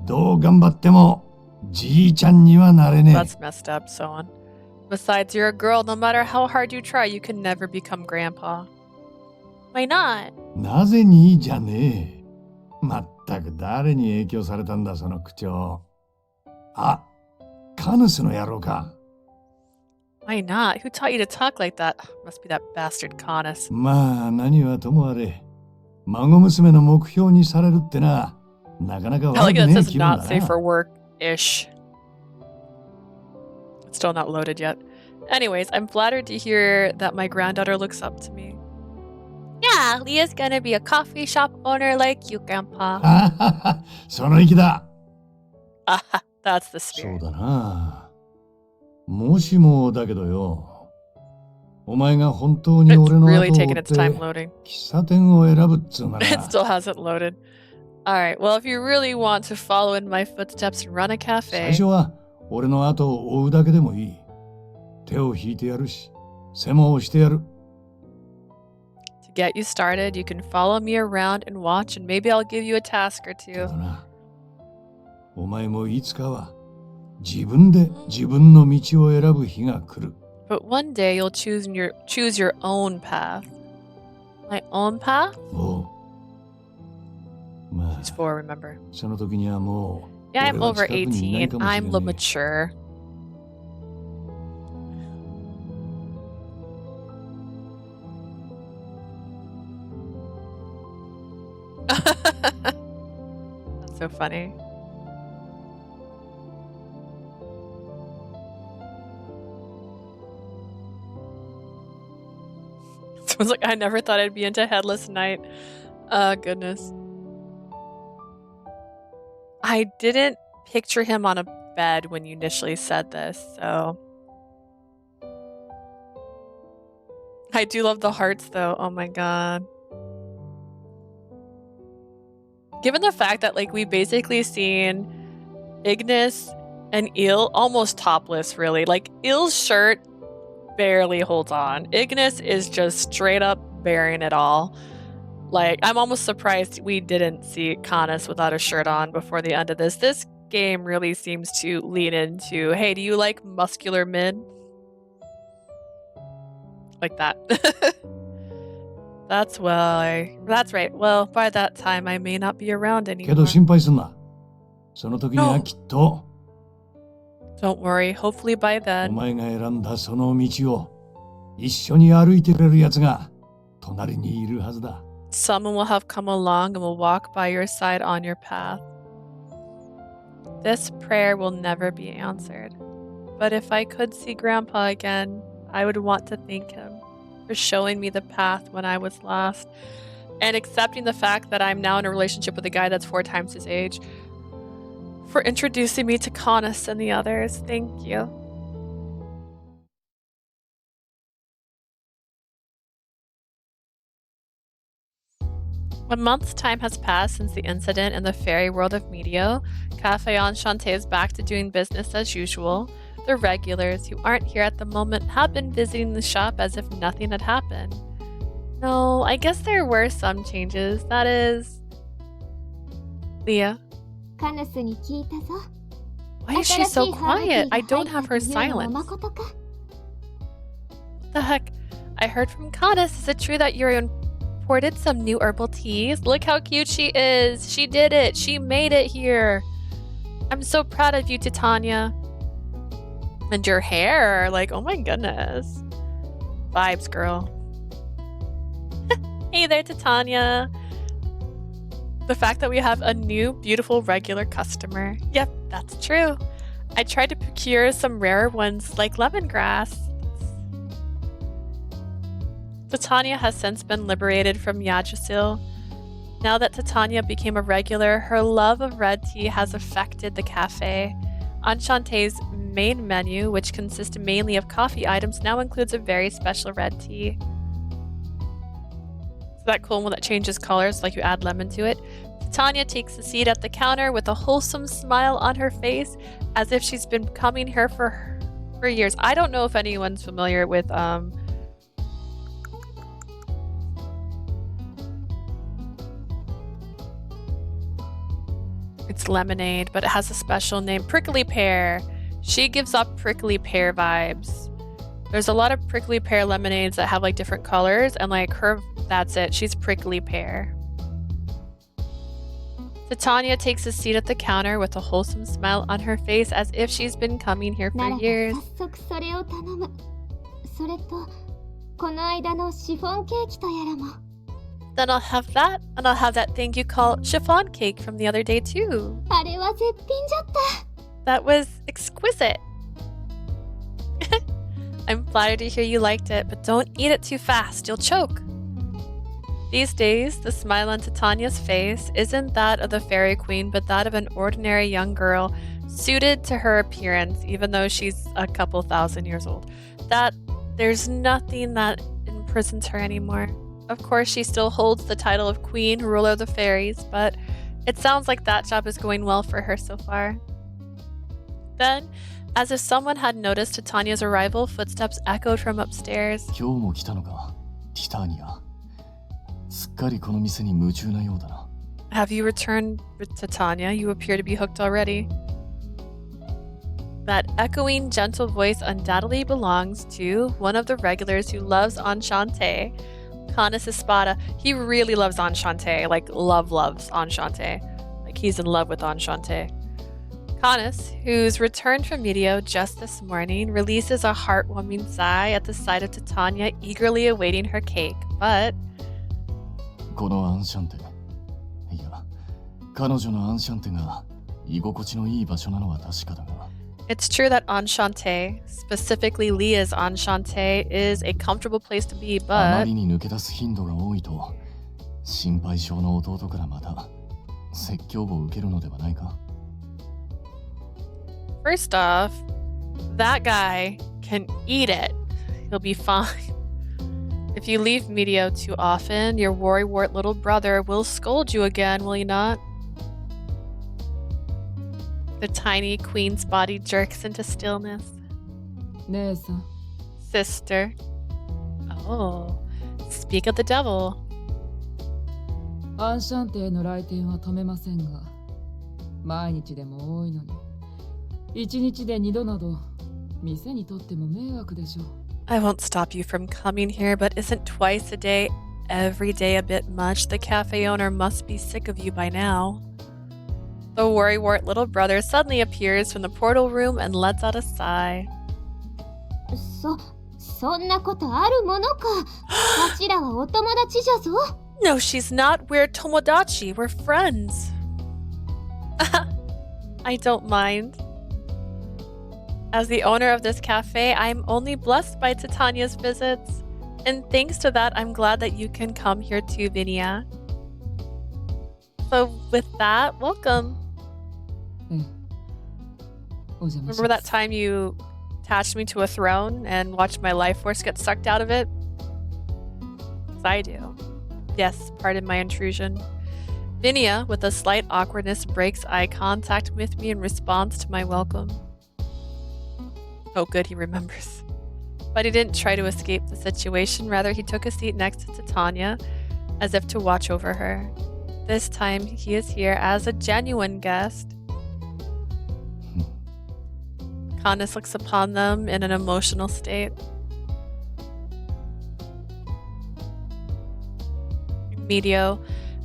どう頑張ってもじいちゃんにはなれね That's messed up, so on. Besides, you're a girl. No matter how hard you try, you can never become Grandpa. Why not? え。なぜにいいじゃねえ。まったく誰に影響されたんだその口調。あ、カヌスの野郎か。Why not? Who taught you to talk like that? Must be that bastard Canus. まあ何はともあれ、孫娘の目標にされるってな、なかなか I 悪 like く that ね it え says 気分 not だ safe な。 for work-ish. It's still not loaded yet. Anyways, I'm flattered to hear that my granddaughter looks up to me. Yeah, Leah's gonna be a coffee shop owner like you, Grandpa. はははその意気だ。 Ah, that's the そう spirit. だな。もしもだけどよ、お前が本当に It's 俺の really 後を追 taking っ its time て loading. 喫茶店を選ぶっつうな It ら、 still hasn't loaded. Alright, well, if you really want to follow in my footsteps and run a 最 cafe, 初は俺の後を追うだけでもいい。手を引いてやるし、世話をしてやる。 to get you started, you can follow me around and watch, and maybe I'll give you a task or け two. どな、お前もいつかは自分で自分の道を選ぶ日が来る。 But one day you'll choose your own path. My own path? もう、まあ It's 4, remember. その時にはもう、 Yeah, I'm 俺は over 近くにいない 18. かもしれ I'm ねえ。 mature. That's so funny. Someone's like, I never thought I'd be into Headless Knight. Goodness. I didn't picture him on a bed when you initially said this, so. I do love the hearts though. Oh my god. Given the fact that like we basically seen Ignis and Il almost topless really. Like Il's shirt barely holds on. Ignis is just straight up bearing it all. Like I'm almost surprised we didn't see Canus without a shirt on before the end of this. This game really seems to lean into, hey, do you like muscular men? Like that. That's right. Well, by that time I may not be around け anymore. ど心配すんな。その時にはきっと、 Don't worry. Hopefully by お then, 前が選んだその道を一緒に歩いてくれるやつが隣にいるはずだ。 someone will have come along and will walk by your side on your path. This prayer will never be answered. But if I could see Grandpa again, I would want to thank him for showing me the path when I was lost and accepting the fact that I'm now in a relationship with a guy that's 4 times his age. For introducing me to Canus and the others. Thank you. A month's time has passed since the incident in the fairy world of Medio. Cafe Enchante is back to doing business as usual. The regulars, who aren't here at the moment, have been visiting the shop as if nothing had happened. No, I guess there were some changes. That is... Leah. カヌスに聞いたぞ。 Why is she so quiet? I don't have her silence. What the heck? I heard from Canus. Is it true that you imported some new herbal teas? Look how cute she is. She did it. She made it here. I'm so proud of you, Titania. And your hair. Like, oh my goodness. Vibes, girl. Hey there, Titania. The fact that we have a new, beautiful, regular customer. Yep, that's true. I tried to procure some rarer ones like lemongrass. Titania has since been liberated from Yggdrasil. Now that Titania became a regular, her love of red tea has affected the cafe. Enchante's main menu, which consists mainly of coffee items, now includes a very special red tea. Is that cool one that changes colors, like you add lemon to it? Titania takes a seat at the counter with a wholesome smile on her face, as if she's been coming here for years. I don't know if anyone's familiar with It's lemonade, but it has a special name, prickly pear. She gives off prickly pear vibes. There's a lot of prickly pear lemonades that have like different colors, and like her, that's it. She's prickly pear. Titania takes a seat at the counter with a wholesome smile on her face as if she's been coming here for ならば years. 早速それを頼む。それとこの間のシフォンケーキとやらも。 Then I'll have that, and I'll have that thing you call chiffon cake from the other day too. あれは絶品じゃった。 That was exquisite. I'm flattered to hear you liked it, but don't eat it too fast, you'll choke. These days, the smile on Titania's face isn't that of the fairy queen, but that of an ordinary young girl suited to her appearance, even though she's a couple thousand years old. That there's nothing that imprisons her anymore. Of course, she still holds the title of queen, ruler of the fairies, but it sounds like that job is going well for her so far. Then, as if someone had noticed Titania's arrival, footsteps echoed from upstairs. 今日も来たのか、ティターニア。すっかりこの店に夢中なようだな。Have you returned, Titania? You appear to be hooked already. That echoing, gentle voice undoubtedly belongs to one of the regulars who loves Enchante, Canus Espada. He really loves Enchante, like loves Enchante. Like he's in love with Enchante. Canus, who's returned from Medio just this morning, releases a heartwarming sigh at the sight of Titania eagerly awaiting her cake, but このアンシャンテ、いや、彼女のアンシャンテが居心地のいい場所なのは確かだが。it's true that Enchante, specifically Leah's Enchante, is a comfortable place to be, あま but りに抜け出す頻度が多いと、心配性の弟からまた説教を受けるのではないか。first off, that guy can eat it. He'll be fine. If you leave Medio too often, your worrywart little brother will scold you again, will he not? The tiny queen's body jerks into stillness. 姉さん、 Sister. Oh, speak of the devil. アンシャンテへの来店は止めませんが、毎日でも多いのに、一日で2度など、店にとっても迷惑でしょう。I won't stop you from coming here, but isn't twice a day, every day a bit much? The cafe owner must be sick of you by now. The worrywart little brother suddenly appears from the portal room and lets out a sigh. そんなことあるものか。わしらはお友達じゃぞ。No, she's not. We're Tomodachi. We're friends. I don't mind. As the owner of this cafe, I'm only blessed by Titania's visits. And thanks to that, I'm glad that you can come here too, Vinia. So with that, welcome. ええ。お邪魔し Remember ま that す。 time you attached me to a throne and watched my life force get sucked out of it? 'Cause I do. Yes, pardon my intrusion. Vinia, with a slight awkwardness, breaks eye contact with me in response to my welcome. Oh, good, he remembers. But he didn't try to escape the situation. Rather, he took a seat next to Titania, as if to watch over her. This time, he is here as a genuine guest. Canus looks upon them in an emotional state. Medio.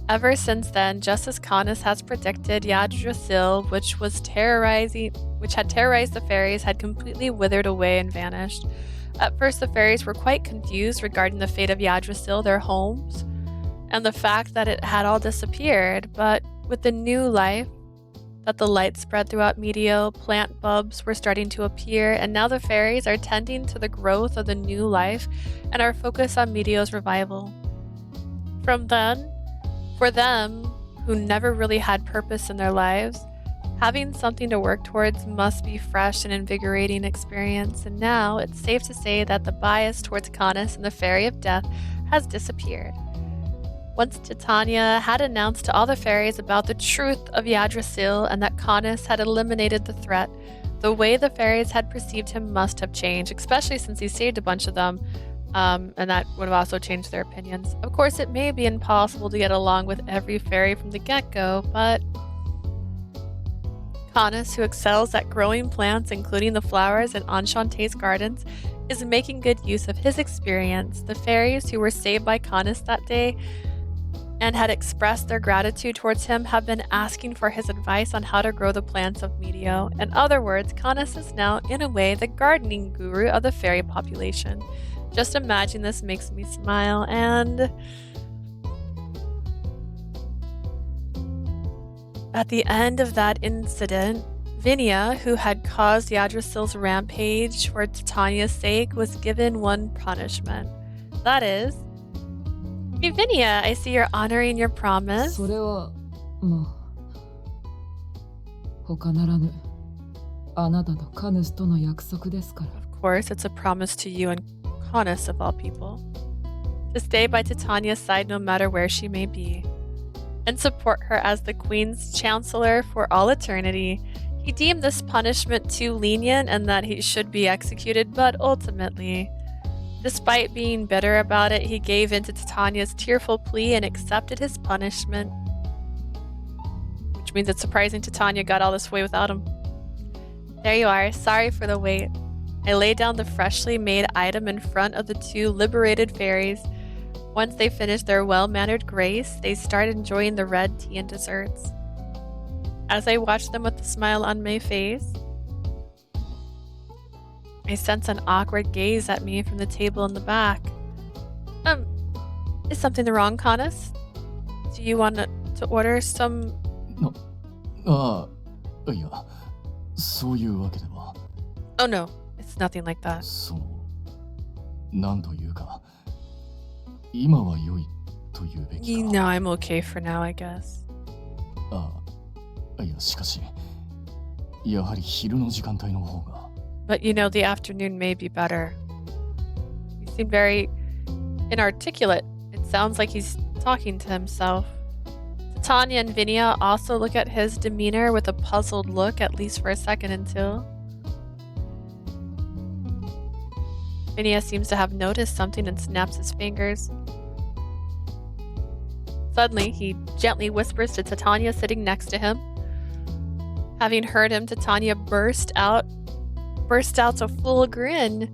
Ever since then, just as Canus has predicted, Yggdrasil, which had terrorized the fairies, had completely withered away and vanished. At first, the fairies were quite confused regarding the fate of Yggdrasil, their homes, and the fact that it had all disappeared. But with the new life that the light spread throughout Medio, plant bulbs were starting to appear, and now the fairies are tending to the growth of the new life and are focused on Medio's revival. From then, for them, who never really had purpose in their lives, having something to work towards must be fresh and invigorating experience, and now it's safe to say that the bias towards Canus and the Fairy of Death has disappeared. Once Titania had announced to all the fairies about the truth of Yggdrasil and that Canus had eliminated the threat, the way the fairies had perceived him must have changed, especially since he saved a bunch of them. And that would have also changed their opinions. Of course, it may be impossible to get along with every fairy from the get-go, but Canus, who excels at growing plants, including the flowers in Enchante's gardens, is making good use of his experience. The fairies who were saved by Canus that day and had expressed their gratitude towards him have been asking for his advice on how to grow the plants of Medio. In other words, Canus is now, in a way, the gardening guru of the fairy population. Just imagine this makes me smile, and at the end of that incident, Vinia, who had caused Yggdrasil's rampage for Titania's sake, was given one punishment. That is, hey Vinia, I see you're honoring your promise. それはまあ他ならぬあなたとカヌスとの約束ですから。 Of course, it's a promise to you and Canus of all people, to stay by Titania's side no matter where she may be, and support her as the Queen's Chancellor for all eternity. He deemed this punishment too lenient and that he should be executed, but ultimately, despite being bitter about it, he gave in to Titania's tearful plea and accepted his punishment. Which means it's surprising Titania got all this way without him. There you are, sorry for the wait. I lay down the freshly made item in front of the two liberated fairies. Once they finished their well-mannered grace, they started enjoying the red tea and desserts. As I watched them with a smile on my face, I sense an awkward gaze at me from the table in the back. Is something wrong, Canus? Do you want to order some... いや、そういうわけでは。 Oh no, it's nothing like that. なんというか、今は良いと言うべきか。No, I'm okay for now, I guess. いや、しかし、やはり昼の時間帯の方が。 But you know, the afternoon may be better. You seem very inarticulate. It sounds like he's talking to himself. Titania and Vinia also look at his demeanor with a puzzled look, at least for a second until... Vinia seems to have noticed something and snaps his fingers. Suddenly, he gently whispers to Titania sitting next to him. Having heard him, Titania burst out a full grin.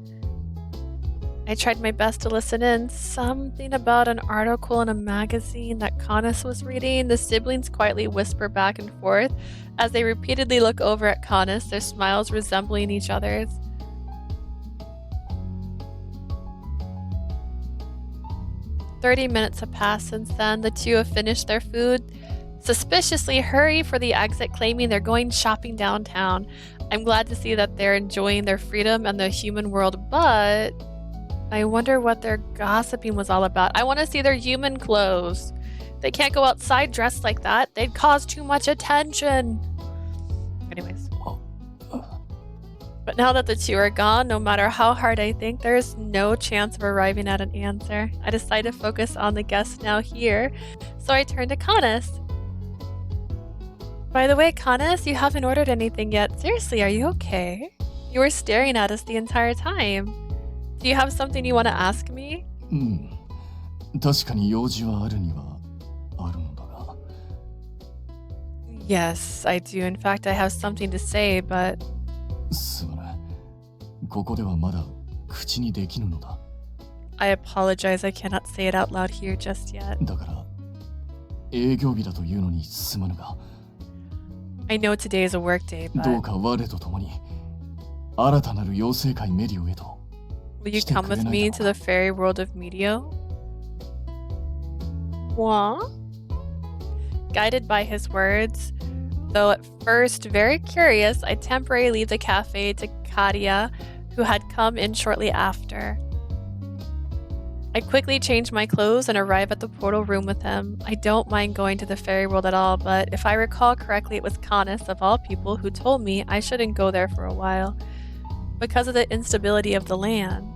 I tried my best to listen in. Something about an article in a magazine that Canus was reading. The siblings quietly whisper back and forth as they repeatedly look over at Canus, their smiles resembling each other's. "30 minutes have passed since then. The two have finished their food, suspiciously hurry for the exit, claiming they're going shopping downtown. I'm glad to see that they're enjoying their freedom and the human world, but I wonder what their gossiping was all about. I want to see their human clothes. They can't go outside dressed like that. They'd cause too much attention." Anyways. But now that the two are gone, no matter how hard I think, there is no chance of arriving at an answer. I decide to focus on the guests now here, so I turn to Canus. "By the way, Canus, you haven't ordered anything yet. Seriously, are you okay? You were staring at us the entire time. Do you have something you want to ask me?" 確かに用事はあるにはあるのだが。 Yes, I do. In fact, I have something to say, but... すまない。ここではまだ口にできぬのだ。 I apologize, I cannot say it out loud here just yet. だから営業日だというのにすまぬが。 I know today is a work day, どう but か我と共に新たなる妖精界メディオへと。 will you come with me to the fairy world of Medio? What? Guided by his words, though at first very curious, I temporarily leave the cafe to Kadia, who had come in shortly after. I quickly change my clothes and arrive at the portal room with him. I don't mind going to the fairy world at all, but if I recall correctly, it was Canus, of all people, who told me I shouldn't go there for a while because of the instability of the land.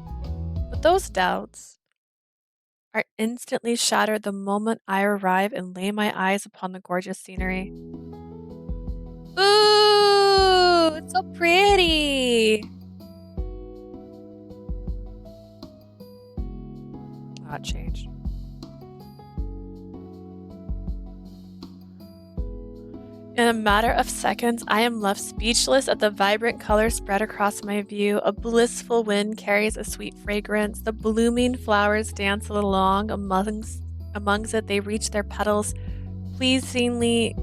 But those doubts are instantly shattered the moment I arrive and lay my eyes upon the gorgeous scenery. Ooh, it's so pretty! Not changed. In a matter of seconds, I am left speechless at the vibrant colors spread across my view. A blissful wind carries a sweet fragrance. The blooming flowers dance along amongst it. They reach their petals pleasingly,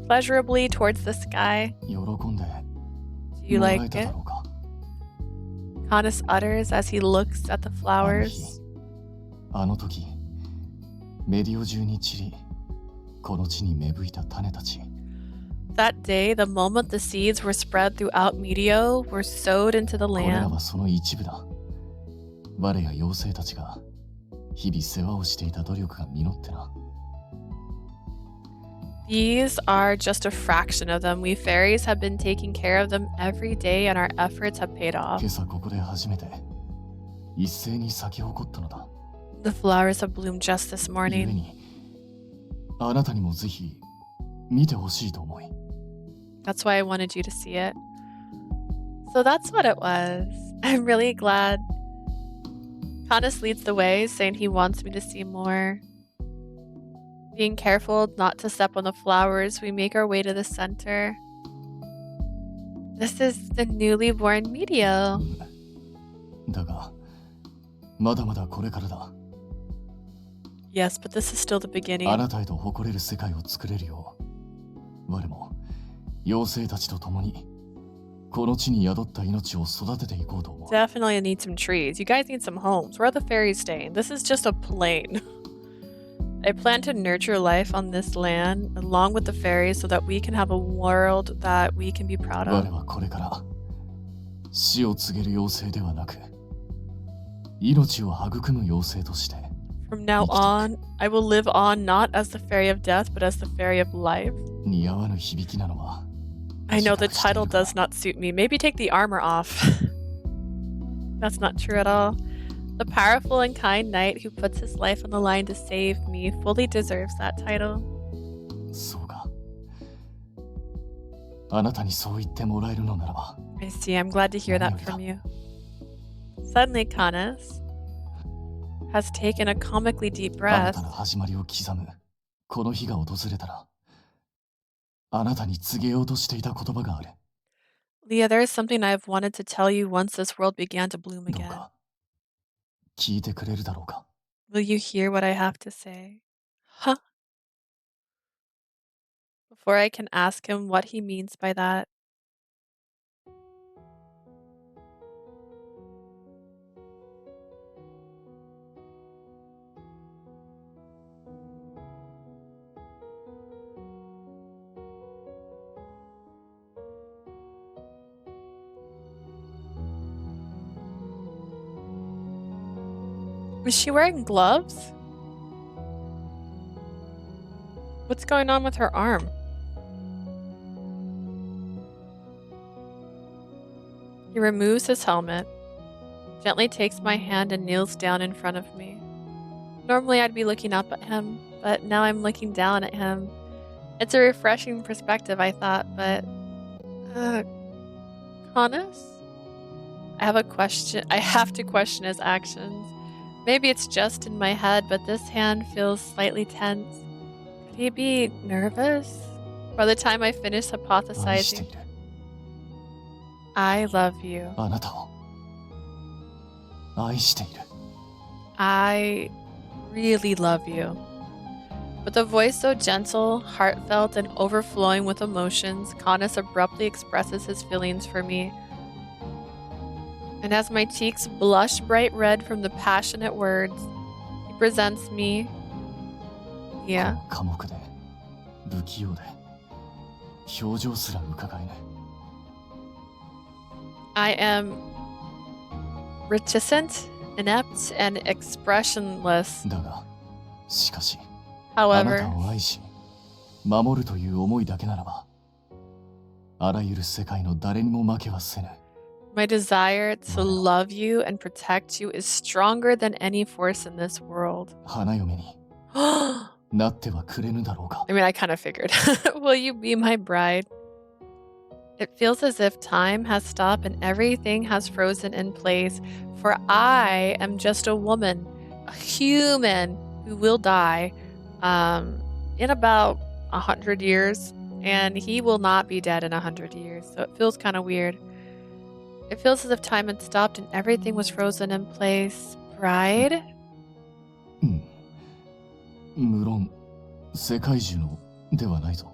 pleasurably towards the sky. 喜んで Do you もらえ like た it? だろうか。 Canus utters as he looks at the あの日 flowers. あの時メディオ中に散りこの地に芽吹いた種たち That day, the moment the seeds were spread throughout Medio, were sowed into the これら land. はその一部だ。我や妖精たちが日々世話をしていた努力が実ってな。 These are just a fraction of them. We fairies have been taking care of them every day, and our efforts have paid off. 今朝ここで初めて一斉に咲き誇ったのだ。 The flowers have bloomed just this 故 morning. にあなたにもぜひ見てほしいと思い。 That's why I wanted you to see it. So that's what it was. I'm really glad. Canus leads the way, saying he wants me to see more. Being careful not to step on the flowers, we make our way to the center. This is the newly born Medio. だがまだまだこれからだ。 Yes, but this is still the あ beginning. なたへと誇れる世界を作れるよう我も妖精たちと共にこの地に宿った命を育てていこうと思う。 Definitely need some trees. You guys need some homes. Where are the fairies staying? This is just a plain. I plan to nurture life on this land along with the fairies so that we can have a world that we can be proud 我 of. はこれから死を告げる妖精ではなく命を育む妖精として From now on, I will live on not as the fairy of death, but as the fairy of life. 似合わぬ響きなのは I know the 自覚している title does not suit me. Maybe take the armor off. That's not true at all. The powerful and kind knight who puts his life on the line to save me fully deserves that title. そうかあなたにそう言ってもらえるのならば I see. I'm glad to hear that from you. Suddenly, Canus has taken a comically deep 新 breath. たな始まりを刻むこの日が訪れたらあなたに告げようとしていた言葉がある。 Leah, there is something I have wanted to tell you once this world began to bloom どう again. か聞いてくれるだろうか。 Will you hear what I have to say? Huh? Before I can ask him what he means by that, is she wearing gloves? What's going on with her arm? He removes his helmet, gently takes my hand and kneels down in front of me. Normally I'd be looking up at him, but now I'm looking down at him. It's a refreshing perspective, I thought, but... Canus? I have to question his actions. Maybe it's just in my head, but this hand feels slightly tense. Could he be nervous? By the time I finish 愛してい hypothesizing, る I love you. あなたを愛している。 I really love you. With a voice so gentle, heartfelt, and overflowing with emotions, Canus abruptly expresses his feelings for me. And as my cheeks blush bright red from the passionate words, he presents me. こ Yeah. の寡黙で不器用で表情すら伺えぬ。 I am reticent, inept, and expressionless. だがしかしあな However, たを愛し守るという思いだけならばあらゆる世界の誰にも負けはせぬ。 my desire to Wow. love you and protect you is stronger than any force in this world. 花嫁に I なってはくれぬだろうか。 mean, I kind of figured. Will you be my bride? It feels as if time has stopped and everything has frozen in place. For I am just a woman, a human who will die in about 100 years. and he will not be dead in 100 years, so it feels kind of weird. It feels as if time had stopped and everything was frozen in place. Bride? うん。無論、世界中のではないぞ。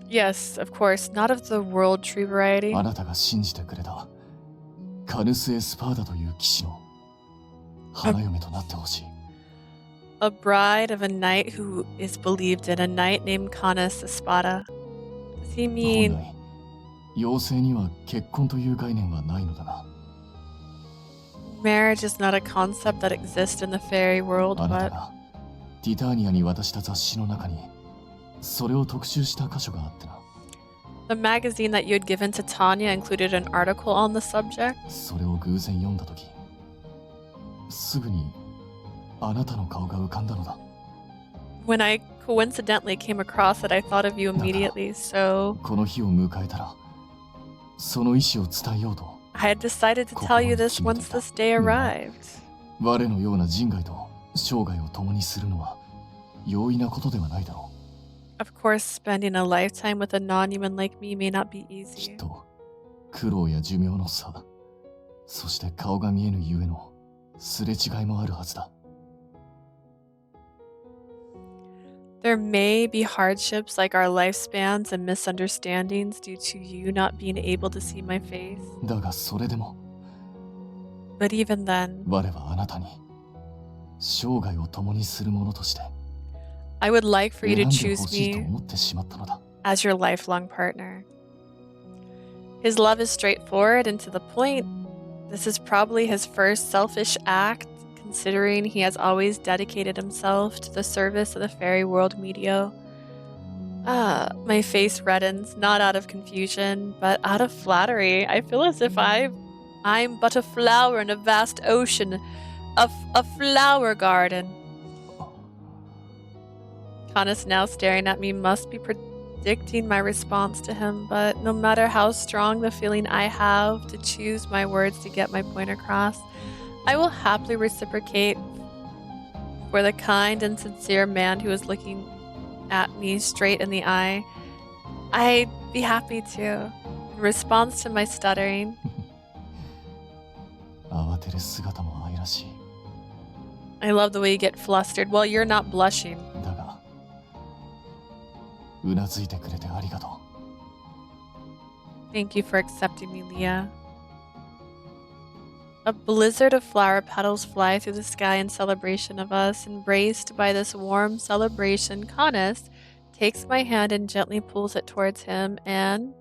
Yes, of course, not of the world tree variety. あなたが信じてくれたカヌス・エスパーダという騎士の花嫁となってほしい。A bride of a knight who is believed in, a knight named Canus Espada. Does he 本 mean 来、妖精には結婚という概念はないのだが、 marriage is not a concept that exists in the fairy world, あなた but がティターニアに渡した雑誌の中にそれを特集した箇所があってな。 the magazine that you had given to Tanya included an article on the subject. それを偶然読んだとき、すぐにあなたの顔が浮かんだのだ。 When I coincidentally came across it, I thought of you immediately, so この日を迎えたら、その意思を伝えようと、 I had decided to tell you this once this day arrived. 我のような人外と生涯を共にするのは容易なことではないだろ Of course, spending a lifetime with a non-human like me may not be う。き easy. っと苦労や寿命の差、そして顔が見えぬゆえのすれ違いもあるはずだ。 There may be hardships like our lifespans and misunderstandings due to you not being able to see my face. だがそれでも But even then, 我はあなたに生涯を共にする者として I would like for you 選 to んで choose ほしいと me 思ってしまったのだ。 as your lifelong partner. His love is straightforward and to the point. This is probably his first selfish act, considering he has always dedicated himself to the service of the fairy world media. My face reddens, not out of confusion, but out of flattery. I feel as if I'm but a flower in a vast ocean, a flower garden. Canis, now staring at me, must be predicting my response to him, but no matter how strong the feeling I have to choose my words to get my point across, I will happily reciprocate for the kind and sincere man who is looking at me straight in the eye. I'd be happy to. In response to my stuttering, 慌てる姿も愛らしい。 I love the way you get flustered. Well, you're not blushing. だがうなずいてくれてありがとう。 Thank you for accepting me, Leah. A blizzard of flower petals fly through the sky in celebration of us. Embraced by this warm celebration, Canis takes my hand and gently pulls it towards him, and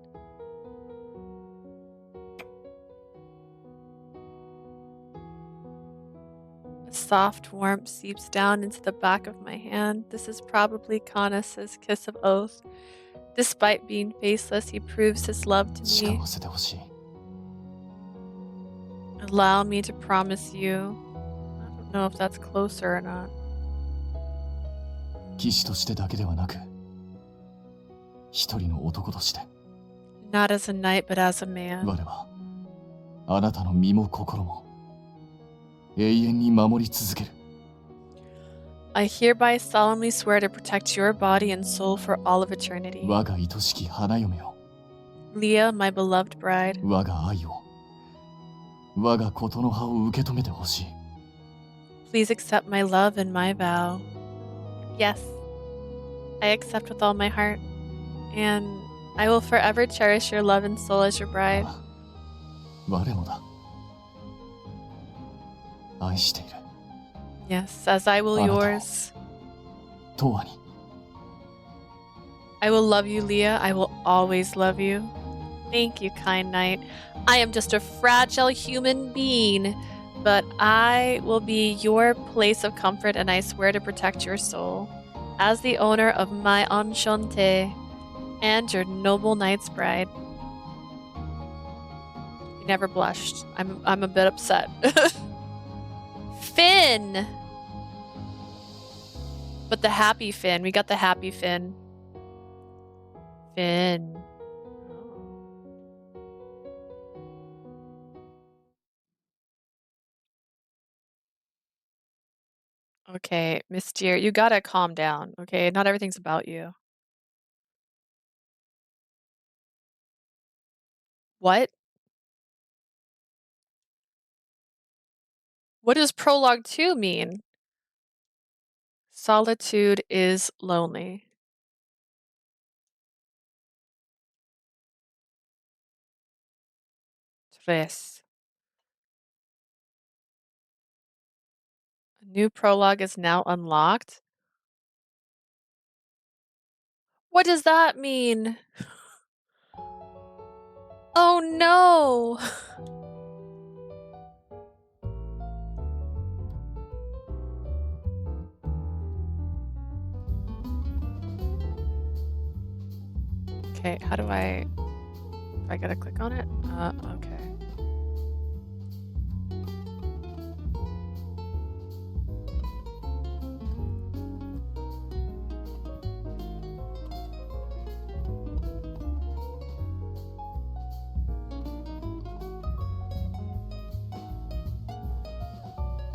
a soft warmth seeps down into the back of my hand. This is probably Canis's kiss of oath. Despite being faceless, he proves his love to 誓 me. わせてほしい。 Allow me to promise you. I don't know if that's closer or not. 騎士としてだけではなく、一人の男として、 Not as a knight, but as a man. 我はあなたの身も心も永遠に守り続ける。 I hereby solemnly swear to protect your body and soul for all of eternity. 我が愛しき花嫁よ。 Leah, my beloved bride. 我が愛を、我がことの葉を受け止めてほしい。 Please accept my love and my vow. Yes, I accept with all my heart. And I will forever cherish your love and soul as your bride. ああ、我もだ。愛している。 Yes, as I will あなたを yours. 永遠に。 I will love you, Leah. I will always love you. Thank you, kind knight. I am just a fragile human being, but I will be your place of comfort, and I swear to protect your soul. As the owner of my Enchante and your noble knight's bride. You never blushed. I'm a bit upset. Finn! But the happy Finn. We got the happy Finn. Finn. Okay, Miss Dear, you gotta calm down, okay? Not everything's about you. What? What does prologue 2 mean? Solitude is lonely. Tres. A new prologue is now unlocked. What does that mean? Oh no! Okay, how do I gotta click on it? Okay.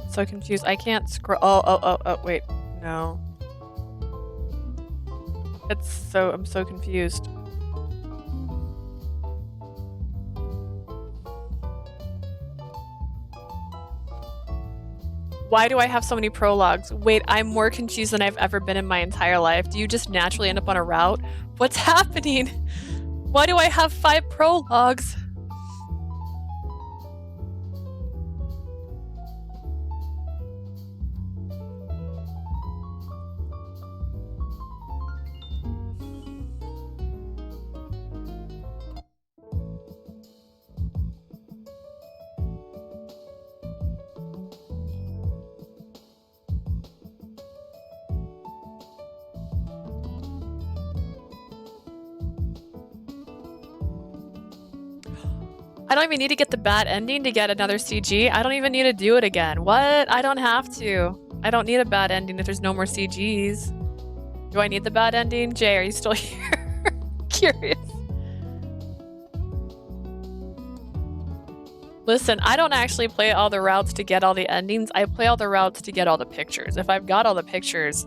So confused. I can't scroll. Oh, wait. No. I'm so confused. Why do I have so many prologues? Wait, I'm more confused than I've ever been in my entire life. Do you just naturally end up on a route? What's happening? Why do I have 5 prologues? I don't even need to get the bad ending to get another CG. I don't even need to do it again. What? I don't have to. I don't need a bad ending if there's no more CGs. Do I need the bad ending? Jay, are you still here? Curious. Listen, I don't actually play all the routes to get all the endings. I play all the routes to get all the pictures. If I've got all the pictures...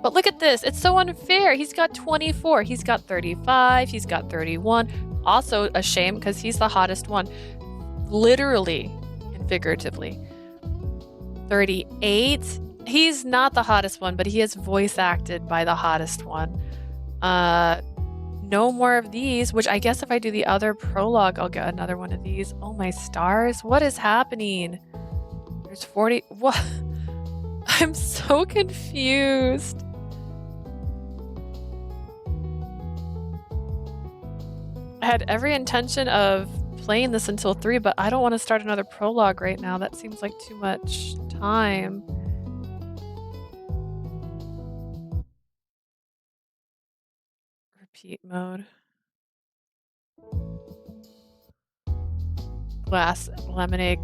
But look at this. It's so unfair. He's got 24. He's got 35. He's got 31. Also a shame because he's the hottest one. Literally and figuratively. 38. He's not the hottest one, but he is voice acted by the hottest one. No more of these, which I guess if I do the other prologue, I'll get another one of these. Oh my stars. What is happening? There's 40. What? I'm so confused. I had every intention of playing this until 3, but I don't want to start another prologue right now. That seems like too much time. Repeat mode. Glass lemonade.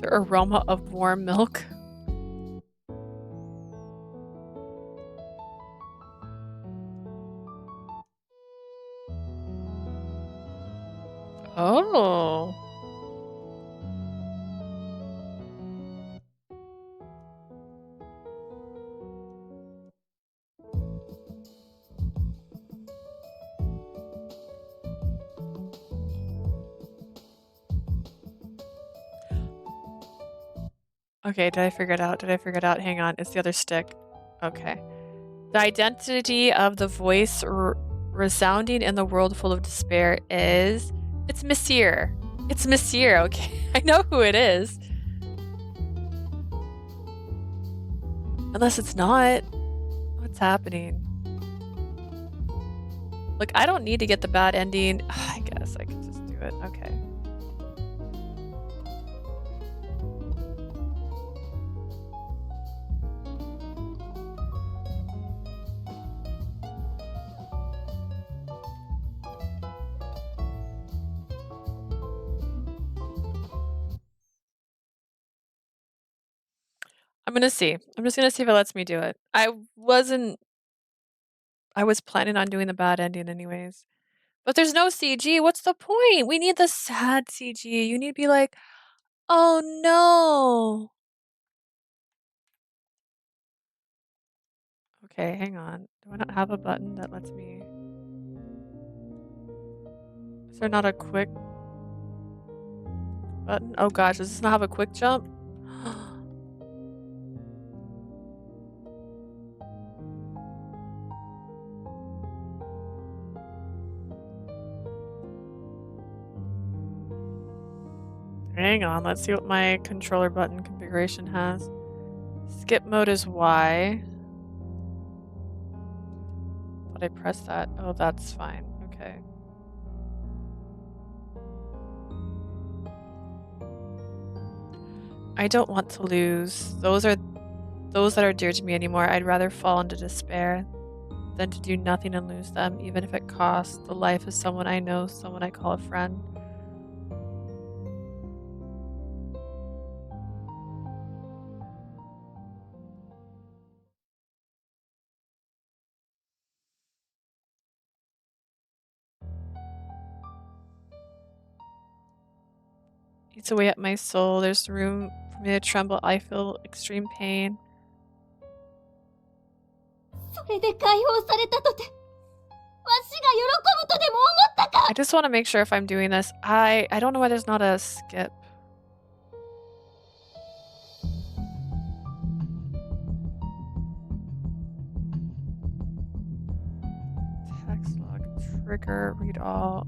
The aroma of warm milk. Oh. Okay, did I figure it out? Did I figure it out? Hang on, it's the other stick. Okay. The identity of the voice resounding in the world full of despair is... It's Monsieur. It's Monsieur, okay? I know who it is. Unless it's not. What's happening? Look, I don't need to get the bad ending. I guess I can just do it. Okay. I'm gonna see. I'm just gonna see if it lets me do it. I was planning on doing the bad ending anyways. But there's no CG. What's the point? We need the sad CG. You need to be like, oh no. Okay, hang on. Do I not have a button that lets me? Is there not a quick button? Oh gosh, does this not have a quick jump? Hang on, let's see what my controller button configuration has. Skip mode is Y. But I press that. Oh, that's fine. Okay. I don't want to lose. Those that are dear to me anymore. I'd rather fall into despair than to do nothing and lose them, even if it costs the life of someone I know, someone I call a friend. Eats away at my soul. There's room for me to tremble. I feel extreme pain. それで解放されたとて、わしが喜ぶとでも思ったか。 I just want to make sure if I'm doing this. I don't know why there's not a skip. Text log, trigger, read all.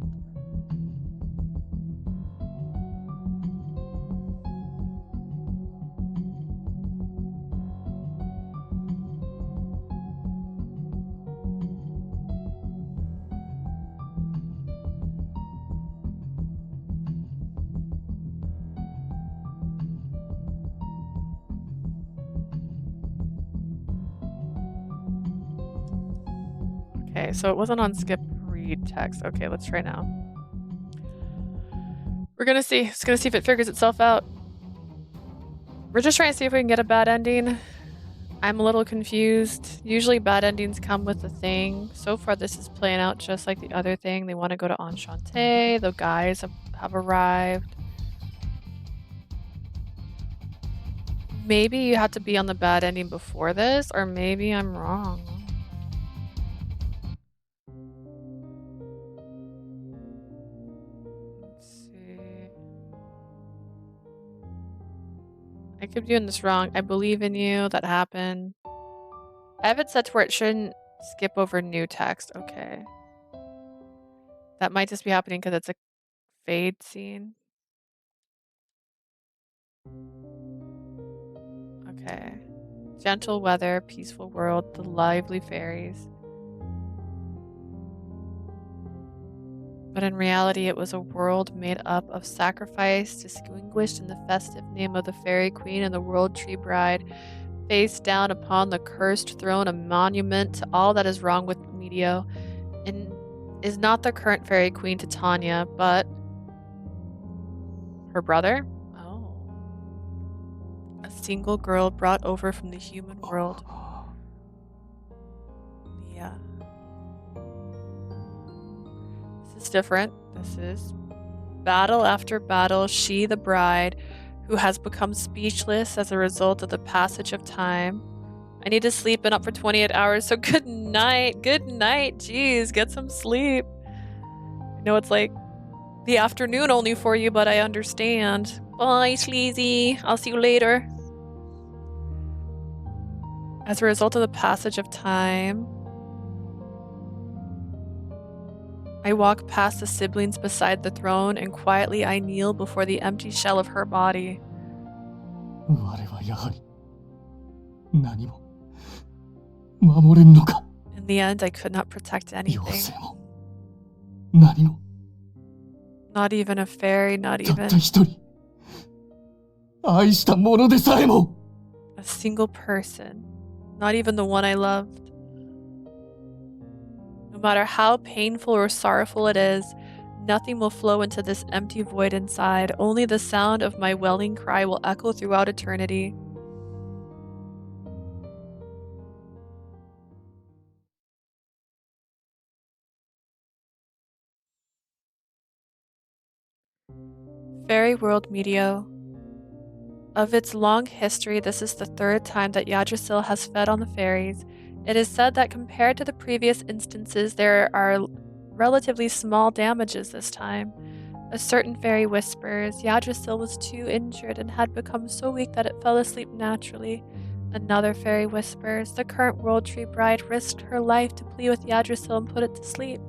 Okay, so it wasn't on skip read text. Okay, let's try now. We're gonna see. It's gonna see if it figures itself out. We're just trying to see if we can get a bad ending. I'm a little confused. Usually bad endings come with the thing. So far this is playing out just like the other thing. They want to go to Enchante. The guys have arrived. Maybe you have to be on the bad ending before this, or maybe I'm wrong. I keep doing this wrong. I believe in you. That happened. I have it set to where it shouldn't skip over new text. Okay. That might just be happening because it's a fade scene. Okay. Gentle weather, peaceful world, the lively fairies. But in reality, it was a world made up of sacrifice, distinguished in the festive name of the fairy queen and the world tree bride, face down upon the cursed throne, a monument to all that is wrong with Medio, and is not the current fairy queen Titania, but her brother? Oh. A single girl brought over from the human world. Yeah. This is different. This is battle after battle. She, the bride, who has become speechless as a result of the passage of time. I need to sleep. Been up for 28 hours, so good night. Good night. Jeez, get some sleep. I know it's like the afternoon only for you, but I understand. Bye, sleazy. I'll see you later. As a result of the passage of time, I walk past the siblings beside the throne, and quietly I kneel before the empty shell of her body. 我はやはり何も守れんのか。 In the end, I could not protect 妖 anything. 精も何も Not even a fairy, not たった even 一人愛したものでさえも a single person. Not even the one I loved. No matter how painful or sorrowful it is, nothing will flow into this empty void inside. Only the sound of my welling cry will echo throughout eternity. Fairy World Medio. Of its long history, this is the third time that Yggdrasil has fed on the fairies. It is said that compared to the previous instances, there are relatively small damages this time. A certain fairy whispers, Yggdrasil was too injured and had become so weak that it fell asleep naturally. Another fairy whispers, the current World Tree Bride risked her life to plead with Yggdrasil and put it to sleep.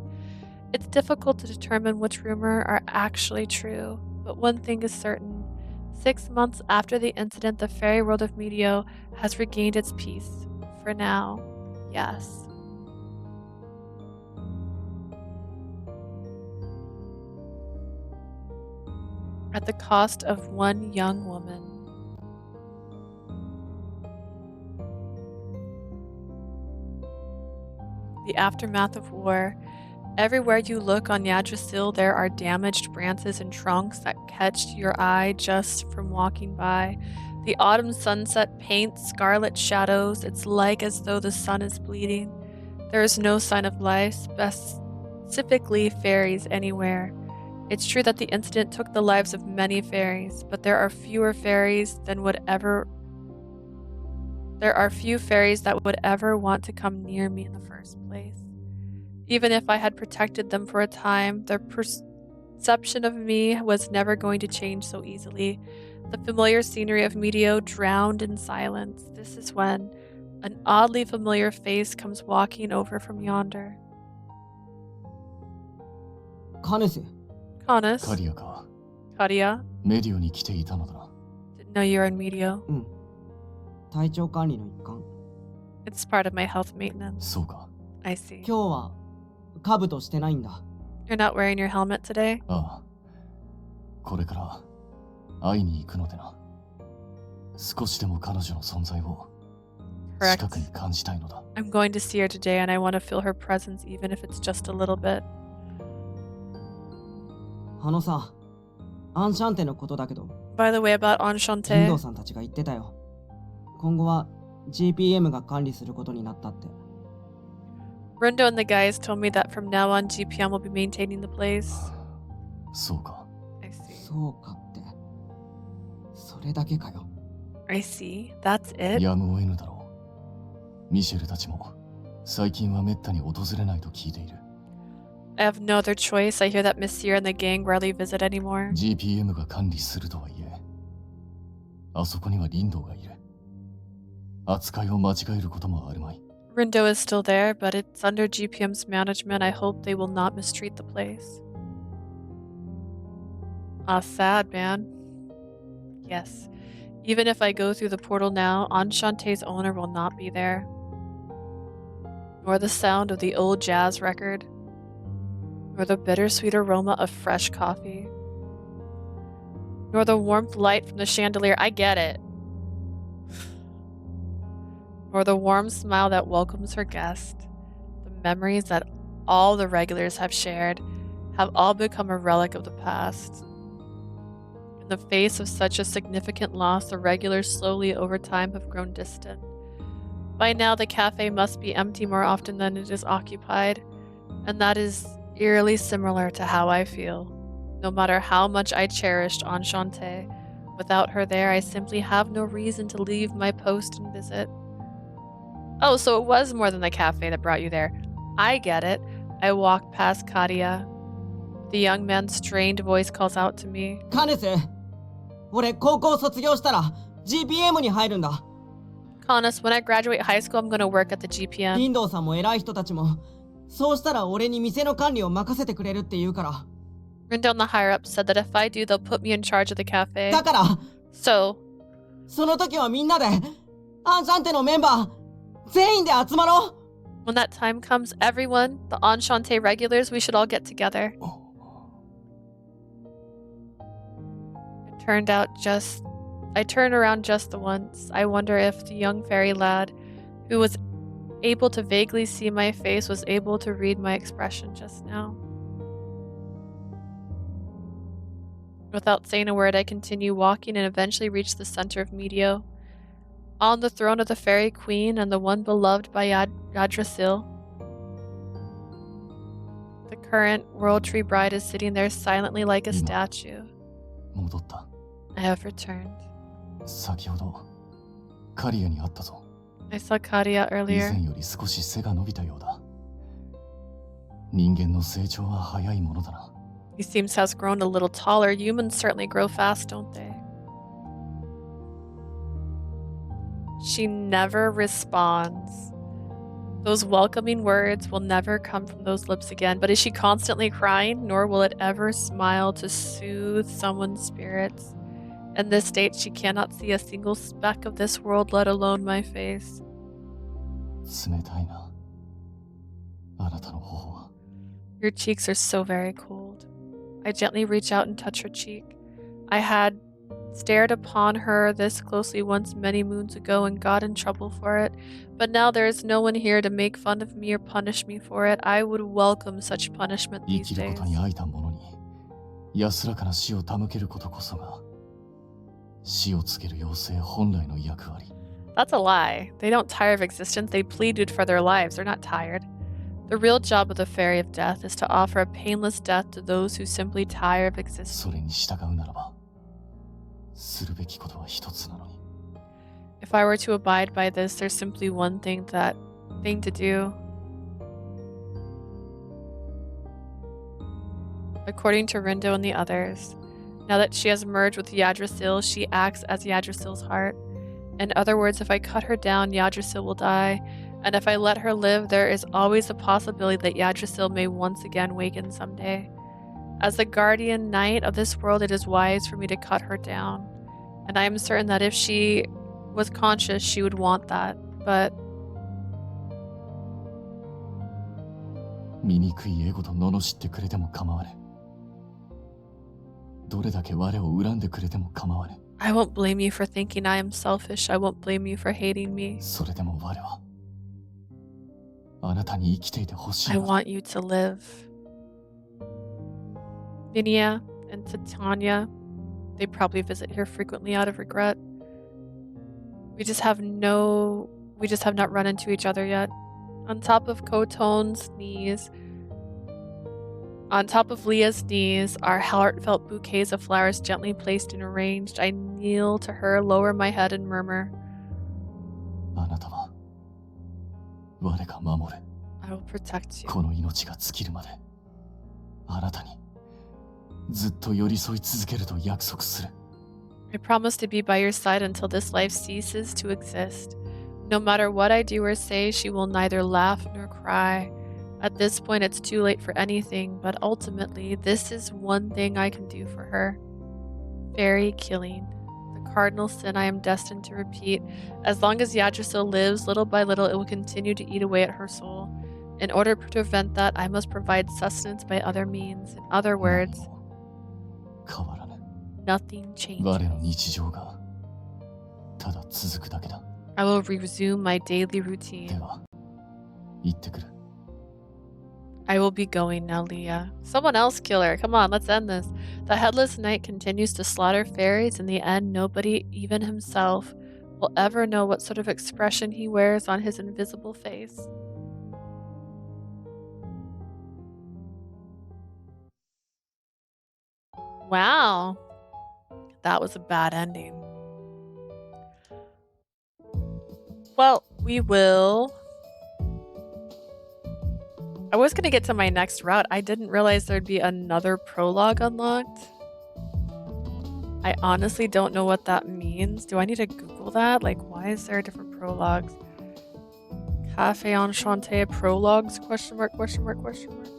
It's difficult to determine which rumor are actually true, but one thing is certain. 6 months after the incident, the fairy world of Medio has regained its peace. For now, yes. At the cost of one young woman. The aftermath of war. Everywhere you look on Yggdrasil, there are damaged branches and trunks that catch your eye just from walking by. The autumn sunset paints scarlet shadows. It's like as though the sun is bleeding. There is no sign of life, specifically fairies, anywhere. It's true that the incident took the lives of many fairies, but there are few fairies that would ever want to come near me in the first place. Even if I had protected them for a time, their perception of me was never going to change so easily. The familiar scenery of Medio drowned in silence. This is when an oddly familiar face comes walking over from yonder. Canus. Canus? カリアか Kadia? メディオに来ていたのだな Didn't know you were in Medio. 体調管理の一環。 It's part of my health maintenance. そうか I see. 今日は兜してないんだ。 You're not wearing your helmet today? ああこれから会いに行くのでな少しでも彼女の存在を Correct. 近くに感じたいのだ I'm going to see her today and I want to feel her presence even if it's just a little bit. さ、アンシャンテのことだけど、 By the way, about 金 Enchante, 堂さんたちが言ってたよ。今後は GPM が管理することになったって。 Rindo and the guys told me that from now on GPM will be maintaining the place. そうか I see. そうかって。それだけかよ。 I see. That's it? やむを得ぬだろうミシェルたちも最近はめったに訪れないと聞いている I have no other choice. I hear that Monsieur and the gang rarely visit anymore. GPM が管理するとはいえあそこにはリンドウがいる扱いを間違えることもあるまい Rindo is still there, but it's under GPM's management. I hope they will not mistreat the place. Sad, man. Yes. Even if I go through the portal now, Enchante's owner will not be there. Nor the sound of the old jazz record. Nor the bittersweet aroma of fresh coffee. Nor the warmth light from the chandelier. I get it. Nor the warm smile that welcomes her guest. The memories that all the regulars have shared have all become a relic of the past. In the face of such a significant loss, the regulars slowly over time have grown distant. By now, the cafe must be empty more often than it is occupied, and that is eerily similar to how I feel. No matter how much I cherished Enchante, without her there, I simply have no reason to leave my post and visit. Oh, so it was more than the cafe that brought you there. I get it. I walk past Kadia. The young man's strained voice calls out to me. カネス、俺高校卒業したら GPM に入るんだ。 Canus, when I graduate high school, I'm gonna work at the リ GPM. ンドウさんも偉い人たちも、そうしたら俺に店の管理を任せてくれるって言うから。 Rindo and the higher-ups said that if I do, they'll put me in charge of the cafe. だから、 So, その時はみんなで、アンシャンテのメンバー、全員で集まろう。When that time comes, everyone, the Enchante regulars, we should all get together. I turned around just the once. I wonder if the young fairy lad, who was able to vaguely see my face, was able to read my expression just now. Without saying a word, I continue walking and eventually reach the center of Medio. On the throne of the fairy queen and the one beloved by Yggdrasil, the current world tree bride is sitting there silently like a statue. 戻った。 I have returned. 先ほどカリアに会ったぞ。 I saw Karia 以 earlier. 前より少し背が伸びたようだ。人間の成長は早いものだな。 He seems to have grown a little taller. Humans certainly grow fast, don't they? She never responds. Those welcoming words will never come from those lips again. But is she constantly crying? Nor will it ever smile to soothe someone's spirits. In this state, she cannot see a single speck of this world, let alone my face. 冷たいな。あなたの頬は。 Your cheeks are so very cold. I gently reach out and touch her cheek. I had stared upon her this closely once many moons ago and got in trouble for it, but now there is no one here to make fun of me or punish me for it. I would welcome such punishment 生 these きること days. に愛た者に安らかな死を手向けることこそが死を告げる妖精本来の役割。 That's a lie. They don't tire of existence. They pleaded for their lives. They're not tired. The real job of the Fairy of Death is to offer a painless death to those who simply tire of そ existing. れに従うならばするべきことは一つなのに。 If I were to abide by this, there's simply one thing to do. According to Rindo and the others, now that she has merged with Yggdrasil, she acts as Yggdrasil's heart. In other words, if I cut her down, Yggdrasil will die, and if I let her live, there is always a possibility that Yggdrasil may once again waken someday. As the guardian knight of this world, it is wise for me to cut her down, and I am certain that if she was conscious, she would want that, but 醜いエゴと罵ってくれても構わねえ。どれだけ我を恨んでくれても構わねえ。 I won't blame you for thinking I am selfish. I won't blame you for hating me. それでも我はあなたに生きていてほしい I のだ。 want you to live. Vinia and Titania, they probably visit here frequently out of regret. We just have not run into each other yet. On top of Leah's knees are heartfelt bouquets of flowers gently placed and arranged. I kneel to her, lower my head, and murmur, あなたは我が守れ。 I will protect you. この命が尽きるまであなたにずっと寄り添い続けると約束する。 I promise to be by your side until this life ceases to exist. No matter what I do or say, she will neither laugh nor cry. At this point, it's too late for anything, but ultimately, this is one thing I can do for her. Fairy killing. The cardinal sin I am destined to repeat. As long as Yggdrasil lives, little by little, it will continue to eat away at her soul. In order to prevent that, I must provide sustenance by other means. In other words, 何も変わらぬ。 nothing changes. 我の日常がただ続くだけだ。 I will resume my daily routine. では行ってくる。 I will be going now, Leah. Someone else kill her. Come on, let's end this. The headless knight continues to slaughter fairies. In the end, nobody, even himself, will ever know what sort of expression he wears on his invisible face. Wow. That was a bad ending. Well, we will... I was going to get to my next route. I didn't realize there'd be another prologue unlocked. I honestly don't know what that means. Do I need to Google that? Like, why is there different prologues? Cafe Enchante prologues? Question mark, question mark, question mark.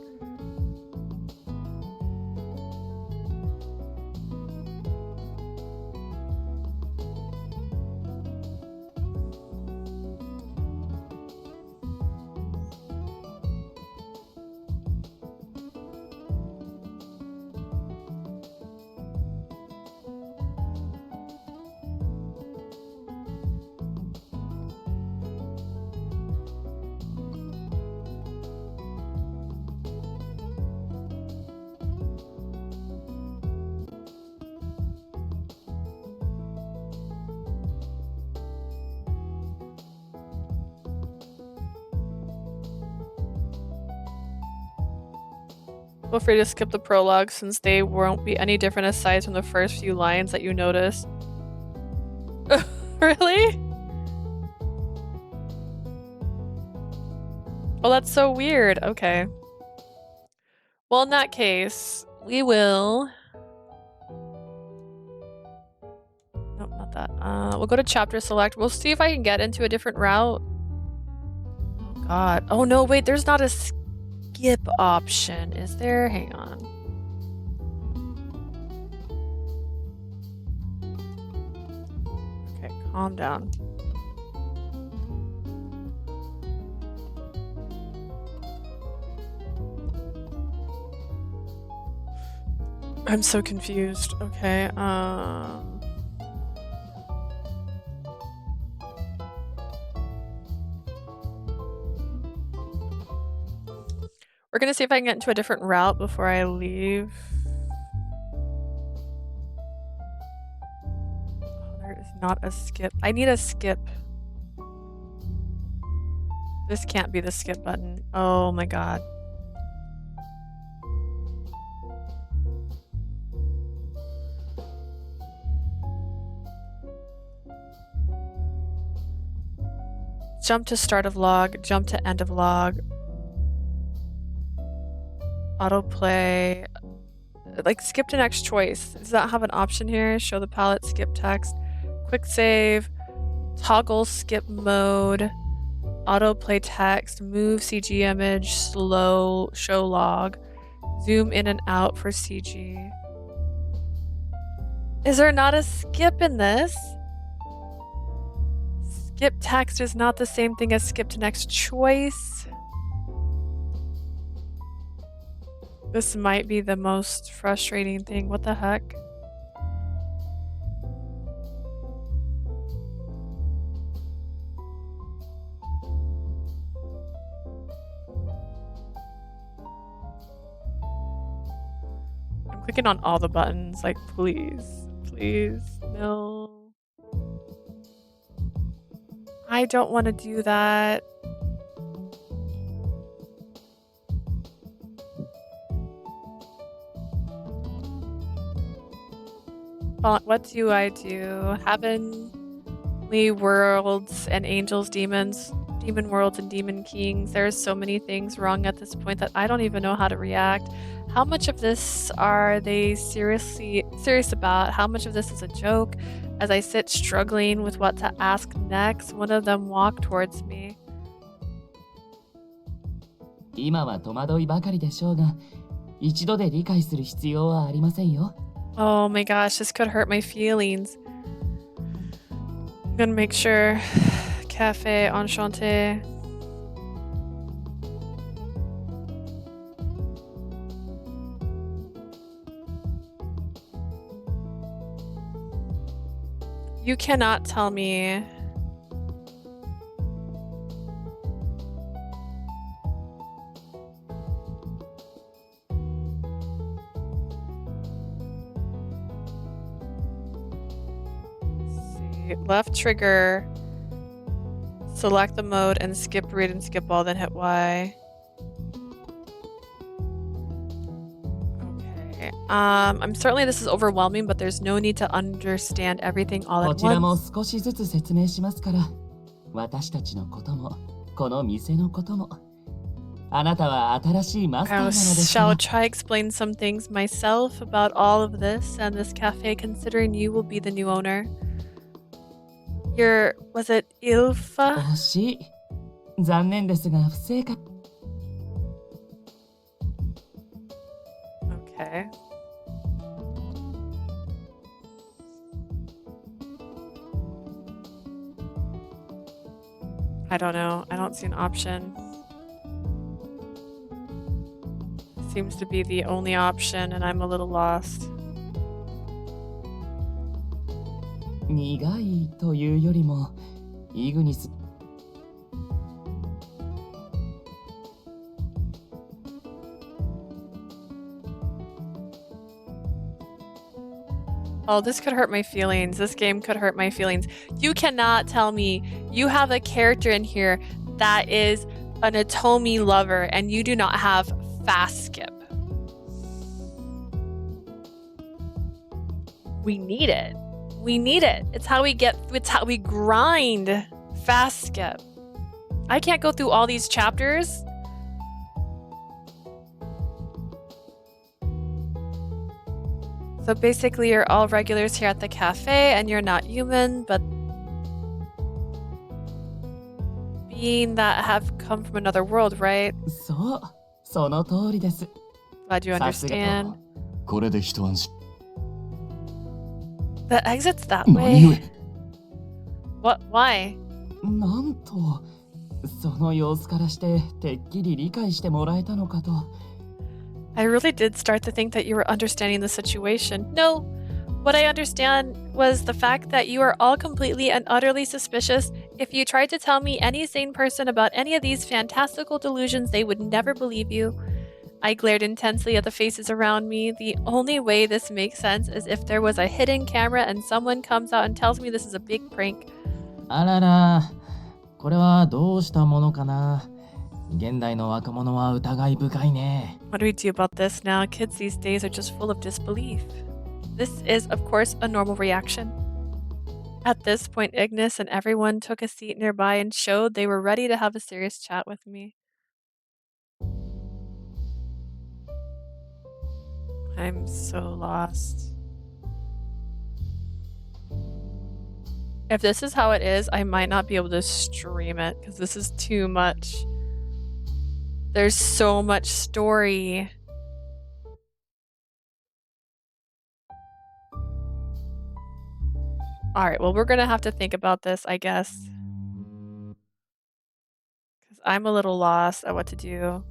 Feel free to skip the prologue since they won't be any different aside from the first few lines that you notice. Really? Oh, that's so weird. Okay. Well, in that case, we will... Nope, not that. We'll go to chapter select. We'll see if I can get into a different route. Oh, God. Oh, no, wait. There's not a skip option. Is there? Hang on. Okay, calm down. I'm so confused. Okay, we're gonna see if I can get into a different route before I leave. Oh, there is not a skip. I need a skip. This can't be the skip button. Oh my god. Jump to start of log, jump to end of log. Autoplay. Like, skip to next choice. Does that have an option here? Show the palette, skip text, quick save, toggle skip mode, autoplay text, move CG image, slow, show log, zoom in and out for CG. Is there not a skip in this? Skip text is not the same thing as skip to next choice. This might be the most frustrating thing. What the heck? I'm clicking on all the buttons. Like, please. Please. No. I don't want to do that. What do I do? Heavenly worlds and angels, demons, demon worlds and demon kings. There's so many things wrong at this point that I don't even know how to react. How much of this are they serious about? How much of this is a joke? As I sit struggling with what to ask next, one of them walked towards me. 今は戸惑いばかりでしょうが、一度で理解する必要はありませんよ。Oh my gosh, this could hurt my feelings. I'm gonna make sure. Cafe Enchante. You cannot tell me. Left trigger, select the mode, and skip read and skip all, then hit Y. Okay. I'm certainly this is overwhelming, but there's no need to understand everything all at こちらも once. 少しずつ説明しますから、私たちのことも、この店のことも。あなたは新しいマスターなので Shall try explain some things myself about all of this and this cafe, considering you will be the new owner. Was it Ilfa? 惜しい。残念ですが不正確。Okay. I don't know. I don't see an option. Seems to be the only option, and I'm a little lost. 苦いというよりも、イグニス。Oh, this could hurt my feelings. This game could hurt my feelings. You cannot tell me you have a character in here that is an Atomi lover and you do not have fast skip. we need it. We need it. It's how we grind. Fast skip. I can't go through all these chapters. So basically you're all regulars here at the cafe and you're not human, but being that have come from another world, right? そう、その通りです。 Glad you understand. これで一安心。 The exit's that 何 way. 故 What? Why? なんと、その様子からしててっきり理解してもらえたのかと。 I really did start to think that you were understanding the situation. No, what I understand was the fact that you are all completely and utterly suspicious. If you tried to tell me any sane person about any of these fantastical delusions, they would never believe you. I glared intensely at the faces around me. The only way this makes sense is if there was a hidden camera and someone comes out and tells me this is a big prank. あらら、これはどうしたものかな。現代の若者は疑い深いね。 What do we do about this now? Kids these days are just full of disbelief. This is, of course, a normal reaction. At this point, Ignis and everyone took a seat nearby and showed they were ready to have a serious chat with me. I'm so lost. If this is how it is, I might not be able to stream it because this is too much. There's so much story. Alright, well, we're gonna have to think about this, I guess. Because I'm a little lost at what to do.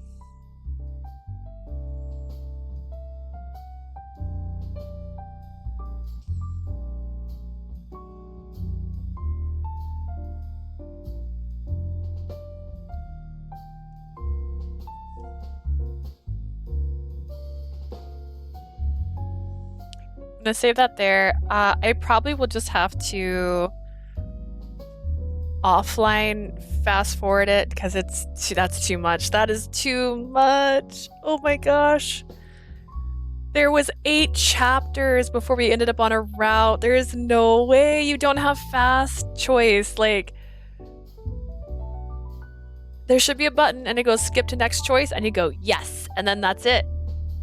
I'm gonna save that there. I probably will just have to offline fast forward it because that's too much. That is too much. Oh my gosh. There was 8 chapters before we ended up on a route. There is no way you don't have fast choice. Like, there should be a button and it goes skip to next choice and you go yes, and then that's it.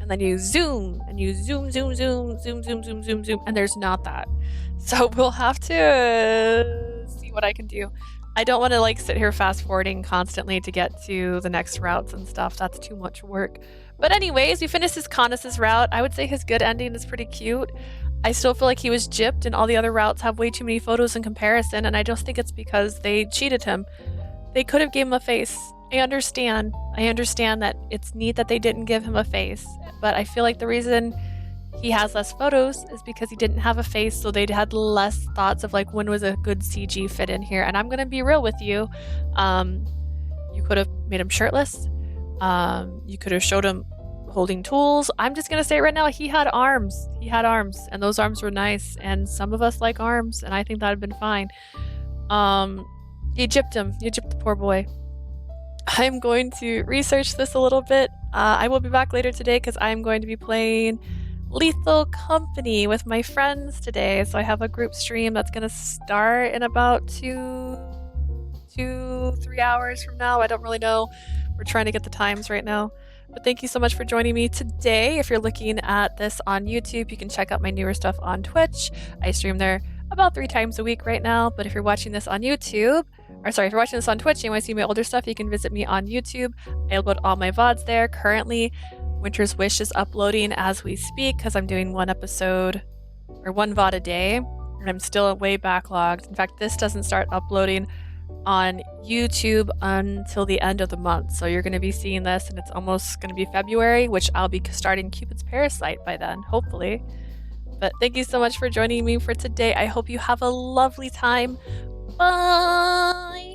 And then you zoom, and you zoom, zoom, zoom, zoom, zoom, zoom, zoom, zoom, and there's not that. So we'll have to see what I can do. I don't want to like sit here fast forwarding constantly to get to the next routes and stuff. That's too much work. But anyways, we finished this Canus' route. I would say his good ending is pretty cute. I still feel like he was gypped and all the other routes have way too many photos in comparison, and I just think it's because they cheated him. They could have gave him a face. I understand that it's neat that they didn't give him a face, but I feel like the reason he has less photos is because he didn't have a face, so they had less thoughts of like when was a good CG fit in here. And I'm gonna be real with you, you could have made him shirtless, you could have showed him holding tools. I'm just gonna say right now, he had arms, and those arms were nice, and some of us like arms, and I think that would have been fine. You gypped him, you gypped the poor boy. I'm going to research this a little bit. I will be back later today because I'm going to be playing Lethal Company with my friends today. So I have a group stream that's going to start in about 2-3 hours from now. I don't really know. We're trying to get the times right now. But thank you so much for joining me today. If you're looking at this on YouTube, you can check out my newer stuff on Twitch. I stream there about 3 times a week right now. But if you're watching this on YouTube, or sorry, if you're watching this on Twitch and you want to see my older stuff, you can visit me on YouTube. I upload all my VODs there. Currently, Winter's Wish is uploading as we speak because I'm doing one VOD a day, and I'm still way backlogged. In fact, this doesn't start uploading on YouTube until the end of the month. So you're going to be seeing this, and it's almost going to be February, which I'll be starting Cupid's Parasite by then, hopefully. But thank you so much for joining me for today. I hope you have a lovely time. Bye!